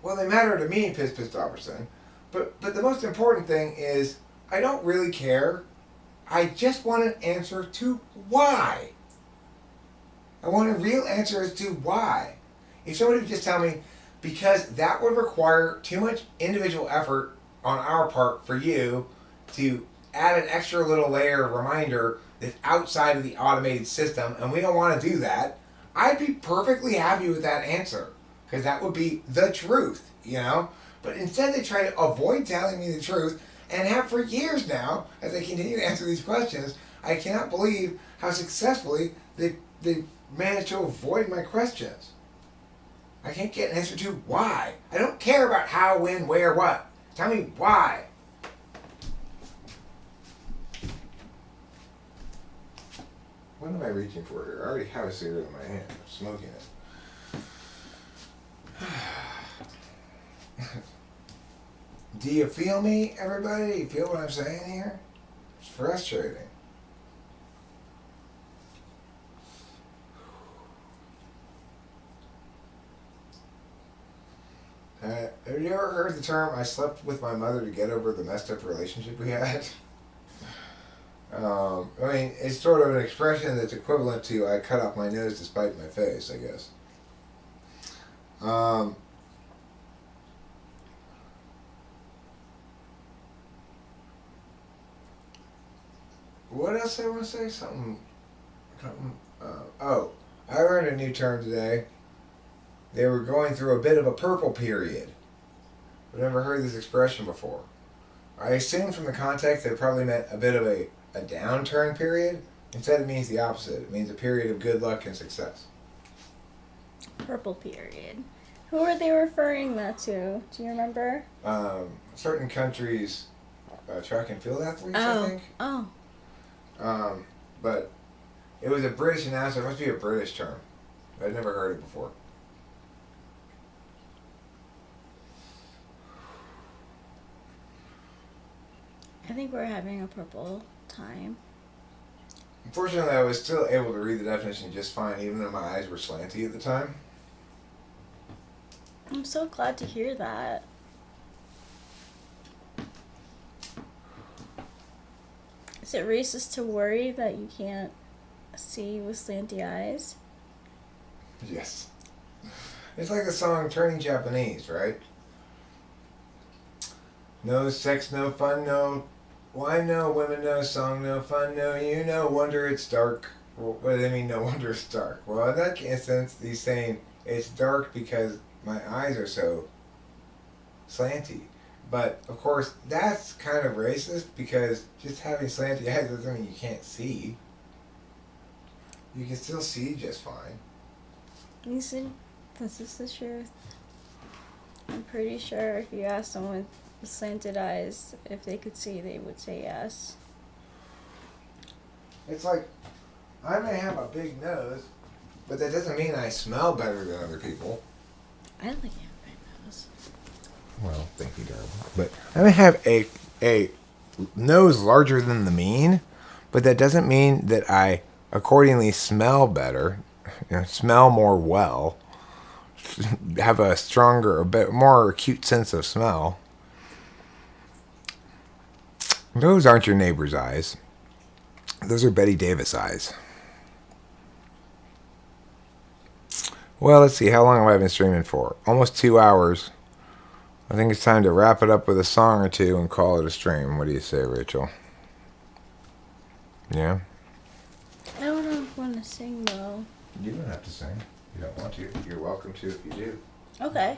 Well, they matter to me, Piss Pistofferson. But the most important thing is, I don't really care. I just want an answer to why. I want a real answer as to why. If somebody would just tell me, because that would require too much individual effort on our part for you to add an extra little layer of reminder that's outside of the automated system, and we don't want to do that, I'd be perfectly happy with that answer. Because that would be the truth, you know? But instead they try to avoid telling me the truth, and have for years now, as I continue to answer these questions, I cannot believe how successfully they managed to avoid my questions. I can't get an answer to why. I don't care about how, when, where, what. Tell me why. What am I reaching for here? I already have a cigarette in my hand. I'm smoking it. Do you feel me, everybody? Do you feel what I'm saying here? It's frustrating. Have you ever heard the term, I slept with my mother to get over the messed up relationship we had? I mean, it's sort of an expression that's equivalent to, I cut off my nose to spite my face, I guess. What else I want to say? Something I learned a new term today. They were going through a bit of a purple period. I've never heard this expression before. I assume from the context that it probably meant a bit of a downturn period. Instead, it means the opposite. It means a period of good luck and success. Purple period. Who are they referring that to? Do you remember? Certain countries, track and field athletes, I think. Oh. But it was a British announcer. It must be a British term. I'd never heard it before. I think we're having a purple time. Unfortunately, I was still able to read the definition just fine, even though my eyes were slanty at the time. I'm so glad to hear that. Is it racist to worry that you can't see with slanty eyes? Yes. It's like the song Turning Japanese, right? No sex, no fun, no wine, no women, no song, no fun, no you, no wonder it's dark. Well, what do they mean, no wonder it's dark? Well, in that instance, he's saying it's dark because my eyes are so slanty. But, of course, that's kind of racist because just having slanty eyes doesn't mean you can't see. You can still see just fine. You see, this is the truth. I'm pretty sure if you ask someone with slanted eyes if they could see, they would say yes. It's like, I may have a big nose, but that doesn't mean I smell better than other people. I don't think you have a big nose. Well, thank you, darling. But I may have a nose larger than the mean, but that doesn't mean that I accordingly smell better, smell more well, have a stronger, a bit more acute sense of smell. Those aren't your neighbor's eyes. Those are Betty Davis eyes. Well, let's see. How long have I been streaming for? Almost 2 hours. I think it's time to wrap it up with a song or two and call it a stream. What do you say, Rachel? Yeah? I don't know if I want to sing, though. You don't have to sing. You don't want to. You're welcome to if you do. Okay.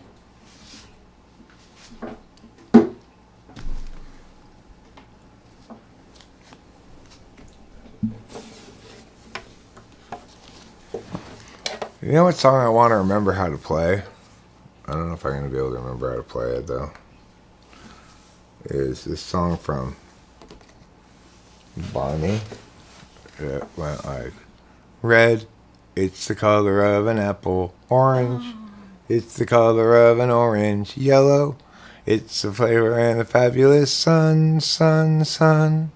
You know what song I want to remember how to play? I don't know if I'm going to be able to remember how to play it, though. Is this song from Barney? It went like, red, it's the color of an apple. Orange, it's the color of an orange. Yellow, it's the flavor and the fabulous sun, sun, sun.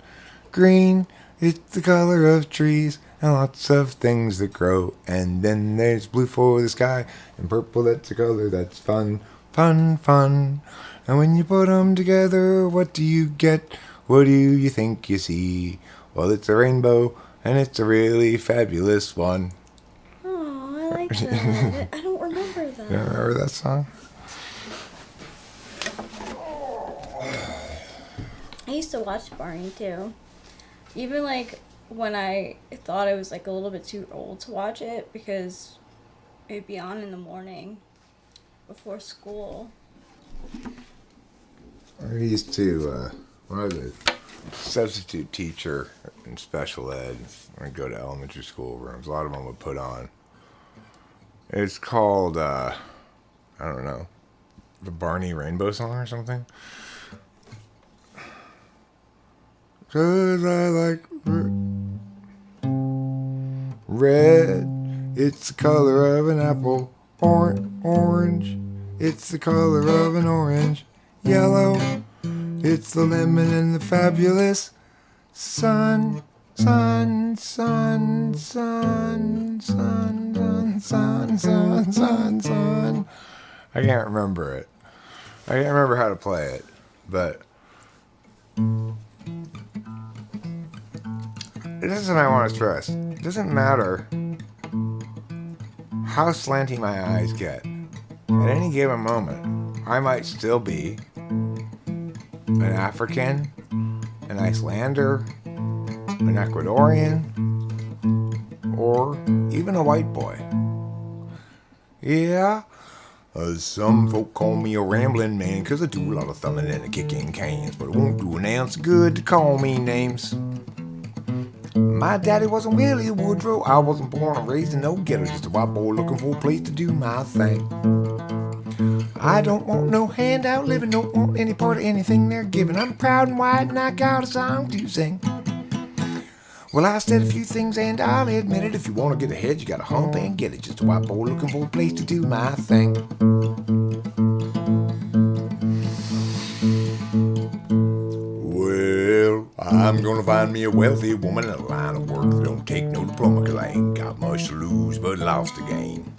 Green, it's the color of trees and lots of things that grow. And then there's blue for the sky and purple, that's a color that's fun, fun, fun. And when you put them together, what do you get? What do you think you see? Well, it's a rainbow, and it's a really fabulous one. Oh, I like that. I don't remember that. You don't remember that song? I used to watch Barney, too. Even, like, when I thought I was, like, a little bit too old to watch it, because it'd be on in the morning before school. I used to, when I was a substitute teacher in special ed, I'd go to elementary school rooms. A lot of them would put on. It's called, I don't know, the Barney Rainbow Song or something. 'Cause I like red, it's the color of an apple. Orange, it's the color of an orange. Yellow, it's the lemon and the fabulous sun, sun, sun, sun, sun, sun, sun, sun, sun, sun. I can't remember it. I can't remember how to play it, but this is what I want to stress. It doesn't matter how slanty my eyes get. At any given moment, I might still be an African, an Icelander, an Ecuadorian, or even a white boy. Yeah, some folk call me a rambling man 'cause I do a lot of thumbing and a kicking cans, but it won't do an ounce good to call me names. My daddy wasn't Willie Woodrow. I wasn't born and raised in no ghetto, just a white boy looking for a place to do my thing. I don't want no handout living, don't want any part of anything they're giving. I'm proud and white and I got a song to sing. Well, I said a few things and I'll admit it. If you want to get ahead, you gotta hump and get it. Just a white boy looking for a place to do my thing. Well, I I'm gonna find me a wealthy woman in a line of work that don't take no diploma, 'cause I ain't got much to lose but lost to gain.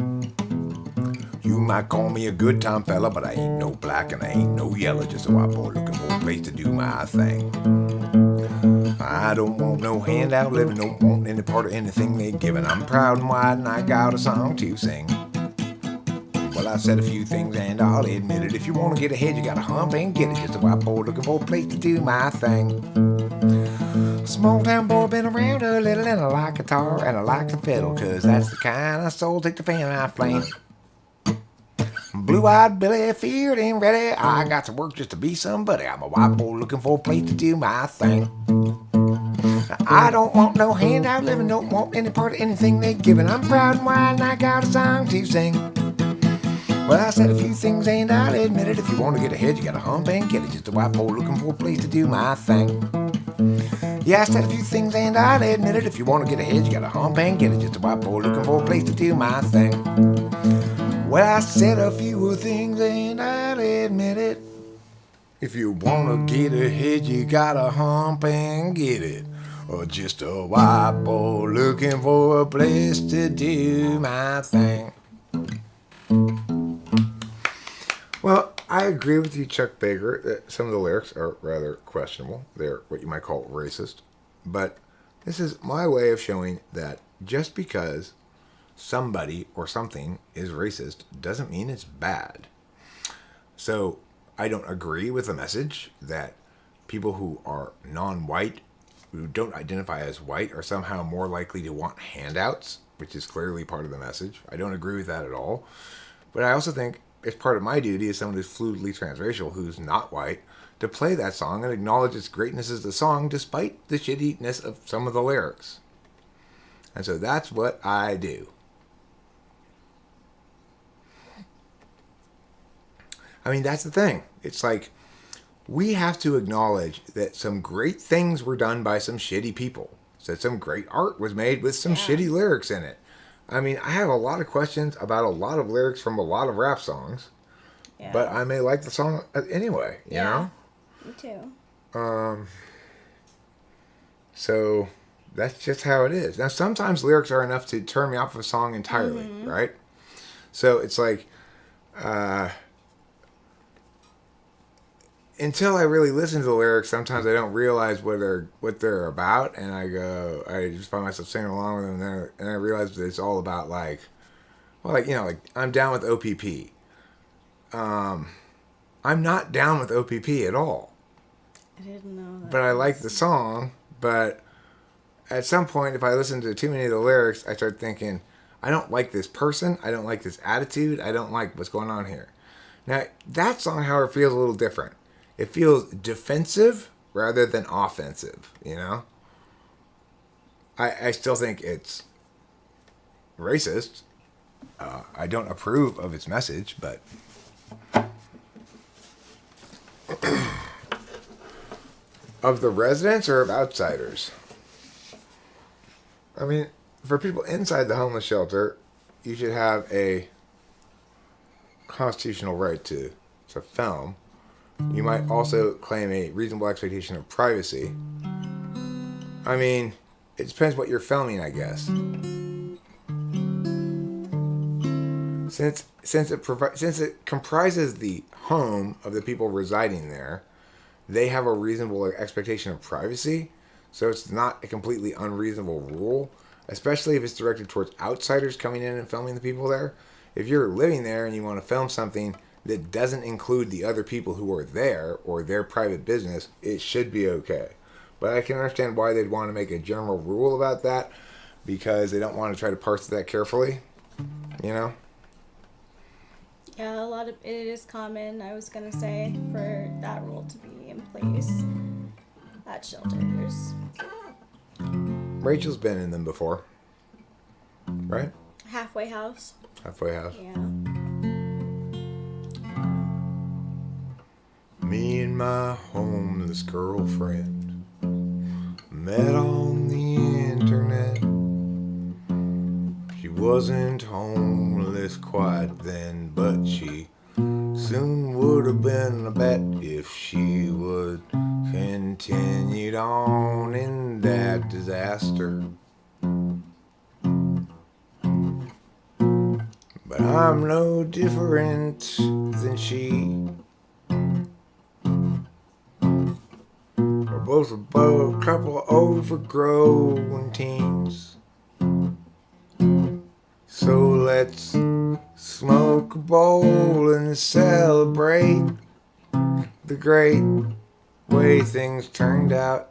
You might call me a good time fella, but I ain't no black and I ain't no yellow, just a white boy looking for a place to do my thing. I don't want no handout living, don't want any part of anything they giving. I'm proud and white and I got a song to sing. Well, I said a few things and I'll admit it. If you want to get ahead, you gotta hump and get it. Just a white boy looking for a place to do my thing. Small town boy, been around a little, and I like guitar and I like the fiddle, 'cause that's the kind of soul take the fan I flame. Blue-eyed Billy, feared and ready. I got to work just to be somebody. I'm a white boy looking for a place to do my thing. I don't want no handout living, don't want any part of anything they giving. I'm proud and white and I got a song to sing. Well, I said a few things and I'll admit it. If you want to get ahead, you gotta hump and get it. Just a white boy looking for a place to do my thing. Yeah, I said a few things and I'll admit it. If you want to get ahead, you gotta hump and get it. Just a white boy looking for a place to do my thing. Well, I said a few things and I'll admit it. If you wanna get ahead, you gotta hump and get it. Or just a white boy looking for a place to do my thing. Well, I agree with you, Chuck Baker, that some of the lyrics are rather questionable. They're what you might call racist. But this is my way of showing that just because somebody or something is racist doesn't mean it's bad. So I don't agree with the message that people who are non-white, who don't identify as white, are somehow more likely to want handouts, which is clearly part of the message. I don't agree with that at all. But I also think it's part of my duty as someone who's fluidly transracial, who's not white, to play that song and acknowledge its greatness as the song despite the shittiness of some of the lyrics. And so that's what I do. I mean, that's the thing. It's like, we have to acknowledge that some great things were done by some shitty people. That some great art was made with some shitty lyrics in it. I mean, I have a lot of questions about a lot of lyrics from a lot of rap songs. Yeah. But I may like the song anyway, you know? Me too. So that's just how it is. Now, sometimes lyrics are enough to turn me off of a song entirely, right? So it's like, until I really listen to the lyrics, sometimes I don't realize what they're about, and I just find myself singing along with them, and I realize that it's all about like I'm down with OPP. I'm not down with OPP at all. I didn't know that. But I like the song. But at some point, if I listen to too many of the lyrics, I start thinking, I don't like this person. I don't like this attitude. I don't like what's going on here. Now, that song, however, feels a little different. It feels defensive rather than offensive, you know? I still think it's racist. I don't approve of its message, but... Of the residents or of outsiders? I mean, for people inside the homeless shelter, you should have a constitutional right to film. You might also claim a reasonable expectation of privacy. I mean, it depends what you're filming, I guess. Since it comprises the home of the people residing there, they have a reasonable expectation of privacy. So it's not a completely unreasonable rule, especially if it's directed towards outsiders coming in and filming the people there. If you're living there and you want to film something that doesn't include the other people who are there or their private business, it should be okay. But I can understand why they'd want to make a general rule about that, because they don't want to try to parse that carefully, you know? Yeah, it is common, I was going to say, for that rule to be in place at shelters. Rachel's been in them before, right? Halfway house. Halfway house. Yeah. Me and my homeless girlfriend met on the internet. She wasn't homeless quite then, but she soon would have been, I bet, if she would continued on in that disaster. But I'm no different than she. We're both a couple of overgrown teens. So let's smoke a bowl and celebrate the great way things turned out.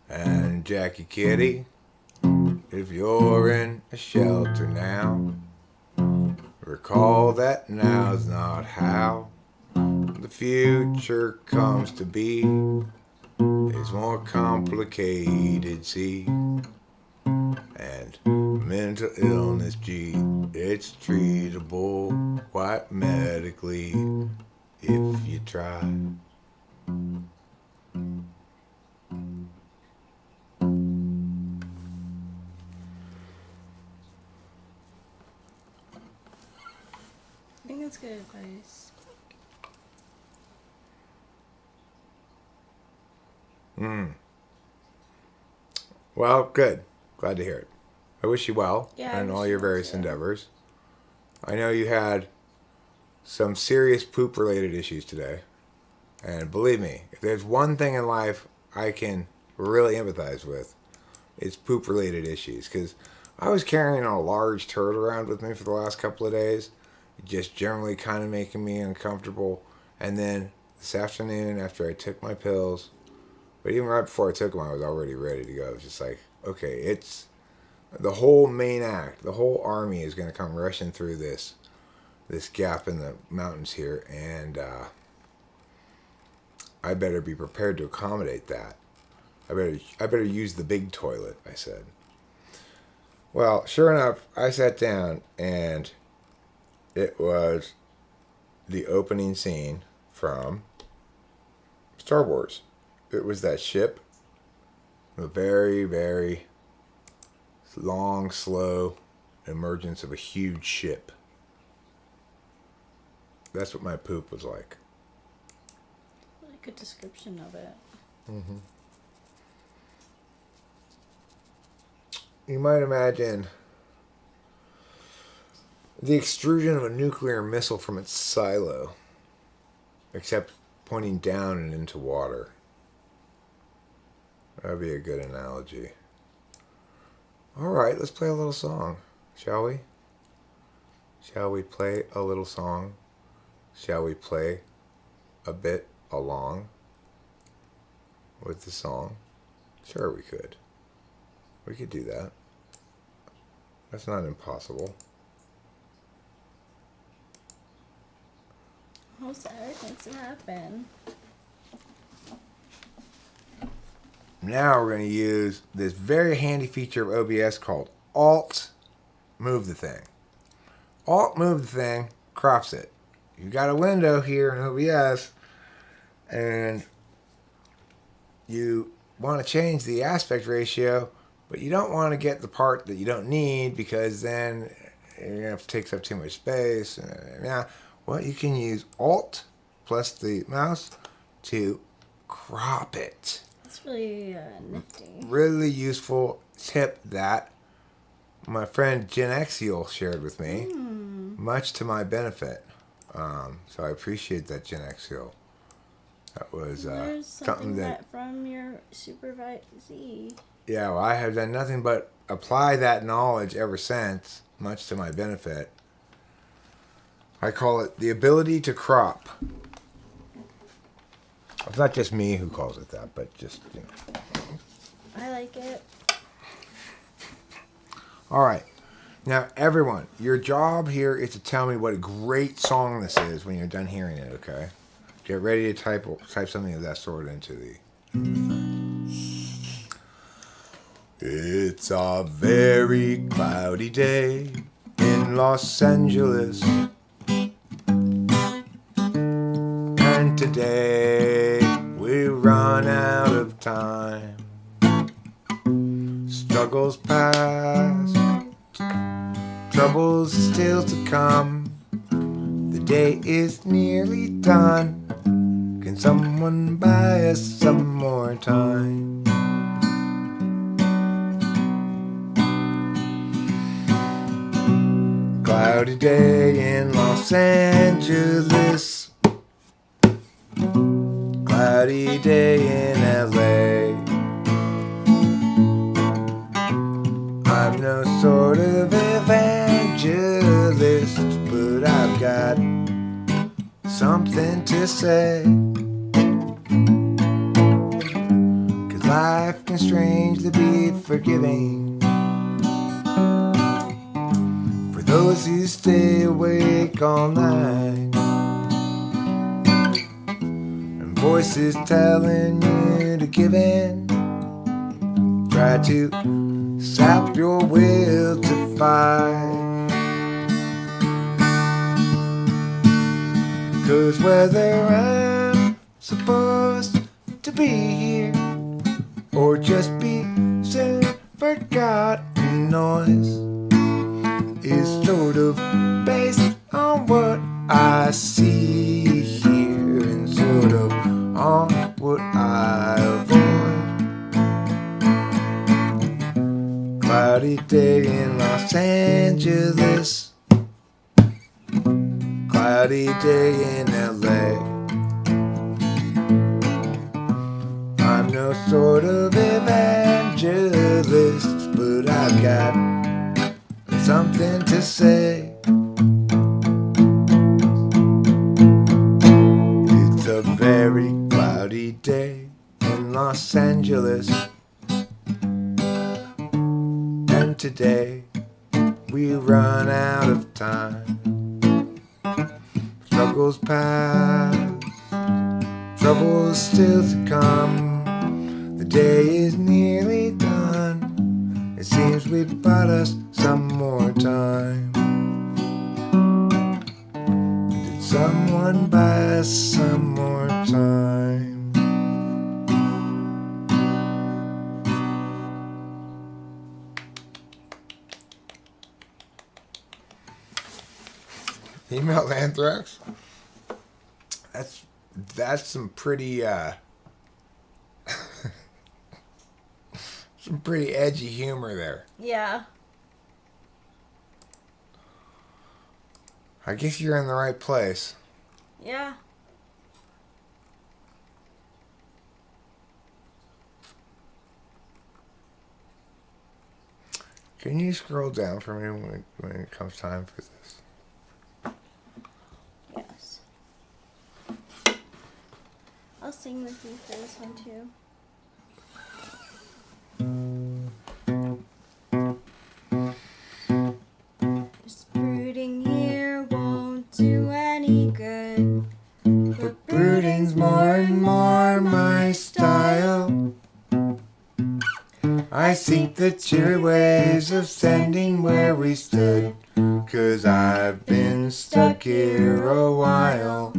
And Jackie Kitty, if you're in a shelter now, recall that now's not how the future comes to be. It's more complicated, see. And mental illness, gee, it's treatable quite medically if you try. I think that's good advice. Well, good. Glad to hear it. I wish you well Yeah, in I all wish your you well, various too. endeavors. I know you had some serious poop-related issues today. And believe me, if there's one thing in life I can really empathize with, it's poop-related issues. Because I was carrying a large turd around with me for the last couple of days, just generally kind of making me uncomfortable. And then this afternoon, after I took my pills, but even right before I took them, I was already ready to go. It was just like, okay, it's the whole main act, the whole army is going to come rushing through this gap in the mountains here, and I better be prepared to accommodate that. I better use the big toilet, I said. Well, sure enough, I sat down, and it was the opening scene from Star Wars. It was that ship, the very, very long, slow emergence of a huge ship. That's what my poop was like. Really good description of it. Mm-hmm. You might imagine the extrusion of a nuclear missile from its silo, except pointing down and into water. That'd be a good analogy. All right, let's play a little song, shall we? Shall we play a little song? Shall we play a bit along with the song? Sure, we could. We could do that. That's not impossible. Oh, sorry, thanks for happen. Now we're going to use this very handy feature of OBS called Alt Move the Thing. Alt Move the Thing crops it. You've got a window here in OBS, and you want to change the aspect ratio, but you don't want to get the part that you don't need, because then you're going to have to take up too much space. Now, well, you can use Alt plus the mouse to crop it. That's really nifty. Really useful tip that my friend Gen Xiel shared with me, much to my benefit. So I appreciate that, Gen Xiel. That was There's something that from your supervisee. Yeah, well, I have done nothing but apply that knowledge ever since, much to my benefit. I call it the ability to crop. It's not just me who calls it that, but just, you know. I like it. All right. Now, everyone, your job here is to tell me what a great song this is when you're done hearing it, okay? Get ready to type something of that sort into the... It's a very cloudy day in Los Angeles, and today we run out of time. Struggles past, troubles still to come. The day is nearly done. Can someone buy us some more time? Cloudy day in Los Angeles. Cloudy day in LA. I'm no sort of evangelist, but I've got something to say. 'Cause life can strangely be forgiving for those who stay awake all night, and voices telling you to give in. Try to sap your will to fight. 'Cause whether I'm supposed to be here or just be soon forgotten noise is sort of based on what I see here and sort of on what I avoid. Cloudy day in Los Angeles. Cloudy day in LA. I'm no sort of evangelist, but I've got something to say. It's a very cloudy day in Los Angeles. And today we run out of time. Struggles past, troubles still to come. The day is nearly done. It seems we bought us some more time. Did someone buy us some more time? Email Anthrax? That's some pretty some pretty edgy humor there. Yeah. I guess you're in the right place. Yeah. Can you scroll down for me when it comes time for this? Yes. I'll sing with you for this one too. Just brooding here won't do any good. But brooding's more and more my style. I seek the cheery ways of standing where we stood, 'cause I've been stuck here a while.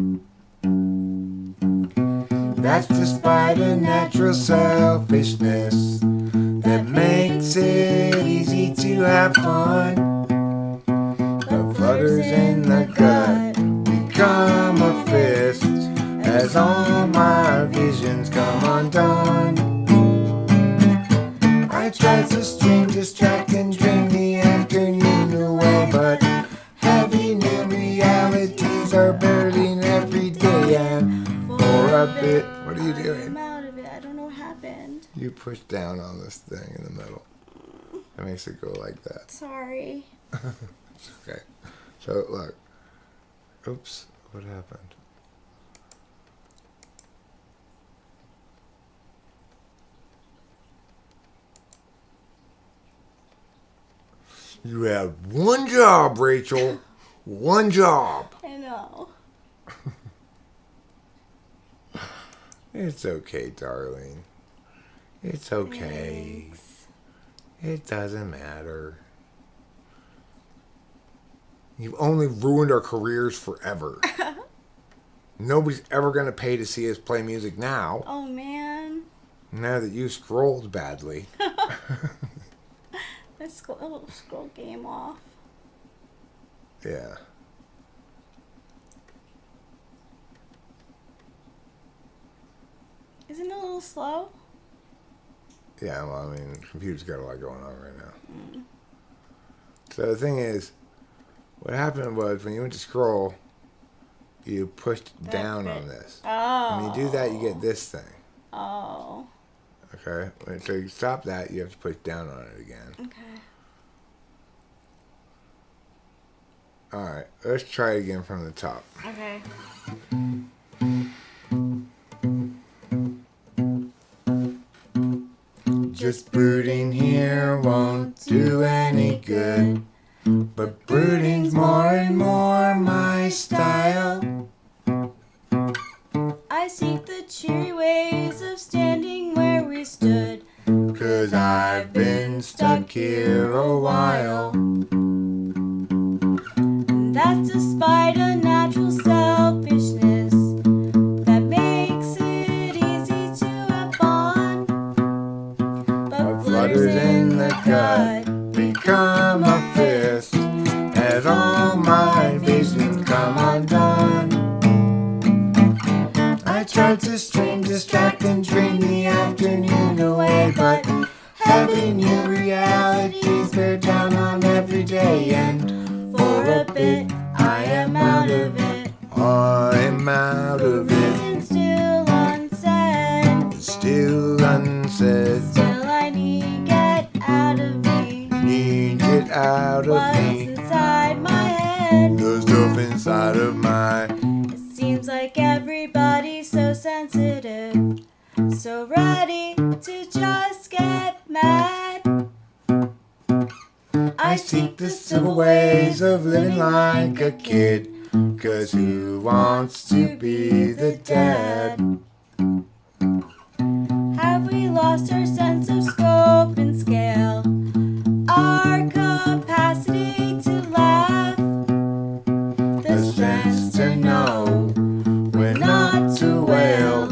That's despite a natural selfishness that makes it easy to have fun. But flutters in the gut become a fist as all my visions come undone. I tried to string, distract, and dream the afternoon away, but heavy new realities are burning every day, and for a bit. What are you doing? I'm out of it. I don't know what happened. You push down on this thing in the middle. It makes it go like that. Sorry. It's okay. So look. Oops. What happened? You have one job, Rachel. One job. I know. It's okay, darling. It's okay. Thanks. It doesn't matter. You've only ruined our careers forever. Nobody's ever going to pay to see us play music now. Oh, man. Now that you scrolled badly. Let's scroll game off. Yeah. little slow. Yeah, well, I mean, the computer's got a lot going on right now. So the thing is, what happened was when you went to scroll, you pushed down on this. Oh. When you do that, you get this thing. Oh. Okay? So you stop that, you have to push down on it again. Okay. Alright, let's try it again from the top. Okay. Just brooding here won't do any good, but brooding's more and more my style. I seek the cheery ways of standing where we stood, 'Cause I've been stuck here a while. and that's despite a natural selfishness that makes it easy to have fun. But flutters in the gut become a fist as all my visions come undone. I tried to stream, distract, and dream the afternoon away, but having new realities bear down on every day, and for a bit I am out of it. I'm out of it, Reason still unsaid. still unsaid. Still I need get out of me. Need it out of What's me, inside my head? the stuff inside of my. It seems like everybody's so sensitive, so ready to just get mad. I seek the civil ways of living like a kid, 'cause who wants to be the dad? Have we lost our sense of scope and scale? Our capacity to laugh? The strength to know when not to wail,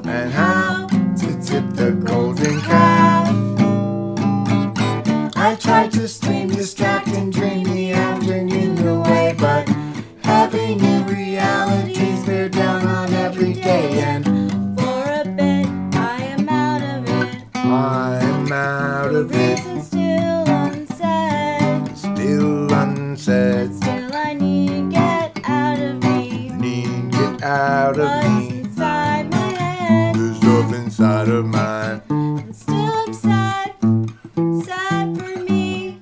and how to tip the golden calf. I tried to stream, distract, and dream the afternoon away, but having new realities bear down on every day, and for a bit I am out of it. I'm out of it, Reason still unsaid. still unsaid. Still I need get out of me. Need get out of What's me, inside my head? the stuff inside of mine. And still I'm sad. Sad for me.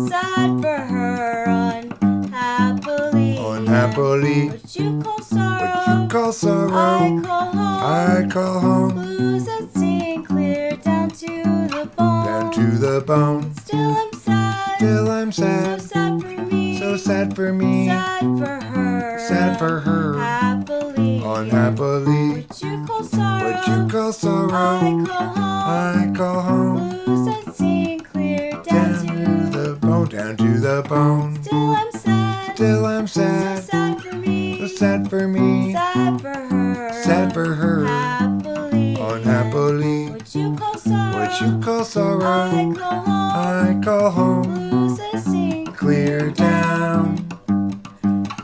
Sad for her unhappily. Unhappily, What you call what sorrow. you call sorrow, I call home. I call home. Blues that sing clear down to the bone. Down to the bone. Still I'm sad. Still I'm So sad, sad for me. so sad for me, Sad for her. sad for her. Happily. Unhappily, What you call sorrow. what you call sorrow, I call home. I call home. Blues that sing clear Down to the bone, down to the bone. Still I'm sad. Still I'm So sad, sad for me. so sad for me, Sad for her. sad for her. Happily. Unhappily, What you call sorrow. what you call sorrow, I call home. I call home. Blues that sing Clear down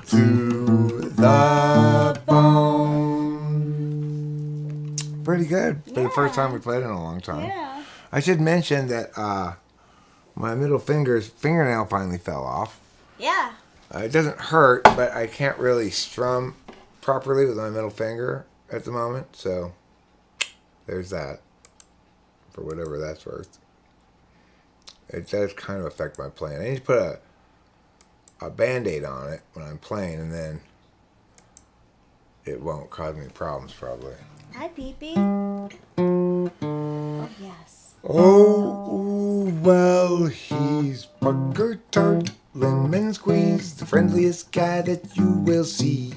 to the bone. Pretty good. For the first time we played in a long time. Yeah. I should mention that my middle fingernail finally fell off. Yeah. It doesn't hurt, but I can't really strum properly with my middle finger at the moment. So there's that, for whatever that's worth. It does kind of affect my playing. I need to put a Band-Aid on it when I'm playing, and then it won't cause me problems probably. Hi, Pee-Pee. Oh, yes. Oh, well, he's Pucker Tart, Lemon Squeeze, the friendliest guy that you will see.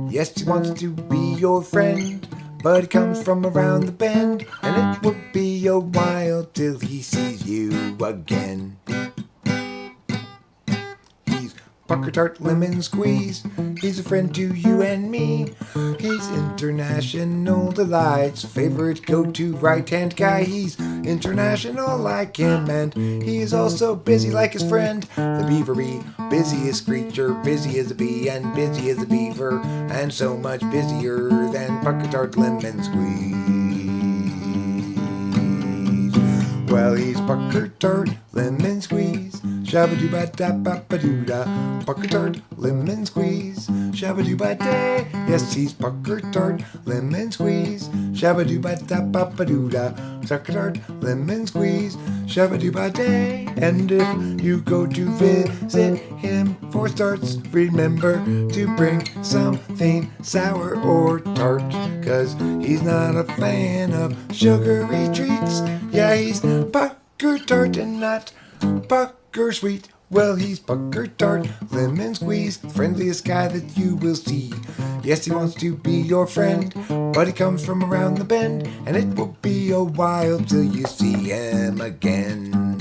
Yes, he wants to be your friend, but he comes from around the bend, and it will be a while till he sees you again. He's Pucker Tart, Lemon Squeeze, he's a friend to you and me. He's International Delight's favorite go-to right-hand guy. He's international like him, and he is also busy like his friend, the beaver bee. Busiest creature, busy as a bee, and busy as a beaver, and so much busier than Pucker Tart, Lemon Squeeze. Well, he's pucker tart, lemon squeeze. Shabba-doo-ba-da-ba-ba-doo-da. Pucker tart, lemon squeeze. Shabba-doo-ba-day. Yes, he's pucker tart, lemon squeeze. Shabba-doo-ba-da-ba-ba-doo-da. Pucker tart, lemon squeeze. Shabba-doo-ba-day. And if you go to visit him for starts, remember to bring something sour or tart. 'Cause he's not a fan of sugary treats. Yeah, he's pucker tart and not pucker sweet. Well, he's pucker tart, lemon squeeze, friendliest guy that you will see. Yes, he wants to be your friend, but he comes from around the bend, and it will be a while till you see him again.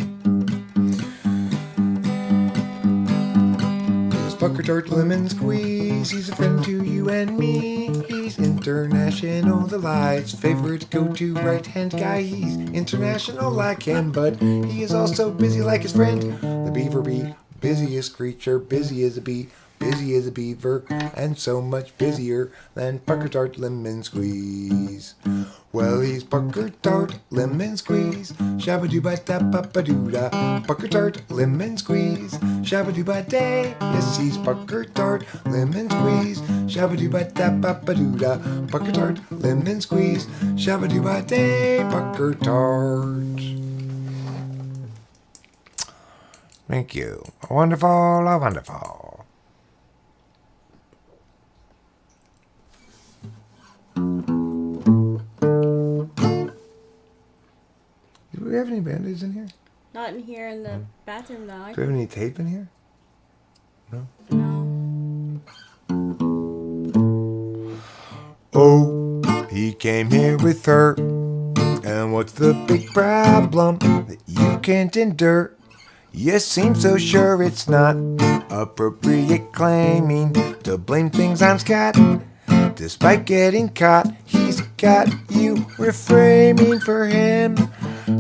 Pucker tart, lemon squeeze, he's a friend to you and me. He's international delights, favorite go-to right-hand guy. He's international like him, but he is also busy like his friend, the beaver bee. Busiest creature, busy as a bee, busy as a beaver, and so much busier than pucker tart, lemon squeeze. Well, he's pucker tart, lemon squeeze. Shabba-doo-ba-da-ba-ba-doo-da. Pucker tart, lemon squeeze. Shabba-doo-ba-day. Yes, he's pucker tart, lemon squeeze. Shabba-doo-ba-da-ba-ba-doo-da. Pucker tart, lemon squeeze. Shabba-doo-ba-day. Pucker tart. Thank you. Wonderful, wonderful. Do we have any band-aids in here? Not in here in the bathroom, though. Do we have any tape in here? No? No. Oh, he came here with her. And what's the big problem that you can't endure? You seem so sure it's not appropriate claiming to blame things on Scott. Despite getting caught, he's got you reframing for him,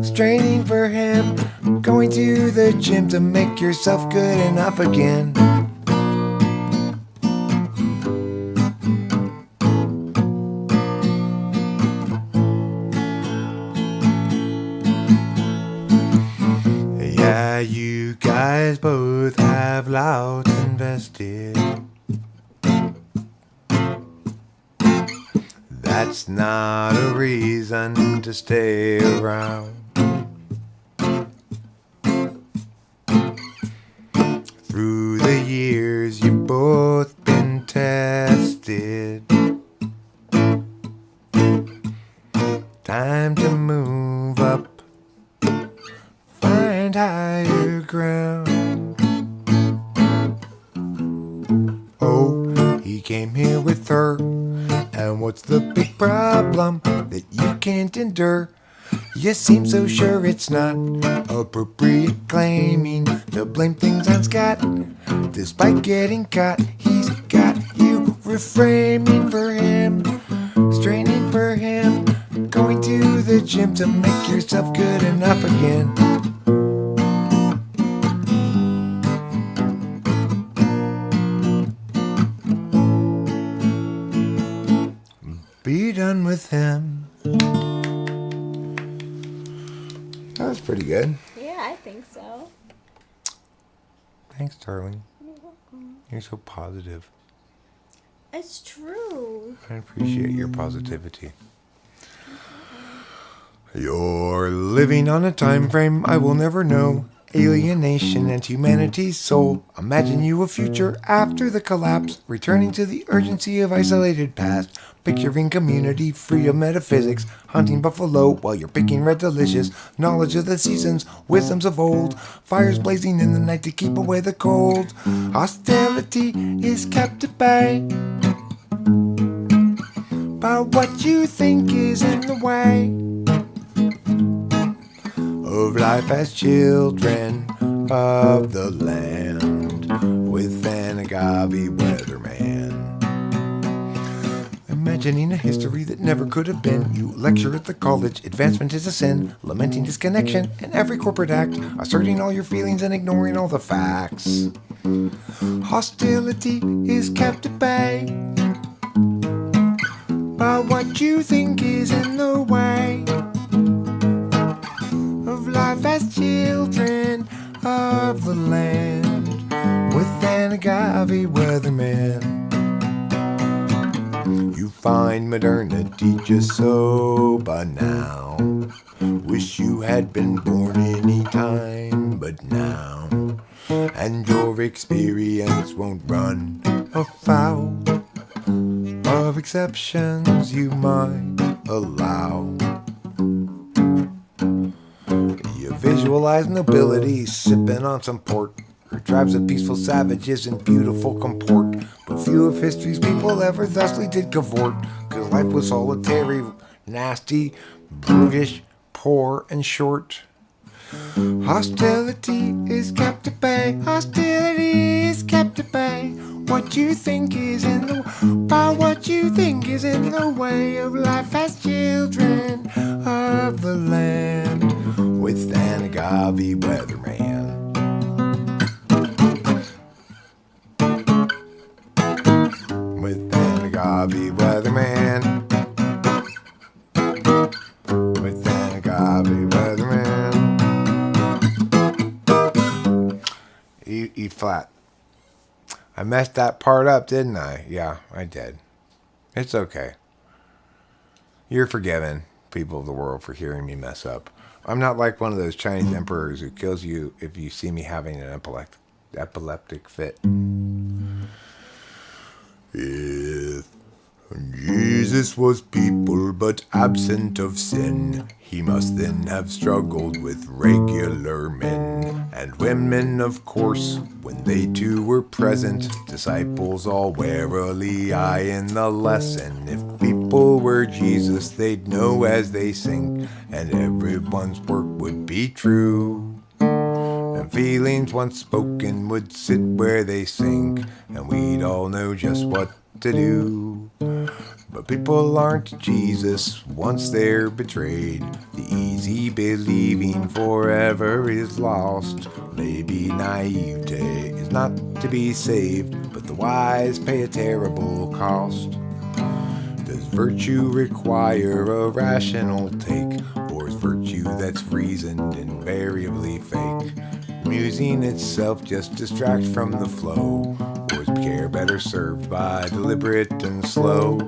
straining for him, going to the gym to make yourself good enough again. Yeah, you guys both have lots invested. That's not a reason to stay around. Through the years, you've both been tested. Time to move up, find higher ground. Oh, he came here with her. And what's the big problem that you can't endure? You seem so sure it's not appropriate claiming to blame things on Scott. Despite getting caught, he's got you reframing for him, straining for him, going to the gym to make yourself good enough again. Be done with him. That was pretty good. Yeah, I think so. Thanks, darling. You're welcome. You're so positive. It's true. I appreciate your positivity. You're living on a time frame I will never know. Alienation and humanity's soul. Imagine you a future after the collapse, returning to the urgency of isolated past. Picturing community free of metaphysics, hunting buffalo while you're picking red delicious. Knowledge of the seasons, wisdoms of old, fires blazing in the night to keep away the cold. Hostility is kept at bay by what you think is in the way of life as children of the land, with an agave weatherman. Imagining a history that never could have been. You lecture at the college, advancement is a sin, lamenting disconnection in every corporate act, asserting all your feelings and ignoring all the facts. Hostility is kept at bay by what you think is in the way of life life as children of the land with an agave weatherman. You find modernity just so banal. Wish you had been born any time but now, and your experience won't run afoul of exceptions you might allow. You visualize nobility sipping on some port, or tribes of peaceful savages in beautiful comport. But few of history's people ever thusly did cavort, 'cause life was solitary, nasty, brutish, poor, and short. Hostility is kept at bay, hostility is kept at bay. What you think is in the what you think is in the way of life as children of the land with an agave weatherman. With an agave weatherman. With an agave weatherman. E flat. I messed that part up, didn't I? Yeah, I did. It's okay. You're forgiven, people of the world, for hearing me mess up. I'm not like one of those Chinese emperors who kills you if you see me having an epileptic fit. If Jesus was people but absent of sin, he must then have struggled with regular men and women, of course, when they too were present. Disciples all warily eyeing the lesson. If people were Jesus, they'd know as they sing, and everyone's work would be true. And feelings once spoken would sit where they sink, and we'd all know just what to do. But people aren't Jesus once they're betrayed. The easy believing forever is lost. Maybe naivete is not to be saved, but the wise pay a terrible cost. Does virtue require a rational take, or is virtue that's reasoned invariably fake? Musing itself just distracts from the flow, or is care better served by deliberate and slow?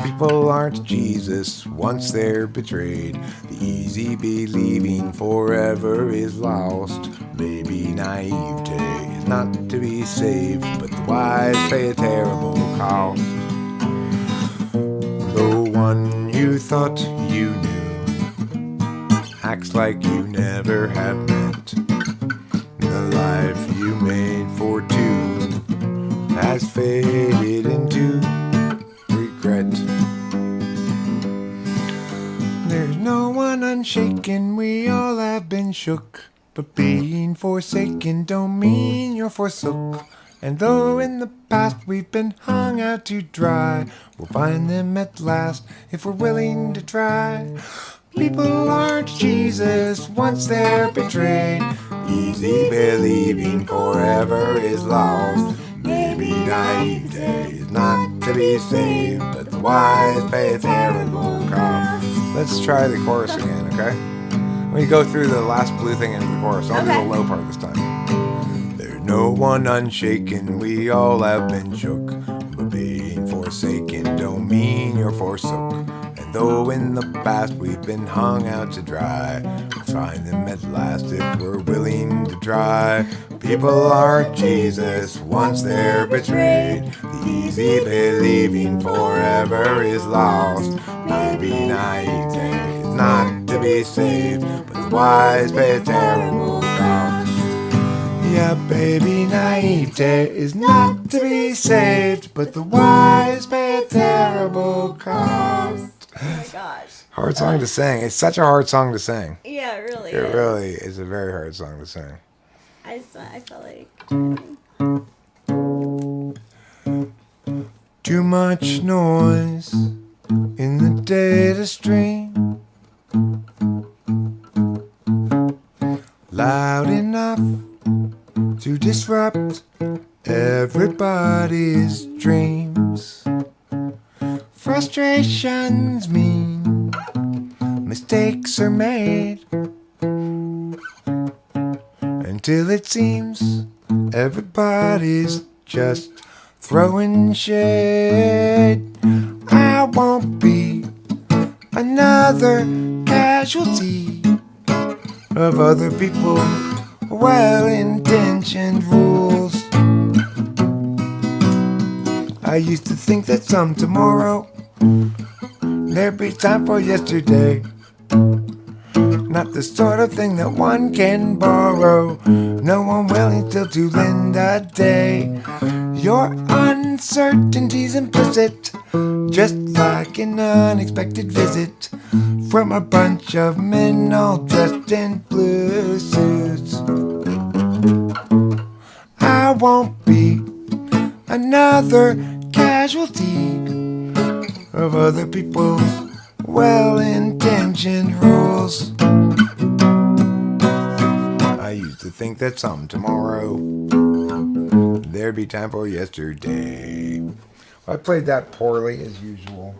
People aren't Jesus once they're betrayed. The easy believing forever is lost. Maybe naivete is not to be saved, but the wise pay a terrible cost. The one you thought you knew acts like you never have met. The life you made for two has faded into regret. There's no one unshaken, we all have been shook. But being forsaken don't mean you're forsook. And though in the past we've been hung out to dry, we'll find them at last if we're willing to try. People aren't Jesus once they're betrayed. Easy believing forever is lost. Maybe naivete is not to be saved, but the wise pay a terrible cost. Let's try the chorus again, okay? Let me go through the last blue thing into the chorus. I'll do the low part this time. There's no one unshaken, we all have been shook. But being forsaken don't mean you're forsook. And though in the past we've been hung out to dry, we'll find them at last if we're willing to try. People aren't Jesus once they're betrayed. The easy believing forever is lost. Maybe naivete is not to be saved, but the wise pay a terrible cost. Yeah, baby, naivete is not to be saved, but the wise pay a terrible cost. Oh my gosh. Hard song to sing. It's such a hard song to sing. Yeah, it really It is. really is a very hard song to sing. I felt like... Too much noise in the data stream. Loud enough to disrupt everybody's dreams. Frustrations mean mistakes are made. until it seems everybody's just throwing shade. I won't be another casualty of other people's well-intentioned rules. I used to think that some tomorrow there'd be time for yesterday. Not the sort of thing that one can borrow. No one willing still to lend a day. Your uncertainty's implicit, just like an unexpected visit from a bunch of men all dressed in blue suits. I won't be another casualty of other people's well-intentioned rules. I used to think that some tomorrow there'd be time for yesterday. Well, I played that poorly as usual.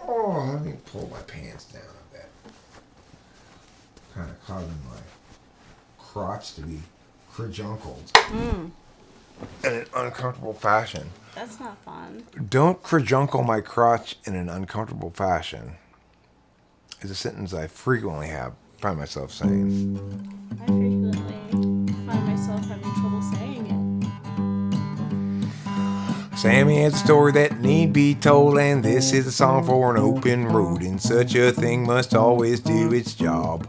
Oh, let me pull my pants down a bit. Kind of causing my crotch to be crajunkled in an uncomfortable fashion. That's not fun. Don't crajuncle my crotch in an uncomfortable fashion is a sentence I frequently find myself saying. I frequently find myself having trouble saying it. Sammy has a story that need be told, and this is a song for an open road, and such a thing must always do its job.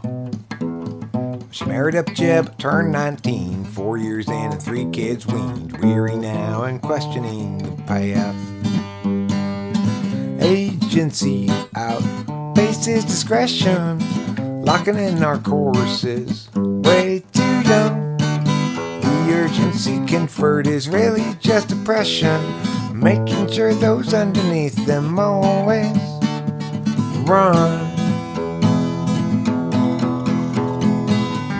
She married up Jeb, turned 19, 4 years in and 3 kids weaned, weary now and questioning the path. Agency outpaces discretion, locking in our courses, way too young. The urgency conferred is really just oppression, making sure those underneath them always run.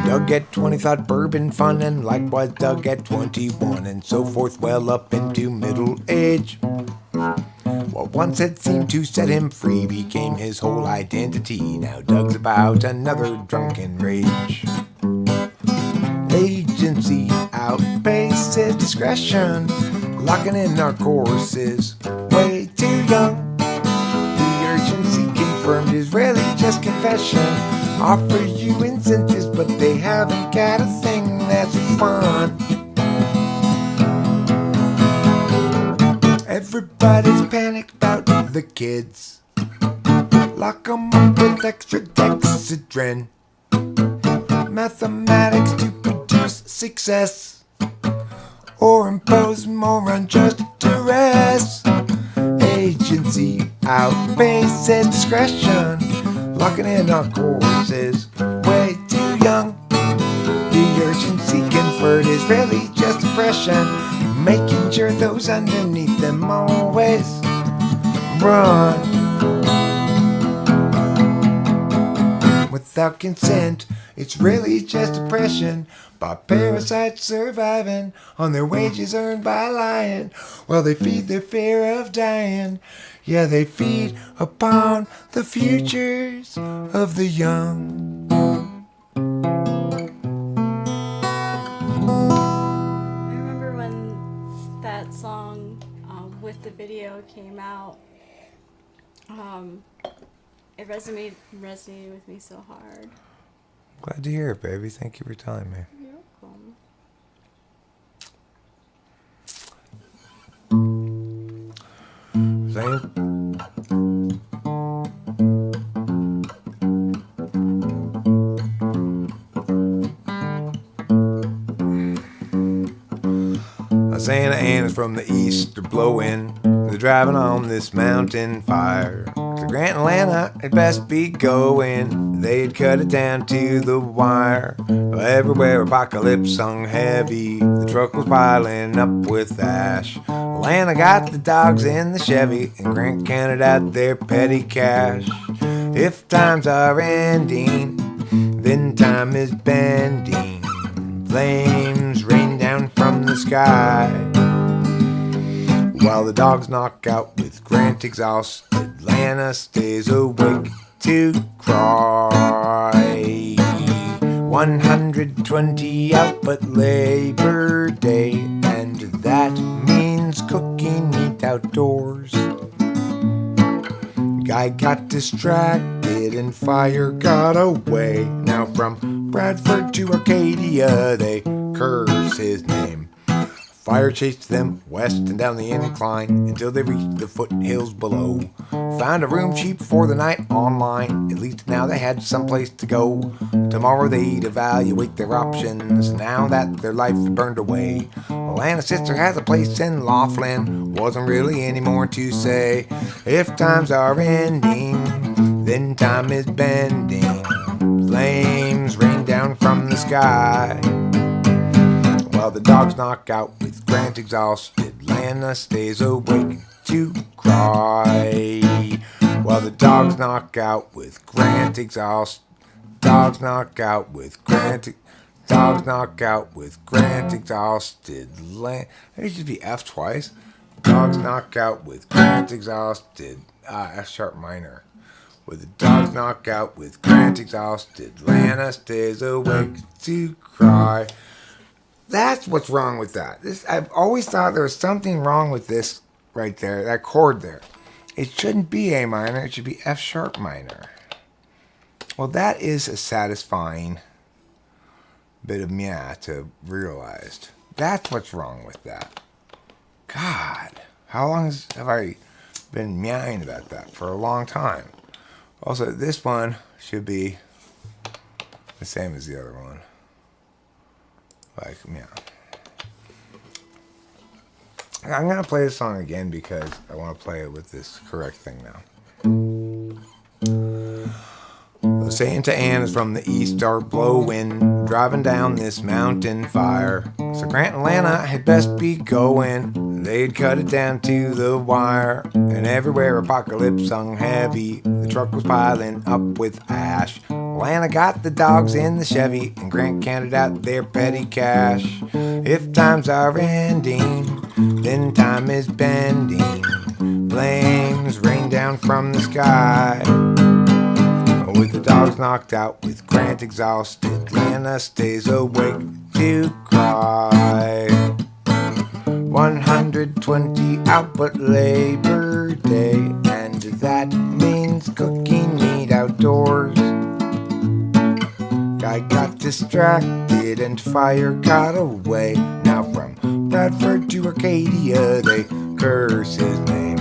Doug at 20 thought bourbon fun, and likewise Doug at 21, and so forth well up into middle age. What once had seemed to set him free became his whole identity. Now Doug's about another drunken rage. Agency outpaces discretion, locking in our courses, way too young. The urgency confirmed is really just confession. Offer you incentives, but they haven't got a thing that's fun. Everybody's panicked about the kids. Lock 'em up with extra dexedrine. Mathematics to produce success, or impose more unjust duress. Agency outpaces discretion, locking in our courses, way too young. The urgency conferred is really just oppression, making sure those underneath them always run. Without consent, it's really just oppression, by parasites surviving on their wages earned by lying, while they feed their fear of dying. Yeah, they feed upon the futures of the young. I remember when that song with the video came out. It resonated with me so hard. Glad to hear it, baby. Thank you for telling me. You're welcome. Santa Ana's from the east are blowing. They're driving on this mountain fire. To Grant Atlanta, it best be going. They'd cut it down to the wire. Everywhere apocalypse hung heavy. The truck was piling up with ash. Atlanta got the dogs in the Chevy, and Grant counted out their petty cash. If times are ending, then time is bending. Flames rain down from the sky, while the dogs knock out with Grant exhaust. Atlanta stays awake to cry. 120 out but Labor Day, and that means cooking meat outdoors. Guy got distracted and fire got away. Now from Bradford to Arcadia they curse his name. Fire chased them west and down the incline until they reached the foothills below. Found a room cheap for the night online. At least now they had someplace to go. Tomorrow they'd evaluate their options now that their life had burned away. Well, Anna's sister has a place in Laughlin. Wasn't really any more to say. If times are ending, then time is bending. Flames rain down from the sky. While the dogs knock out with Grant exhausted, Lana stays awake to cry. While the dogs knock out with Grant exhausted, dogs knock out with Grant, dogs knock out with Grant exhausted. It should be F twice. Dogs knock out with Grant exhausted. F sharp minor. With the dogs knock out with Grant exhausted, Lana stays awake to cry. That's what's wrong with that. I've always thought there was something wrong with this right there, that chord there. It shouldn't be A minor, it should be F sharp minor. Well, that is a satisfying bit of meh to realize. That's what's wrong with that. God, how long have I been meowing about that? For a long time. Also, this one should be the same as the other one. Like, yeah. I'm going to play this song again because I want to play it with this correct thing now. Santa Anna's from the east are blowing, driving down this mountain fire. So Grant and Lana had best be going. They'd cut it down to the wire. And everywhere apocalypse hung heavy, the truck was piling up with ash. Lana got the dogs in the Chevy, and Grant counted out their petty cash. If times are ending, then time is bending. Flames rain down from the sky. With the dogs knocked out, with Grant exhausted, Lana stays awake to cry. 120 out but Labor Day, and that means cooking meat outdoors. Guy got distracted and fire got away. Now from Bradford to Arcadia they curse his name.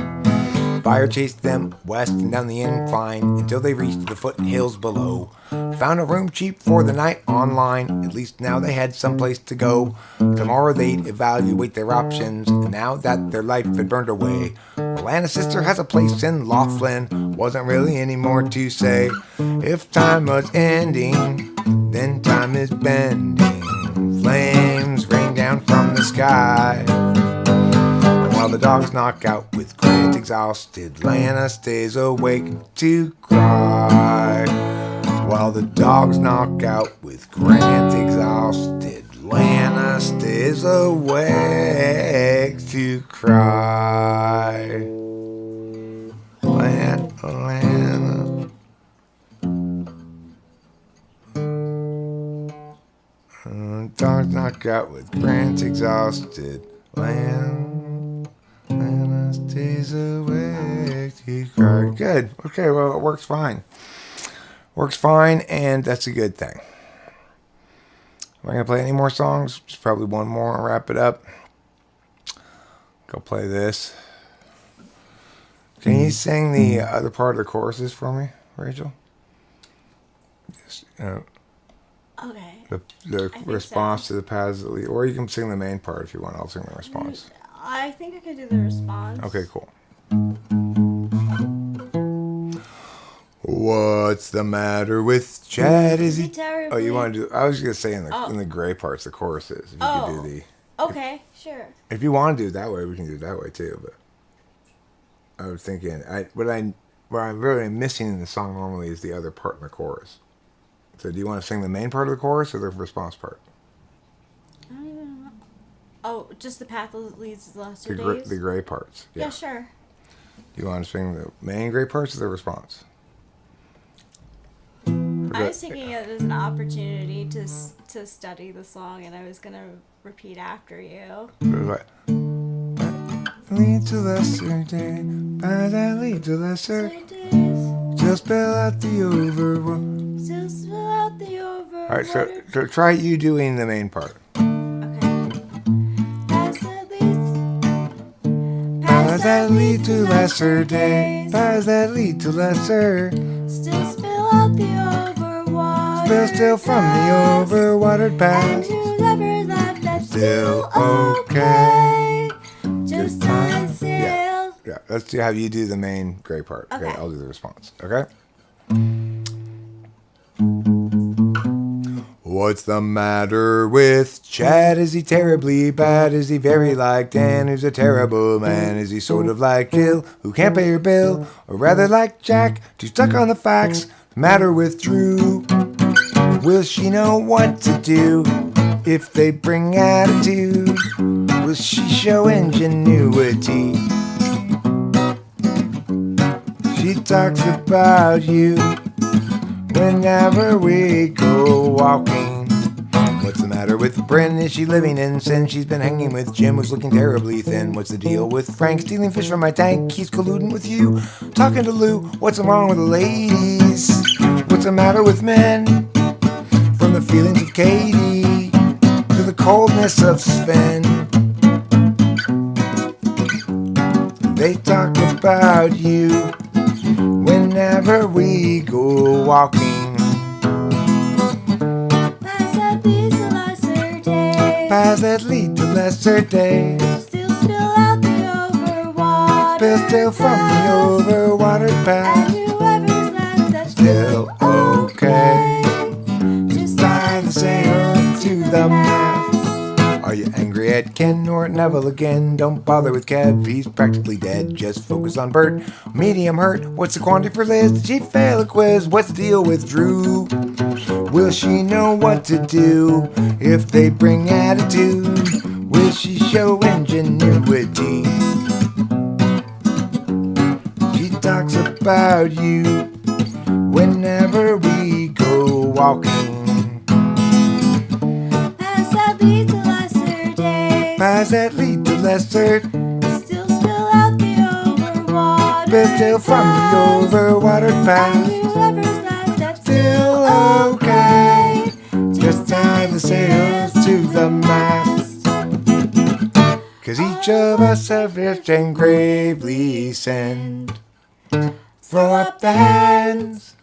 Fire chased them west and down the incline until they reached the foothills below. Found a room cheap for the night online. At least now they had someplace to go. Tomorrow they'd evaluate their options now that their life had burned away. Lana's sister has a place in Laughlin. Wasn't really any more to say. If time was ending, then time is bending. Flames rain down from the sky. While the dogs knock out with Grant exhausted, Lana stays awake to cry. While the dogs knock out with Grant exhausted, Lana stays awake to cry. Lana. Dogs knock out with Grant exhausted, Lana stays awake to cry. Good. Okay, well, it works fine. Works fine, and that's a good thing. Am I going to play any more songs? Just probably one more and wrap it up. Go play this. Can you sing the other part of the choruses for me, Rachel? Just, Okay. The response to the paths that lead, or you can sing the main part if you want. I'll sing the response. I think I could do the response. Okay, cool. What's the matter with Chad? Is he terribly? Oh, you want to do? I was gonna say in the gray parts, the choruses. If you could do the. Okay, sure. If you want to do it that way, we can do it that way too. But I was thinking, what I'm really missing in the song normally is the other part in the chorus. So, do you want to sing the main part of the chorus or the response part? I don't even know. Oh, just the path that leads to the last 2 days? The gray parts. Yeah, sure. Do you want to sing the main gray parts or the response? I was taking it as an opportunity to study the song, and I was gonna repeat after you. What? Lead to lesser day, paths that lead to lesser. Still spell out the overworld. Still spell out the overworld. All right, so try you doing the main part. Paths that lead to lesser days. Paths that lead to lesser. Still spill out the overwater. Spill still from the overwatered past. And whoever left that's Still okay. Just time sail. Yeah, let's see how you do the main gray part. Okay, Okay. I'll do the response. Okay? What's the matter with Chad? Is he terribly bad? Is he very like Dan, who's a terrible man? Is he sort of like Jill, who can't pay her bill? Or rather like Jack, too stuck on the facts? Matter with Drew? Will she know what to do if they bring attitude? Will she show ingenuity? She talks about you whenever we go walking. What's the matter with Bryn? Is she living in sin? She's been hanging with Jim, who's looking terribly thin. What's the deal with Frank? Stealing fish from my tank. He's colluding with you. Talking to Lou. What's wrong with the ladies? What's the matter with men? From the feelings of Katie to the coldness of Sven. They talk about you whenever we go walking. Paths that lead to lesser days. Still spill out the overwater. Spill still from the overwatered past. And whoever's left that's Still okay. Just tie the sails to the mast. Are you angry at Ken or at Neville again? Don't bother with Kev, he's practically dead. Just focus on Bert. Medium hurt. What's the quantity for Liz? Did she fail a quiz? What's the deal with Drew? Will she know what to do if they bring attitude? Will she show ingenuity? She talks about you whenever we go walking. paths that lead to lesser days. Paths that lead to lesser. Still spill out the overwater. Spill still from the overwatered past. And whoever's left that's Still okay. Just tie the sails to the mast. 'Cause each of us have lived and gravely sinned. Throw up the hands,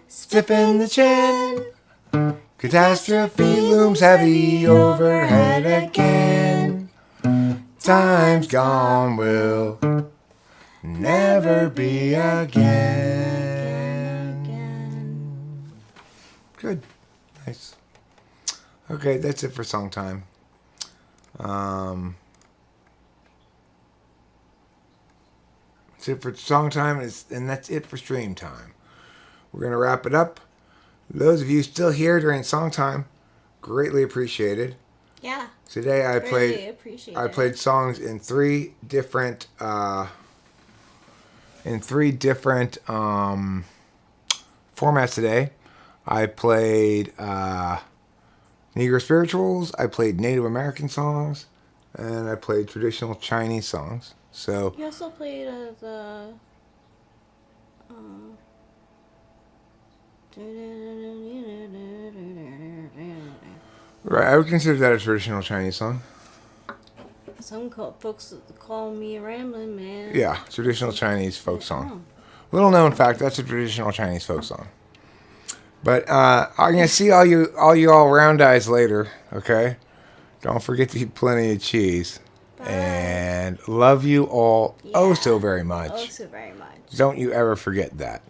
stiffen the chin. Catastrophe looms heavy overhead again. Time's gone will never be again. Good. Nice. Okay, that's it for song time. That's it for song time, and that's it for stream time. We're going to wrap it up. Those of you still here during song time, greatly appreciated. Yeah. Today I Really appreciate it. played songs in three different formats today. I played Negro spirituals, I played Native American songs, and I played traditional Chinese songs. So You also played right, I would consider that a traditional Chinese song. Some folks call me a rambling man. Yeah, traditional Chinese folk song. Little known fact, that's a traditional Chinese folk song. But I'm gonna see all you round eyes later. Okay, don't forget to eat plenty of cheese. Bye. And love you all oh Yeah. so very much. Oh, so very much. Don't you ever forget that.